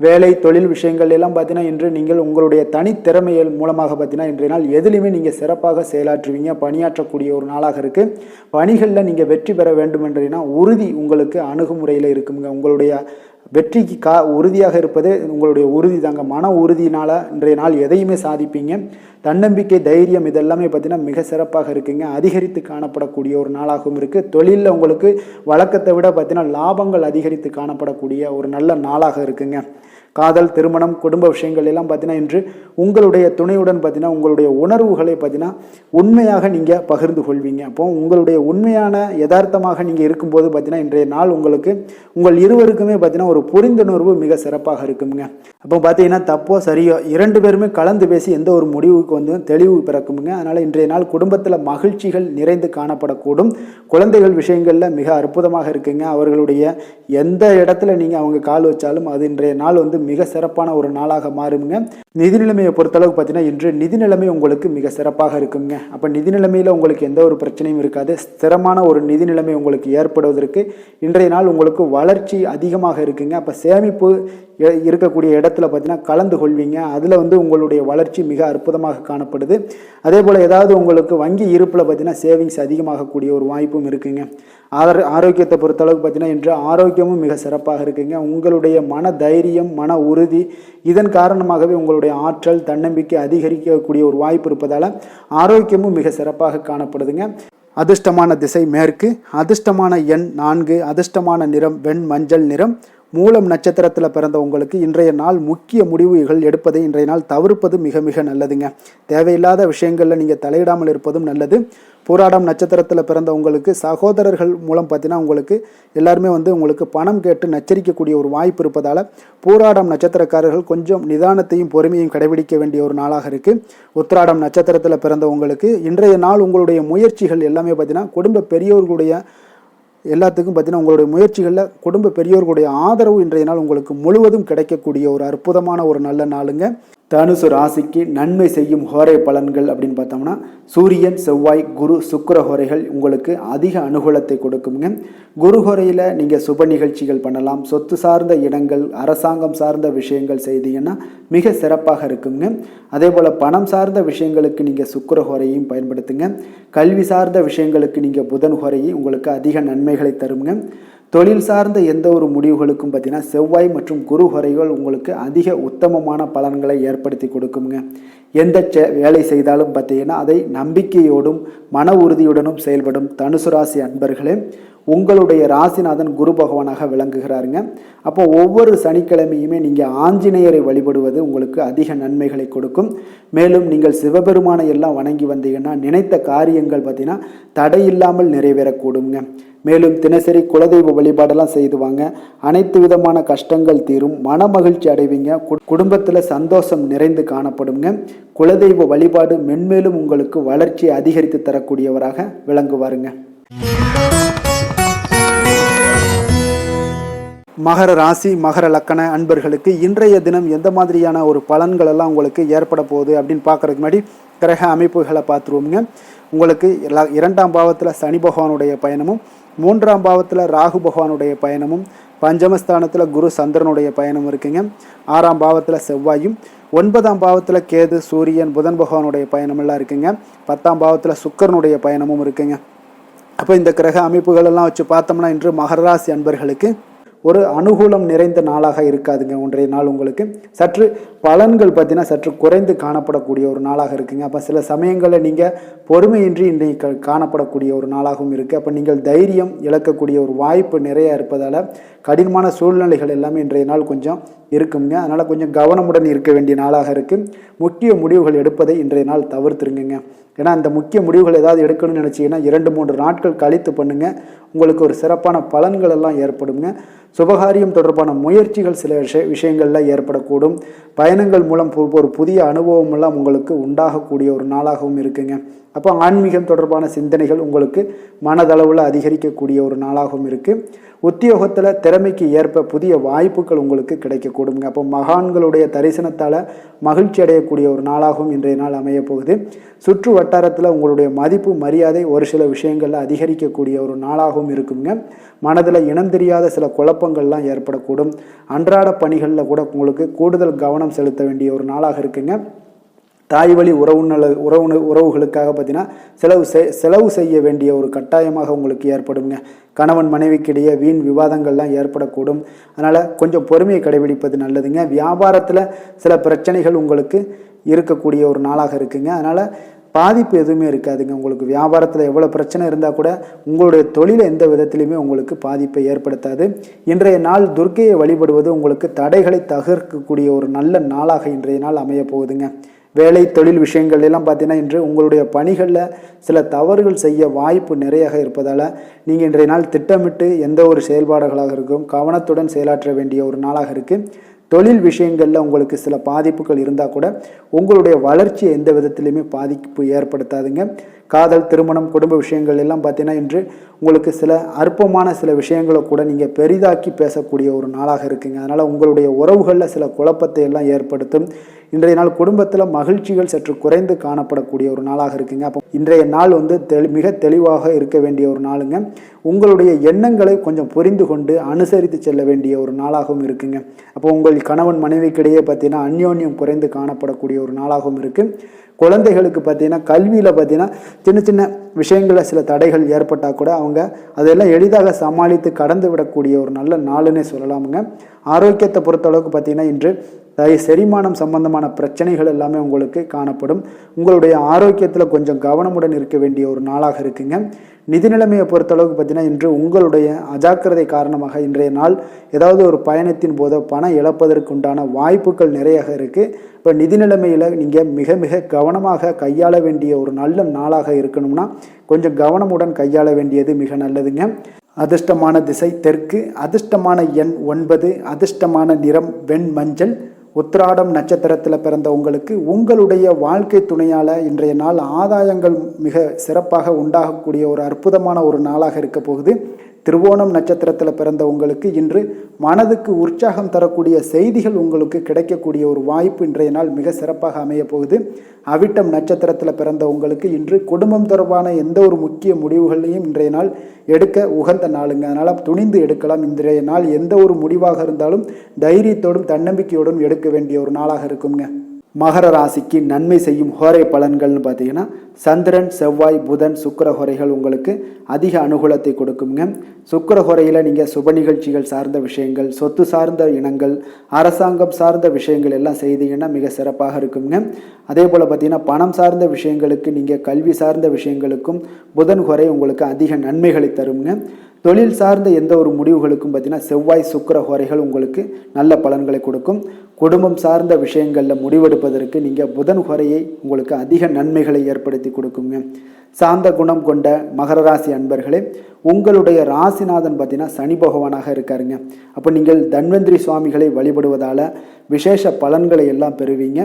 [SPEAKER 1] வேலை தொழில் விஷயங்கள் எல்லாம் பார்த்தீங்கன்னா இன்று நீங்கள் உங்களுடைய தனித்திறமைகள் மூலமாக பார்த்தீங்கன்னா இன்றைய நாள் எதிலுமே நீங்கள் சிறப்பாக செயலாற்றுவீங்க, பணியாற்றக்கூடிய ஒரு நாளாக இருக்குது. பணிகளில் நீங்கள் வெற்றி பெற வேண்டும் என்றீங்கன்னா உறுதி உங்களுக்கு அணுகுமுறையில் இருக்குங்க. உங்களுடைய வெற்றிக்கு உறுதியாக இருப்பது உங்களுடைய உறுதி தாங்க. மன உறுதியினால் இன்றைய நாள் எதையுமே சாதிப்பீங்க. தன்னம்பிக்கை, தைரியம் இதெல்லாமே பார்த்தீங்கன்னா மிக சிறப்பாக இருக்குங்க. அதிகரித்து காணப்படக்கூடிய ஒரு நாளாகவும் இருக்குது. தொழிலில் உங்களுக்கு வழக்கத்தை விட பார்த்தீங்கன்னா லாபங்கள் அதிகரித்து காணப்படக்கூடிய ஒரு நல்ல நாளாக இருக்குங்க. காதல், திருமணம், குடும்ப விஷயங்கள் எல்லாம் பார்த்தீங்கன்னா இன்று உங்களுடைய துணையுடன் பார்த்தீங்கன்னா உங்களுடைய உணர்வுகளை பார்த்தீங்கன்னா உண்மையாக நீங்கள் பகிர்ந்து கொள்வீங்க. அப்போ உங்களுடைய உண்மையான யதார்த்தமாக நீங்கள் இருக்கும்போது பார்த்தீங்கன்னா இன்றைய நாள் உங்களுக்கு உங்கள் இருவருக்குமே பார்த்தீங்கன்னா ஒரு புரிந்துணர்வு மிக சிறப்பாக இருக்குங்க. அப்போ பார்த்தீங்கன்னா தப்போ சரியோ இரண்டு பேருமே கலந்து பேசி எந்த ஒரு முடிவுக்கு வந்து தெளிவு பிறக்குமுங்க. அதனால் இன்றைய நாள் குடும்பத்தில் மகிழ்ச்சிகள் நிறைந்து காணப்படக்கூடும். குழந்தைகள் விஷயங்களில் மிக அற்புதமாக இருக்குங்க. அவர்களுடைய எந்த இடத்துல நீங்கள் அவங்க கால் வச்சாலும் அது இன்றைய நாள் வந்து மிக சிறப்பான ஒரு நாளாக மாறுங்க. நிதி நிலைமையை பொறுத்தளவுக்கு பார்த்தீங்கன்னா இன்று நிதி நிலைமை உங்களுக்கு மிக சிறப்பாக இருக்குங்க. அப்போ நிதி நிலைமையில் உங்களுக்கு எந்த ஒரு பிரச்சனையும் இருக்காது. ஸ்திரமான ஒரு நிதி நிலைமை உங்களுக்கு ஏற்படுவதற்கு இன்றைய நாள் உங்களுக்கு வளர்ச்சி அதிகமாக இருக்குங்க. அப்போ சேமிப்பு இருக்கக்கூடிய இடத்துல பார்த்தீங்கன்னா கலந்து கொள்வீங்க. அதில் வந்து உங்களுடைய வளர்ச்சி மிக அற்புதமாக காணப்படுது. அதே போல் ஏதாவது உங்களுக்கு வங்கி இருப்பில் பார்த்தீங்கன்னா சேவிங்ஸ் அதிகமாகக்கூடிய ஒரு வாய்ப்பும் இருக்குங்க. ஆரோக்கியத்தை பொறுத்தளவுக்கு பார்த்தீங்கன்னா இன்று ஆரோக்கியமும் மிக சிறப்பாக இருக்குங்க. உங்களுடைய மன தைரியம், மன உறுதி இதன் காரணமாகவே உங்களுடைய ஆற்றல், தன்னம்பிக்கை அதிகரிக்கக்கூடிய ஒரு வாய்ப்பு இருப்பதால் ஆரோக்கியமும் மிக சிறப்பாக காணப்படுதுங்க. அதிர்ஷ்டமான திசை மேற்கு, அதிர்ஷ்டமான எண் 4, அதிர்ஷ்டமான நிறம் வெண் மஞ்சள் நிறம். மூலம் நட்சத்திரத்தில் பிறந்த உங்களுக்கு இன்றைய நாள் முக்கிய முடிவுகள் எடுப்பதை இன்றைய நாள் தவிர்ப்பது மிக மிக நல்லதுங்க. தேவையில்லாத விஷயங்களில் நீங்கள் தலையிடாமல் இருப்பதும் நல்லது. பூராடம் நட்சத்திரத்தில் பிறந்த உங்களுக்கு சகோதரர்கள் மூலம் பார்த்தீங்கன்னா உங்களுக்கு எல்லாருமே வந்து உங்களுக்கு பணம் கேட்டு நச்சரிக்கக்கூடிய ஒரு வாய்ப்பு இருப்பதால் பூராடம் நட்சத்திரக்காரர்கள் கொஞ்சம் நிதானத்தையும் பொறுமையும் கடைபிடிக்க வேண்டிய ஒரு நாளாக இருக்குது. உத்திராடம் நட்சத்திரத்தில் பிறந்த உங்களுக்கு இன்றைய நாள் உங்களுடைய முயற்சிகள் எல்லாமே பார்த்தீங்கன்னா குடும்ப பெரியோர்களுடைய எல்லாத்துக்கும் பார்த்தீங்கன்னா உங்களுடைய முயற்சிகளில் குடும்ப பெரியோர்களுடைய ஆதரவு இன்றைய நாள் உங்களுக்கு முழுவதும் கிடைக்கக்கூடிய ஒரு அற்புதமான ஒரு நல்ல நாளுங்க. தனுசு ராசிக்கு நன்மை செய்யும் ஹோரை பலன்கள் அப்படின்னு பார்த்தோம்னா சூரியன், செவ்வாய், குரு, சுக்கிர ஹோரைகள் உங்களுக்கு அதிக அனுகூலத்தை கொடுக்குங்க. குரு ஹோரையில் நீங்கள் சுப நிகழ்ச்சிகள் பண்ணலாம். சொத்து சார்ந்த இடங்கள், அரசாங்கம் சார்ந்த விஷயங்கள் செய்தீங்கன்னா மிக சிறப்பாக இருக்குங்க. அதே போல் பணம் சார்ந்த விஷயங்களுக்கு நீங்கள் சுக்கிர ஹோரையும் பயன்படுத்துங்க. கல்வி சார்ந்த விஷயங்களுக்கு நீங்கள் புதன் ஹோரையும் உங்களுக்கு அதிக நன்மைகளை தருங்க. தொழில் சார்ந்த எந்த ஒரு முடிவுகளுக்கும் பார்த்தீங்கன்னா செவ்வாய் மற்றும் குரு ஹோரைகள் உங்களுக்கு அதிக உத்தமமான பலன்களை ஏற்படுத்தி கொடுக்குங்க. எந்த வேலை செய்தாலும் பார்த்தீங்கன்னா அதை நம்பிக்கையோடும் மன உறுதியுடனும் செயல்படும் தனுசு ராசி அன்பர்களே, உங்களுடைய ராசிநாதன் குரு பகவானாக விளங்குகிறாருங்க. அப்போ ஒவ்வொரு சனிக்கிழமையுமே நீங்கள் ஆஞ்சநேயரை வழிபடுவது உங்களுக்கு அதிக நன்மைகளை கொடுக்கும். மேலும் நீங்கள் சிவபெருமானை எல்லாம் வணங்கி வந்தீங்கன்னா நினைத்த காரியங்கள் பார்த்தீங்கன்னா தடையில்லாமல் நிறைவேறக்கூடுங்க. மேலும் தினசரி குலதெய்வ வழிபாடெல்லாம் செய்துவாங்க. அனைத்து விதமான கஷ்டங்கள் தீரும், மன மகிழ்ச்சி அடைவீங்க, குடும்பத்தில் சந்தோஷம் நிறைந்து காணப்படுங்க. குலதெய்வ வழிபாடு மென்மேலும் உங்களுக்கு வளர்ச்சியை அதிகரித்து தரக்கூடியவராக விளங்குவாருங்க. மகர ராசி மகர லக்கண அன்பர்களுக்கு இன்றைய தினம் எந்த மாதிரியான ஒரு பலன்கள் எல்லாம் உங்களுக்கு ஏற்பட போகுது அப்படின்னு பார்க்கறதுக்கு முன்னாடி கிரக அமைப்புகளை பார்த்துருவோங்க. உங்களுக்கு 2ஆம் பாவத்தில் சனி பகவானுடைய பயணமும், 3ஆம் பாவத்தில் ராகு பகவானுடைய பயணமும், பஞ்சமஸ்தானத்தில் குரு சந்திரனுடைய பயணம் இருக்குங்க. 6ஆம் பாவத்தில் செவ்வாயும், 9ஆம் பாவத்தில் கேது, சூரியன், புதன் பகவானுடைய பயணமெல்லாம் இருக்குங்க. 10ஆம் பாவத்தில் சுக்கிரனுடைய பயணமும் இருக்குங்க. அப்போ இந்த கிரக அமைப்புகள் எல்லாம் வச்சு பார்த்தோம்னா இன்று மகர ராசி அன்பர்களுக்கு ஒரு அனுகூலம் நிறைந்த நாளாக இருக்காதுங்க. இன்றைய நாள் உங்களுக்கு சற்று பலன்கள் பார்த்தீங்கன்னா சற்று குறைந்து காணப்படக்கூடிய ஒரு நாளாக இருக்குங்க. அப்போ சில சமயங்களில் நீங்கள் பொறுமையின்றி இன்றைக்கு காணப்படக்கூடிய ஒரு நாளாகவும் இருக்குது. அப்போ நீங்கள் தைரியம் இழக்கக்கூடிய ஒரு வாய்ப்பு நிறைய இருப்பதால் கடினமான சூழ்நிலைகள் எல்லாமே இன்றைய நாள் கொஞ்சம் இருக்குங்க. அதனால் கொஞ்சம் கவனமுடன் இருக்க வேண்டிய நாளாக இருக்குது. முக்கிய முடிவுகள் எடுப்பதை இன்றைய நாள் தவிர்த்துருங்க. ஏன்னா அந்த முக்கிய முடிவுகள் ஏதாவது எடுக்கணும்னு நினச்சிங்கன்னா 2-3 நாட்கள் கழித்து பண்ணுங்கள். உங்களுக்கு ஒரு சிறப்பான பலன்கள் எல்லாம் ஏற்படுங்க. சுபகாரியம் தொடர்பான முயற்சிகள் சில விஷயங்களில் ஏற்படக்கூடும். பயணங்கள் மூலம் ஒரு புதிய அனுபவம் எல்லாம் உங்களுக்கு உண்டாகக்கூடிய ஒரு நாளாகவும் இருக்குங்க. அப்போ ஆன்மீகம் தொடர்பான சிந்தனைகள் உங்களுக்கு மனதளவில் அதிகரிக்கக்கூடிய ஒரு நாளாகவும் இருக்குது. உத்தியோகத்தில் திறமைக்கு ஏற்ப புதிய வாய்ப்புகள் உங்களுக்கு கிடைக்கக்கூடுங்க. அப்போ மகான்களுடைய தரிசனத்தால் மகிழ்ச்சி அடையக்கூடிய ஒரு நாளாகவும் இன்றைய நாள் அமைய போகுது. சுற்று வட்டாரத்தில் உங்களுடைய மதிப்பு மரியாதை ஒரு சில விஷயங்களில் அதிகரிக்கக்கூடிய ஒரு நாளாகவும் இருக்குங்க. மனதில் இனம் தெரியாத சில குழப்பங்கள்லாம் ஏற்படக்கூடும். அன்றாட பணிகளில் கூட உங்களுக்கு கூடுதல் கவனம் செலுத்த வேண்டிய ஒரு நாளாக இருக்குங்க. தாய் வழி உறவுகளுக்காக பார்த்தீங்கன்னா செலவு செய்ய வேண்டிய ஒரு கட்டாயமாக உங்களுக்கு ஏற்படுங்க. கணவன் மனைவிக்கிடையே வீண் விவாதங்கள்லாம் ஏற்படக்கூடும். அதனால் கொஞ்சம் பொறுமையை கடைபிடிப்பது நல்லதுங்க. வியாபாரத்தில் சில பிரச்சனைகள் உங்களுக்கு இருக்கக்கூடிய ஒரு நாளாக இருக்குங்க. அதனால் பாதிப்பு எதுவுமே இருக்காதுங்க. உங்களுக்கு வியாபாரத்தில் எவ்வளோ பிரச்சனை இருந்தால் கூட உங்களுடைய தொழிலை எந்த விதத்திலையுமே உங்களுக்கு பாதிப்பை ஏற்படுத்தாது. இன்றைய நாள் துர்க்கையை வழிபடுவது உங்களுக்கு தடைகளை தகர்க்கக்கூடிய ஒரு நல்ல நாளாக இன்றைய நாள் அமைய போகுதுங்க. வேலை தொழில் விஷயங்கள் எல்லாம் பார்த்தீங்கன்னா இன்று உங்களுடைய பணிகளில் சில தவறுகள் செய்ய வாய்ப்பு நிறையாக இருப்பதால் நீங்கள் இன்றைய நாள் திட்டமிட்டு எந்த ஒரு செயல்பாடுகளாக இருக்கும் கவனத்துடன் செயலாற்ற வேண்டிய ஒரு நாளாக இருக்குது. தொழில் விஷயங்களில் உங்களுக்கு சில பாதிப்புகள் இருந்தால் கூட உங்களுடைய வளர்ச்சியை எந்த விதத்திலையுமே பாதிப்பு ஏற்படுத்தாதுங்க. காதல், திருமணம், குடும்ப விஷயங்கள் எல்லாம் பார்த்தீங்கன்னா இன்று உங்களுக்கு சில அற்பமான சில விஷயங்களை கூட நீங்கள் பெரிதாக்கி பேசக்கூடிய ஒரு நாளாக இருக்குங்க. அதனால் உங்களுடைய உறவுகளில் சில குழப்பத்தை எல்லாம் ஏற்படுத்தும். இன்றைய நாள் குடும்பத்தில் மகிழ்ச்சிகள் சற்று குறைந்து காணப்படக்கூடிய ஒரு நாளாக இருக்குங்க. அப்போ இன்றைய நாள் மிக தெளிவாக இருக்க வேண்டிய ஒரு நாளுங்க. உங்களுடைய எண்ணங்களை கொஞ்சம் புரிந்து கொண்டு அனுசரித்து செல்ல வேண்டிய ஒரு நாளாகவும் இருக்குங்க. அப்போ உங்கள் கணவன் மனைவிக்கிடையே பார்த்தீங்கன்னா அந்யோன்யம் குறைந்து காணப்படக்கூடிய ஒரு நாளாகவும் இருக்குது. குழந்தைகளுக்கு பார்த்தீங்கன்னா கல்வியில் பார்த்தீங்கன்னா சின்ன சின்ன விஷயங்களில் சில தடைகள் ஏற்பட்டால் கூட அவங்க அதெல்லாம் எளிதாக சமாளித்து கடந்து விடக்கூடிய ஒரு நல்ல நாளுன்னே சொல்லலாமுங்க. ஆரோக்கியத்தை பொறுத்தளவுக்கு பார்த்தீங்கன்னா இன்று செரிமானம் சம்பந்தமான பிரச்சனைகள் எல்லாமே உங்களுக்கு காணப்படும். உங்களுடைய ஆரோக்கியத்தில் கொஞ்சம் கவனமுடன் இருக்க வேண்டிய ஒரு நாளாக இருக்குங்க. நிதி நிலைமையை பொறுத்தளவுக்கு பார்த்தீங்கன்னா இன்று உங்களுடைய அஜாக்கிரதை காரணமாக இன்றைய நாள் ஏதாவது ஒரு பயணத்தின் போது பணம் இழப்பதற்கு உண்டான வாய்ப்புகள் நிறைய இருக்குது. இப்போ நிதி நிலைமையில் நீங்கள் மிக மிக கவனமாக கையாள வேண்டிய ஒரு நல்ல நாளாக இருக்கணும்னா கொஞ்சம் கவனமுடன் கையாள வேண்டியது மிக நல்லதுங்க. அதிர்ஷ்டமான திசை தெற்கு, அதிர்ஷ்டமான எண் 9, அதிர்ஷ்டமான நிறம் வெண் மஞ்சள். உத்திராடம் நட்சத்திரத்தில் பிறந்த உங்களுக்கு உங்களுடைய வாழ்க்கை துணையால் இன்றைய நாள் ஆதாயங்கள் மிக சிறப்பாக உண்டாகக்கூடிய ஒரு அற்புதமான ஒரு நாளாக இருக்க போகுது. திருவோணம் நட்சத்திரத்தில் பிறந்த உங்களுக்கு இன்று மனதுக்கு உற்சாகம் தரக்கூடிய செய்திகள் உங்களுக்கு கிடைக்கக்கூடிய ஒரு வாய்ப்பு இன்றைய நாள் மிக சிறப்பாக அமைய போகுது. அவிட்டம் நட்சத்திரத்தில் பிறந்த உங்களுக்கு இன்று குடும்பம் தொடர்பான எந்த ஒரு முக்கிய முடிவுகளையும் இன்றைய நாள் எடுக்க உகந்த நாளுங்க. அதனால் துணிந்து எடுக்கலாம். இன்றைய நாள் எந்த ஒரு முடிவாக இருந்தாலும் தைரியத்தோடும் தன்னம்பிக்கையோடும் எடுக்க வேண்டிய ஒரு நாளாக இருக்குங்க. மகர ராசிக்கு நன்மை செய்யும் ஹோரை பலன்கள்னு பார்த்தீங்கன்னா சந்திரன், செவ்வாய், புதன், சுக்கிர ஹோரைகள் உங்களுக்கு அதிக அனுகூலத்தை கொடுக்குங்க. சுக்கிர ஹோரையில் நீங்கள் சுப நிகழ்ச்சிகள் சார்ந்த விஷயங்கள், சொத்து சார்ந்த இனங்கள், அரசாங்கம் சார்ந்த விஷயங்கள் எல்லாம் செய்தீங்கன்னா மிக சிறப்பாக இருக்குங்க. அதே போல் பார்த்தீங்கன்னா பணம் சார்ந்த விஷயங்களுக்கு, நீங்கள் கல்வி சார்ந்த விஷயங்களுக்கும் புதன் ஹோரை உங்களுக்கு அதிக நன்மைகளை தருங்க. தொழில் சார்ந்த எந்த ஒரு முடிவுகளுக்கும் பார்த்தீங்கன்னா செவ்வாய், சுக்கிர ஹோரைகள் உங்களுக்கு நல்ல பலன்களை கொடுக்கும். குடும்பம் சார்ந்த விஷயங்களில் முடிவெடுப்பதற்கு நீங்கள் புதன் ஹோரையை உங்களுக்கு அதிக நன்மைகளை ஏற்படுத்தி கொடுக்குங்க. சாந்த குணம் கொண்ட மகர ராசி அன்பர்களே, உங்களுடைய ராசிநாதன் பார்த்தீங்கன்னா சனி பகவானாக இருக்காருங்க. அப்போ நீங்கள் தன்வந்திரி சுவாமிகளை வழிபடுவதால் விசேஷ பலன்களை எல்லாம் பெறுவீங்க.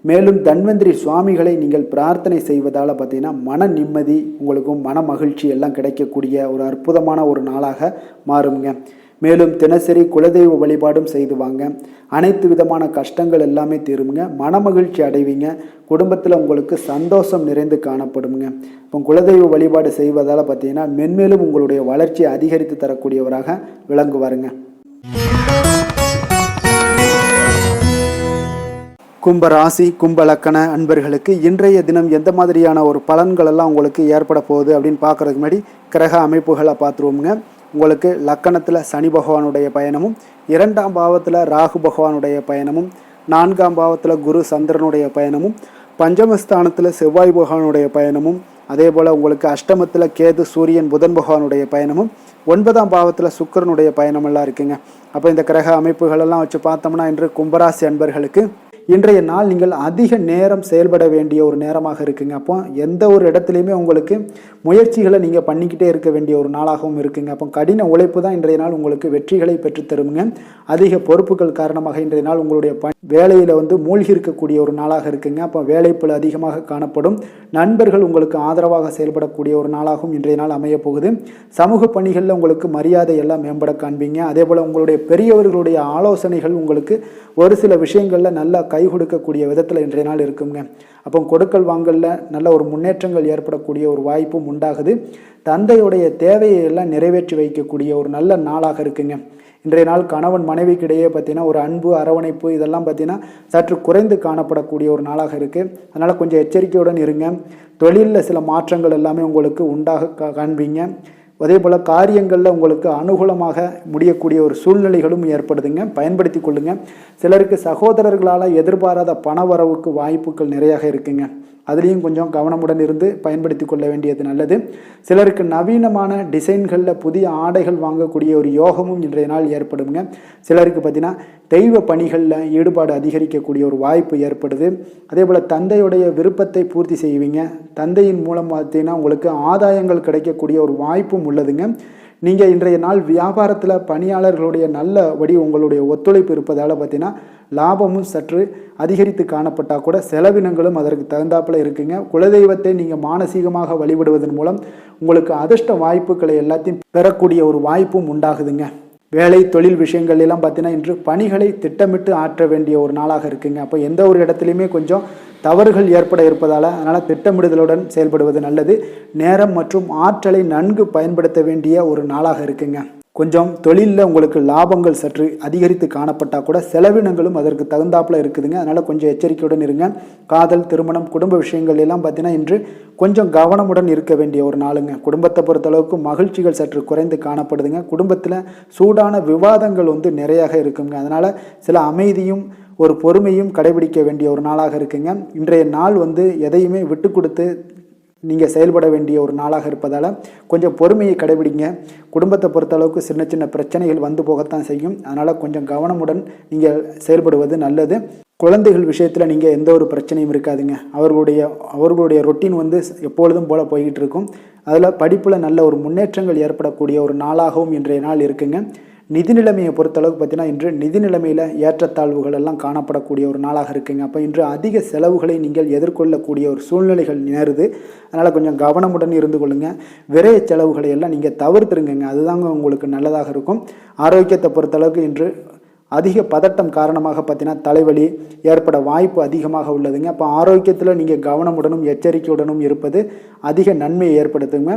[SPEAKER 1] மேலும் தன்வந்திரி சுவாமிகளை நீங்கள் பிரார்த்தனை செய்வதால் பார்த்தீங்கன்னா மன நிம்மதி, உங்களுக்கும் மன மகிழ்ச்சி எல்லாம் கிடைக்கக்கூடிய ஒரு அற்புதமான ஒரு நாளாக மாறுங்க. மேலும் தினசரி குலதெய்வ வழிபாடும் செய்து வாங்க. அனைத்து விதமான கஷ்டங்கள் எல்லாமே தீருங்க. மன மகிழ்ச்சி அடைவீங்க. குடும்பத்தில் உங்களுக்கு சந்தோஷம் நிறைந்து காணப்படுங்க. இப்போ குலதெய்வ வழிபாடு செய்வதால் பார்த்தீங்கன்னா மென்மேலும் உங்களுடைய வளர்ச்சியை அதிகரித்து தரக்கூடியவராக விளங்குவாருங்க. கும்ப ராசி, கும்ப லக்கண அன்பர்களுக்கு இன்றைய தினம் எந்த மாதிரியான ஒரு பலன்கள் எல்லாம் உங்களுக்கு ஏற்பட போகுது அப்படின்னு பார்க்குறதுக்கு முன்னாடி கிரக அமைப்புகளை பார்த்துருவோங்க. உங்களுக்கு லக்கணத்தில் சனி பகவானுடைய பயணமும், 2ஆம் பாவத்தில் ராகு பகவானுடைய பயணமும், 4ஆம் பாவத்தில் குரு சந்திரனுடைய பயணமும், பஞ்சமஸ்தானத்தில் செவ்வாய் பகவானுடைய பயணமும், அதே போல் உங்களுக்கு அஷ்டமத்தில் கேது சூரியன் புதன் பகவானுடைய பயணமும், 9ஆம் பாவத்தில் சுக்கிரனுடைய பயணமெல்லாம் இருக்குங்க. அப்போ இந்த கிரக அமைப்புகளெல்லாம் வச்சு பார்த்தோம்னா இன்று கும்பராசி அன்பர்களுக்கு இன்றைய நாள் நீங்கள் அதிக நேரம் செயல்பட வேண்டிய ஒரு நேரமாக இருக்குங்க. அப்போ எந்த ஒரு இடத்துலையுமே உங்களுக்கு முயற்சிகளை நீங்கள் பண்ணிக்கிட்டே இருக்க வேண்டிய ஒரு நாளாகவும் இருக்குங்க. அப்போ கடின உழைப்பு தான் இன்றைய நாள் உங்களுக்கு வெற்றிகளை பெற்றுத்தருங்க. அதிக பொறுப்புகள் காரணமாக இன்றைய நாள் உங்களுடைய வேலையில் மூழ்கி இருக்கக்கூடிய ஒரு நாளாக இருக்குங்க. அப்போ வேலைப்பளு அதிகமாக காணப்படும். நண்பர்கள் உங்களுக்கு ஆதரவாக செயல்படக்கூடிய ஒரு நாளாகவும் இன்றைய நாள் அமைய போகுது. சமூக பணிகளில் உங்களுக்கு மரியாதை எல்லாம் மேம்பட காண்பீங்க. அதே போல் உங்களுடைய பெரியவர்களுடைய ஆலோசனைகள் உங்களுக்கு ஒரு சில விஷயங்களில் நல்லா கை கொடுக்கக்கூடிய விதத்தில் இன்றைய நாள் இருக்குங்க. அப்போ கொடுக்கல் வாங்கலில் நல்ல ஒரு முன்னேற்றங்கள் ஏற்படக்கூடிய ஒரு வாய்ப்பும் உண்டாகுது. தந்தையுடைய தேவையை எல்லாம் நிறைவேற்றி வைக்கக்கூடிய ஒரு நல்ல நாளாக இருக்குங்க. இன்றைய நாள் கணவன் மனைவிக்கிடையே பார்த்தீங்கன்னா ஒரு அன்பு அரவணைப்பு இதெல்லாம் பார்த்தீங்கன்னா சற்று குறைந்து காணப்படக்கூடிய ஒரு நாளாக இருக்குது. அதனால் கொஞ்சம் எச்சரிக்கையுடன் இருங்க. தொழிலில் சில மாற்றங்கள் எல்லாமே உங்களுக்கு உண்டாக காண்பீங்க. அதே போல் காரியங்களில் உங்களுக்கு அனுகூலமாக முடியக்கூடிய ஒரு சூழ்நிலைகளும் ஏற்படுதுங்க. பயன்படுத்தி கொள்ளுங்கள். சிலருக்கு சகோதரர்களால் எதிர்பாராத பண வரவுக்கு வாய்ப்புகள் நிறையாக இருக்குங்க. அதுலேயும் கொஞ்சம் கவனமுடன் இருந்து பயன்படுத்தி கொள்ள வேண்டியது நல்லது. சிலருக்கு நவீனமான டிசைன்களில் புதிய ஆடைகள் வாங்கக்கூடிய ஒரு யோகமும் இன்றைய நாள் ஏற்படுங்க. சிலருக்கு பார்த்தீங்கன்னா தெய்வ பணிகளில் ஈடுபாடு அதிகரிக்கக்கூடிய ஒரு வாய்ப்பு ஏற்படுது. அதே போல் தந்தையுடைய விருப்பத்தை பூர்த்தி செய்வீங்க. தந்தையின் மூலம் பார்த்தீங்கன்னா உங்களுக்கு ஆதாயங்கள் கிடைக்கக்கூடிய ஒரு வாய்ப்பும் உள்ளதுங்க. நீங்கள் இன்றைய நாள் வியாபாரத்தில் பணியாளர்களுடைய நல்லபடி உங்களுடைய ஒத்துழைப்பு இருப்பதால் பார்த்தீங்கன்னா லாபமும் சற்று அதிகரித்து காணப்பட்டால் கூட செலவினங்களும் அதற்கு தகுந்தாப்பில் இருக்குங்க. குலதெய்வத்தை நீங்கள் மானசீகமாக வழிபடுவதன் மூலம் உங்களுக்கு அதிர்ஷ்ட வாய்ப்புகளை எல்லாத்தையும் பெறக்கூடிய ஒரு வாய்ப்பும் உண்டாகுதுங்க. வேலை தொழில் விஷயங்கள் எல்லாம் பார்த்தீங்கன்னா இன்று பணிகளை திட்டமிட்டு ஆற்ற வேண்டிய ஒரு நாளாக இருக்குங்க. அப்போ எந்த ஒரு இடத்துலையுமே கொஞ்சம் தவறுகள் ஏற்பட இருப்பதால் அதனால் திட்டமிடுதலுடன் செயல்படுவது நல்லது. நேரம் மற்றும் ஆற்றலை நன்கு பயன்படுத்த வேண்டிய ஒரு நாளாக இருக்குங்க. கொஞ்சம் தொழிலில் உங்களுக்கு லாபங்கள் சற்று அதிகரித்து காணப்பட்டால் கூட செலவினங்களும் அதற்கு தகுந்தாப்பில் இருக்குதுங்க. அதனால் கொஞ்சம் எச்சரிக்கையுடன் இருங்க. காதல், திருமணம், குடும்ப விஷயங்கள் எல்லாம் பார்த்தீங்கன்னா இன்று கொஞ்சம் கவனமுடன் இருக்க வேண்டிய ஒரு நாளுங்க. குடும்பத்தை பொறுத்தளவுக்கு மகிழ்ச்சிகள் சற்று குறைந்து காணப்படுதுங்க. குடும்பத்தில் சூடான விவாதங்கள் நிறையாக இருக்குங்க. அதனால் சில அமைதியும் ஒரு பொறுமையும் கடைபிடிக்க வேண்டிய ஒரு நாளாக இருக்குங்க. இன்றைய நாள் எதையுமே விட்டு கொடுத்து நீங்கள் செயல்பட வேண்டிய ஒரு நாளாக இருப்பதால் கொஞ்சம் பொறுமையை கடைபிடிங்க. குடும்பத்தை பொறுத்தளவுக்கு சின்ன சின்ன பிரச்சனைகள் போகத்தான் செய்யும். அதனால் கொஞ்சம் கவனமுடன் நீங்கள் செயல்படுவது நல்லது. குழந்தைகள் விஷயத்தில் நீங்கள் எந்த ஒரு பிரச்சனையும் இருக்காதுங்க. அவர்களுடைய ரொட்டீன் எப்பொழுதும் போல் போய்கிட்டு இருக்கும். அதில் படிப்பில் நல்ல ஒரு முன்னேற்றங்கள் ஏற்படக்கூடிய ஒரு நாளாகவும் இன்றைய நாள் இருக்குங்க. நிதி நிலைமையை பொறுத்தளவுக்கு பார்த்தீங்கன்னா இன்று நிதி நிலைமையில் ஏற்றத்தாழ்வுகள் எல்லாம் காணப்படக்கூடிய ஒரு நாளாக இருக்குங்க. அப்போ இன்று அதிக செலவுகளை நீங்கள் எதிர்கொள்ளக்கூடிய ஒரு சூழ்நிலைகள் நேருது. அதனால் கொஞ்சம் கவனமுடன் இருந்து கொள்ளுங்கள். விரைய செலவுகளை எல்லாம் நீங்கள் தவிர்த்துருங்க. அதுதாங்க உங்களுக்கு நல்லதாக இருக்கும். ஆரோக்கியத்தை பொறுத்தளவுக்கு இன்று அதிக பதட்டம் காரணமாக பார்த்தீங்கன்னா தலைவலி ஏற்பட வாய்ப்பு அதிகமாக உள்ளதுங்க. அப்போ ஆரோக்கியத்தில் நீங்கள் கவனமுடனும் எச்சரிக்கையுடனும் இருப்பது அதிக நன்மையை ஏற்படுத்துங்க.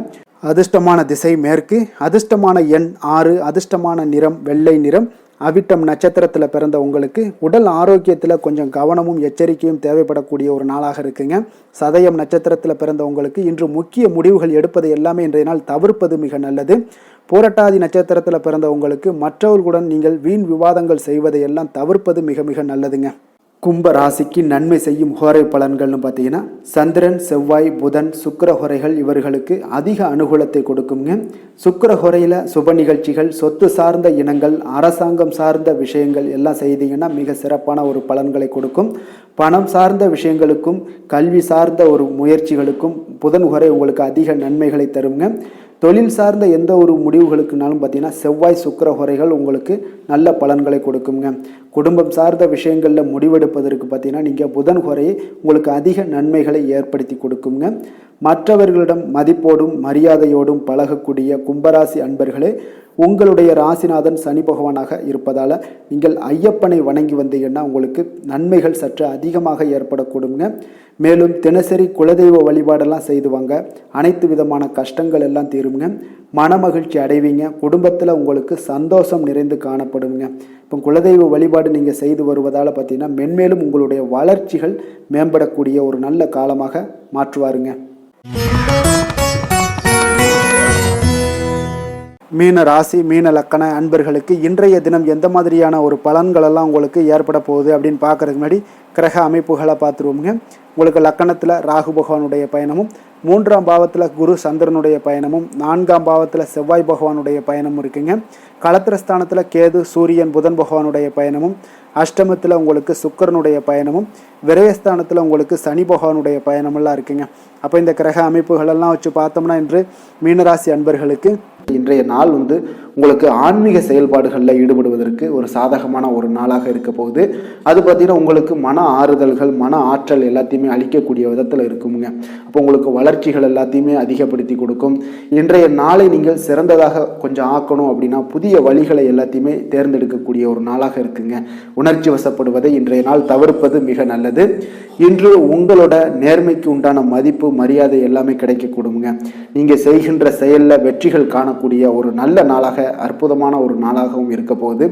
[SPEAKER 1] அதிர்ஷ்டமான திசை மேற்கு, அதிர்ஷ்டமான எண் 6, அதிர்ஷ்டமான நிறம் வெள்ளை நிறம். அவிட்டம் நட்சத்திரத்தில் பிறந்த உங்களுக்கு உடல் ஆரோக்கியத்தில் கொஞ்சம் கவனமும் எச்சரிக்கையும் தேவைப்படக்கூடிய ஒரு நாளாக இருக்குங்க. சதயம் நட்சத்திரத்தில் பிறந்த உங்களுக்கு இன்று முக்கிய முடிவுகள் எடுப்பது எல்லாமே இன்றைய நாள் தவிர்ப்பது மிக நல்லது. பூரட்டாதி நட்சத்திரத்தில் பிறந்த உங்களுக்கு மற்றவர்களுடன் நீங்கள் வீண் விவாதங்கள் செய்வதை எல்லாம் தவிர்ப்பது மிக மிக நல்லதுங்க. கும்ப ராசிக்கு நன்மை செய்யும் ஹோரை பலன்கள்னு பார்த்தீங்கன்னா சந்திரன், செவ்வாய், புதன், சுக்கிர ஹோரைகள் இவர்களுக்கு அதிக அனுகூலத்தை கொடுக்குங்க. சுக்கிர ஹோரையில் சுப நிகழ்ச்சிகள், சொத்து சார்ந்த இனங்கள், அரசாங்கம் சார்ந்த விஷயங்கள் எல்லாம் செய்தீங்கன்னா மிக சிறப்பான ஒரு பலன்களை கொடுக்கும். பணம் சார்ந்த விஷயங்களுக்கும் கல்வி சார்ந்த ஒரு முயற்சிகளுக்கும் புதன் ஹோரை உங்களுக்கு அதிக நன்மைகளை தருங்க. தொழில் சார்ந்த எந்த ஒரு முடிவுகளுக்குனாலும் பார்த்தீங்கன்னா செவ்வாய், சுக்கிர ஹோரைகள் உங்களுக்கு நல்ல பலன்களை கொடுக்குங்க. குடும்பம் சார்ந்த விஷயங்களில் முடிவெடுப்பதற்கு பார்த்தீங்கன்னா நீங்கள் புதன் ஹோரையை உங்களுக்கு அதிக நன்மைகளை ஏற்படுத்தி கொடுக்குங்க. மற்றவர்களிடம் மதிப்போடும் மரியாதையோடும் பழகக்கூடிய கும்பராசி அன்பர்களே, உங்களுடைய ராசிநாதன் சனி பகவானாக இருப்பதால் நீங்கள் ஐயப்பனை வணங்கி வந்தீங்கன்னா உங்களுக்கு நன்மைகள் சற்று அதிகமாக ஏற்படக்கூடுங்க. மேலும் தினசரி குலதெய்வ வழிபாடெல்லாம் செய்துவாங்க. அனைத்து விதமான கஷ்டங்கள் எல்லாம் தீருங்க. மனமகிழ்ச்சி அடைவீங்க. குடும்பத்தில் உங்களுக்கு சந்தோஷம் நிறைந்து காணப்படுங்க. இப்போ குலதெய்வ வழிபாடு நீங்கள் செய்து வருவதால் பார்த்தீங்கன்னா மென்மேலும் உங்களுடைய வளர்ச்சிகள் மேம்படக்கூடிய ஒரு நல்ல காலமாக மாற்றுவாருங்க. மீன ராசி மீன லக்கண அன்பர்களுக்கு இன்றைய தினம் எந்த மாதிரியான ஒரு பலன்களெல்லாம் உங்களுக்கு ஏற்பட போகுது அப்படின்னு பார்க்கறதுக்கு முன்னாடி கிரக அமைப்புகளை பார்த்துருவோமுங்க. உங்களுக்கு லக்கணத்தில் ராகு பகவானுடைய பயணமும், 3ஆம் பாவத்தில் குரு சந்திரனுடைய பயணமும், 4ஆம் பாவத்தில் செவ்வாய் பகவானுடைய பயணமும் இருக்குங்க. களத்திரஸ்தானத்தில் கேது சூரியன் புதன் பகவானுடைய பயணமும், அஷ்டமத்தில் உங்களுக்கு சுக்கிரனுடைய பயணமும், விரயஸ்தானத்தில் உங்களுக்கு சனி பகவானுடைய பயணமெல்லாம் இருக்குங்க. அப்போ இந்த கிரக அமைப்புகளெல்லாம் வச்சு பார்த்தோம்னா இன்று மீனராசி அன்பர்களுக்கு இன்றைய நாள் உங்களுக்கு ஆன்மீக செயல்பாடுகளில் ஈடுபடுவதற்கு ஒரு சாதகமான ஒரு நாளாக இருக்க போகுது. அது பார்த்தீங்கன்னா உங்களுக்கு மன ஆறுதல்கள், மன ஆற்றல் எல்லாத்தையுமே அளிக்கக்கூடிய விதத்தில் இருக்குங்க. அப்போ உங்களுக்கு வளர்ச்சிகள் எல்லாத்தையுமே அதிகப்படுத்தி கொடுக்கும். இன்றைய நாளை நீங்கள் சிறந்ததாக கொஞ்சம் ஆக்கணும் அப்படின்னா புதிய வழிகளை எல்லாத்தையுமே தேர்ந்தெடுக்கக்கூடிய ஒரு நாளாக இருக்குங்க. உணர்ச்சி வசப்படுவதை இன்றைய நாள் தவிர்ப்பது மிக நல்லது. இன்று உங்களோட நேர்மைக்கு உண்டான மதிப்பு மரியாதை எல்லாமே கிடைக்கக்கூடுங்க. நீங்கள் செய்கின்ற செயலில் வெற்றிகள் காணக்கூடிய ஒரு நல்ல நாளாக, அற்புதமான ஒரு நாளாகவும் இருக்க போகுது.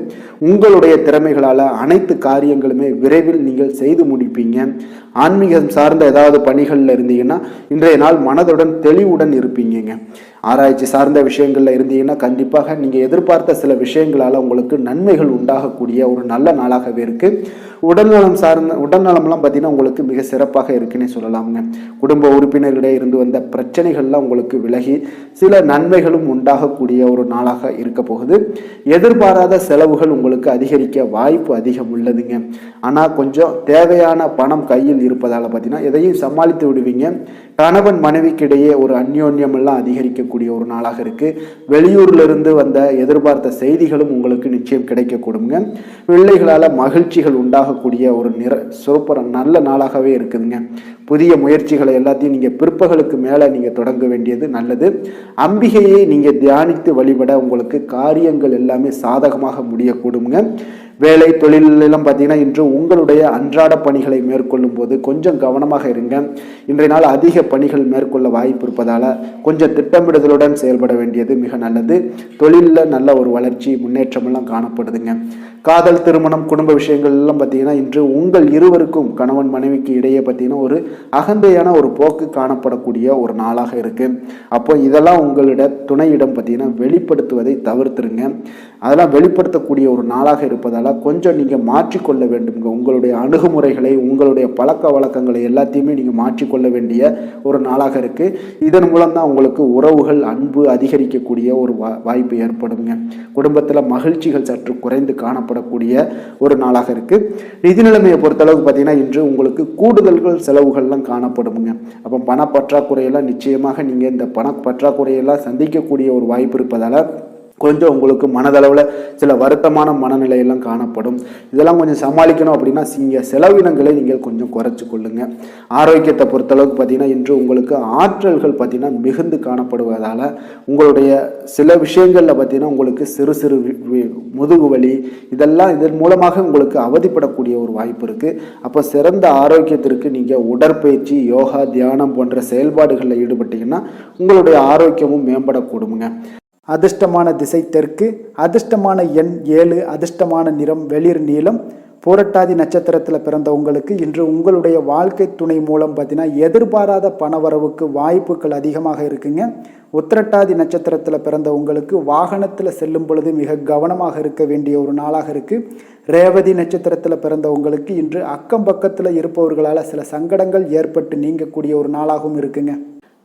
[SPEAKER 1] உங்களுடைய திறமைகளால் அனைத்து காரியங்களுமே விரைவில் நீங்கள் செய்து முடிப்பீங்க. ஆன்மீகம் சார்ந்த ஏதாவது பணிகளில் இருந்தீங்கன்னா இன்றைய நாள் மனதுடன் தெளிவுடன் இருப்பீங்க. ஆராய்ச்சி சார்ந்த விஷயங்கள்ல இருந்தீங்கன்னா கண்டிப்பாக நீங்கள் எதிர்பார்த்த சில விஷயங்களால் உங்களுக்கு நன்மைகள் உண்டாகக்கூடிய ஒரு நல்ல நாளாகவே இருக்கு. உடல்நலம்லாம் பார்த்தீங்கன்னா உங்களுக்கு மிக சிறப்பாக இருக்குன்னே சொல்லலாமுங்க. குடும்ப உறுப்பினர்களிடையே இருந்து வந்த பிரச்சனைகள்லாம் உங்களுக்கு விலகி சில நன்மைகளும் உண்டாகக்கூடிய ஒரு நாளாக இருக்க போகுது. எதிர்பாராத செலவுகள் உங்களுக்கு அதிகரிக்க வாய்ப்பு அதிகம் உள்ளதுங்க. ஆனால் கொஞ்சம் தேவையான பணம் கையில் இருப்பதால் பார்த்தீங்கன்னா எதையும் சமாளித்து விடுவீங்க. கணவன் மனைவிக்கிடையே ஒரு அந்யோன்யம் எல்லாம் அதிகரிக்கக்கூடிய ஒரு நாளாக இருக்கு. வெளியூர்ல இருந்து வந்த எதிர்பார்த்த செய்திகளும் உங்களுக்கு நிச்சயம் கிடைக்கக்கூடுங்க. பிள்ளைகளால் மகிழ்ச்சிகள் உண்டாகக்கூடிய ஒரு சூப்பர் நல்ல நாளாகவே இருக்குதுங்க. புதிய முயற்சிகளை எல்லாத்தையும் நீங்கள் பிற்பகலுக்கு மேலே நீங்கள் தொடங்க வேண்டியது நல்லது. அம்பிகையை நீங்கள் தியானித்து வழிபட உங்களுக்கு காரியங்கள் எல்லாமே சாதகமாக முடியக்கூடுங்க. வேலை தொழிலெல்லாம் பார்த்தீங்கன்னா இன்று உங்களுடைய அன்றாட பணிகளை மேற்கொள்ளும் போது கொஞ்சம் கவனமாக இருங்க. இன்றைய நாள் அதிக பணிகள் மேற்கொள்ள வாய்ப்பு இருப்பதால் கொஞ்சம் திட்டமிடுதலுடன் செயல்பட வேண்டியது மிக நல்லது. தொழிலில் நல்ல ஒரு வளர்ச்சி முன்னேற்றமெல்லாம் காணப்படுதுங்க. காதல், திருமணம், குடும்ப விஷயங்கள் எல்லாம் பார்த்தீங்கன்னா இன்று உங்கள் இருவருக்கும் கணவன் மனைவிக்கு இடையே பார்த்தீங்கன்னா ஒரு அகந்தையான ஒரு போக்கு காணப்படக்கூடிய ஒரு நாளாக இருக்கு. அப்போ இதெல்லாம் உங்களிட துணையிடம் பார்த்தீங்கன்னா வெளிப்படுத்துவதை தவிர்த்துருங்க. அதெல்லாம் வெளிப்படுத்தக்கூடிய ஒரு நாளாக இருப்பதால் கொஞ்சம் நீங்கள் மாற்றிக்கொள்ள வேண்டுங்க. உங்களுடைய அணுகுமுறைகளை, உங்களுடைய பழக்க வழக்கங்களை எல்லாத்தையுமே நீங்கள் மாற்றிக்கொள்ள வேண்டிய ஒரு நாளாக இருக்கு. இதன் மூலம் தான் உங்களுக்கு உறவுகள், அன்பு அதிகரிக்கக்கூடிய ஒரு வாய்ப்பு ஏற்படுங்க. குடும்பத்தில் மகிழ்ச்சிகள் சற்று குறைந்து காணப்படக்கூடிய ஒரு நாளாக இருக்கு. நிதி நிலைமையை பொறுத்தளவுக்கு பார்த்தீங்கன்னா இன்று உங்களுக்கு கூடுதல்கள் செலவுகள்லாம் காணப்படுங்க. அப்போ பண பற்றாக்குறையெல்லாம் நிச்சயமாக நீங்கள் இந்த பண பற்றாக்குறையெல்லாம் சந்திக்கக்கூடிய ஒரு வாய்ப்பு இருப்பதால் கொஞ்சம் உங்களுக்கு மனதளவில் சில வருத்தமான மனநிலையெல்லாம் காணப்படும். இதெல்லாம் கொஞ்சம் சமாளிக்கணும் அப்படின்னா செலவினங்களை நீங்கள் கொஞ்சம் குறைச்சி கொள்ளுங்க. ஆரோக்கியத்தை பொறுத்தளவுக்கு பார்த்தீங்கன்னா இன்று உங்களுக்கு ஆற்றல்கள் பார்த்தீங்கன்னா மிகுந்து காணப்படுவதால் உங்களுடைய சில விஷயங்களில் பார்த்தீங்கன்னா உங்களுக்கு சிறு சிறு முதுகு வலி இதன் மூலமாக உங்களுக்கு அவதிப்படக்கூடிய ஒரு வாய்ப்பு இருக்குது. அப்போ சிறந்த ஆரோக்கியத்திற்கு நீங்கள் உடற்பயிற்சி, யோகா, தியானம் போன்ற செயல்பாடுகளில் ஈடுபட்டீங்கன்னா உங்களுடைய ஆரோக்கியமும் மேம்படக்கூடுங்க. அதிர்ஷ்டமான திசை தெற்கு, அதிர்ஷ்டமான எண் 7, அதிர்ஷ்டமான நிறம் வெளிர் நீலம். பூரட்டாதி நட்சத்திரத்தில் பிறந்த உங்களுக்கு இன்று உங்களுடைய வாழ்க்கை துணை மூலம் பார்த்தீங்கன்னா எதிர்பாராத பணவரவுக்கு வாய்ப்புகள் அதிகமாக இருக்குங்க. உத்திரட்டாதி நட்சத்திரத்தில் பிறந்த உங்களுக்கு வாகனத்தில் செல்லும் பொழுது மிக கவனமாக இருக்க வேண்டிய ஒரு நாளாக இருக்குது. ரேவதி நட்சத்திரத்தில் பிறந்த உங்களுக்கு இன்று அக்கம் பக்கத்தில் இருப்பவர்களால் சில சங்கடங்கள் ஏற்பட்டு நீங்கக்கூடிய ஒரு நாளாகவும் இருக்குங்க.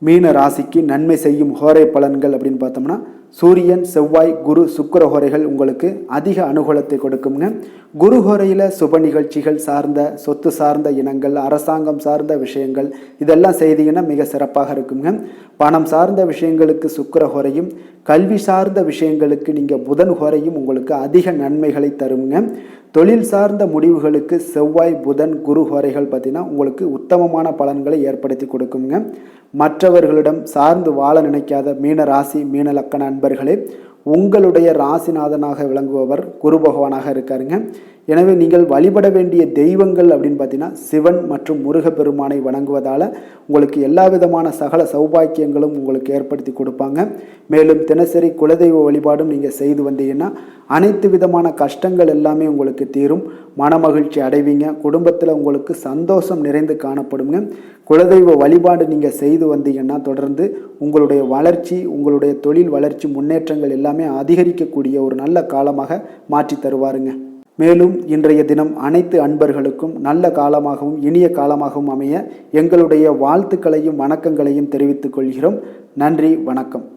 [SPEAKER 1] மீன ராசிக்கு நன்மை செய்யும் ஹோரை பலன்கள் அப்படின்னு பார்த்தோம்னா சூரியன், செவ்வாய், குரு, சுக்கிர ஹோரைகள் உங்களுக்கு அதிக அனுகூலத்தை கொடுக்குங்க. குரு ஹோரையில் சுப நிகழ்ச்சிகள் சார்ந்த, சொத்து சார்ந்த இனங்கள், அரசாங்கம் சார்ந்த விஷயங்கள் இதெல்லாம் செய்தீங்கன்னா மிக சிறப்பாக இருக்குங்க. பணம் சார்ந்த விஷயங்களுக்கு சுக்கிர ஹோரையும், கல்வி சார்ந்த விஷயங்களுக்கு நீங்கள் புதன் ஹோரையும் உங்களுக்கு அதிக நன்மைகளை தருங்க. தொழில் சார்ந்த முடிவுகளுக்கு செவ்வாய், புதன், குரு ஹோரைகள் பார்த்தீங்கன்னா உங்களுக்கு உத்தமமான பலன்களை ஏற்படுத்தி கொடுக்குங்க. மற்றவர்களிடம் சார்ந்து வாழ நினைக்காத மீன ராசி மீன லக்கண அன்பர்களே, உங்களுடைய ராசிநாதனாக விளங்குபவர் குரு பகவானாக இருக்காருங்க. எனவே நீங்கள் வழிபட வேண்டிய தெய்வங்கள் அப்படின்னு பார்த்தீங்கன்னா சிவன் மற்றும் முருகப்பெருமானை வணங்குவதால் உங்களுக்கு எல்லா விதமான சகல சௌபாக்கியங்களும் உங்களுக்கு ஏற்படுத்தி கொடுப்பாங்க. மேலும் தினசரி குலதெய்வ வழிபாடும் நீங்கள் செய்து வந்தீங்கன்னா அனைத்து விதமான கஷ்டங்கள் எல்லாமே உங்களுக்கு தீரும், மனமகிழ்ச்சி அடைவீங்க, குடும்பத்தில் உங்களுக்கு சந்தோஷம் நிறைந்து காணப்படுங்க. குலதெய்வ வழிபாடு நீங்கள் செய்து வந்தீங்கன்னா தொடர்ந்து உங்களுடைய வளர்ச்சி, உங்களுடைய தொழில் வளர்ச்சி, முன்னேற்றங்கள் எல்லாமே அதிகரிக்கக்கூடிய ஒரு நல்ல காலமாக மாற்றி தருவாருங்க. மேலும் இன்றைய தினம் அனைத்து அன்பர்களுக்கும் நல்ல காலமாகவும் இனிய காலமாகவும் அமைய எங்களுடைய வாழ்த்துக்களையும் வணக்கங்களையும் தெரிவித்துக் கொள்கிறோம். நன்றி, வணக்கம்.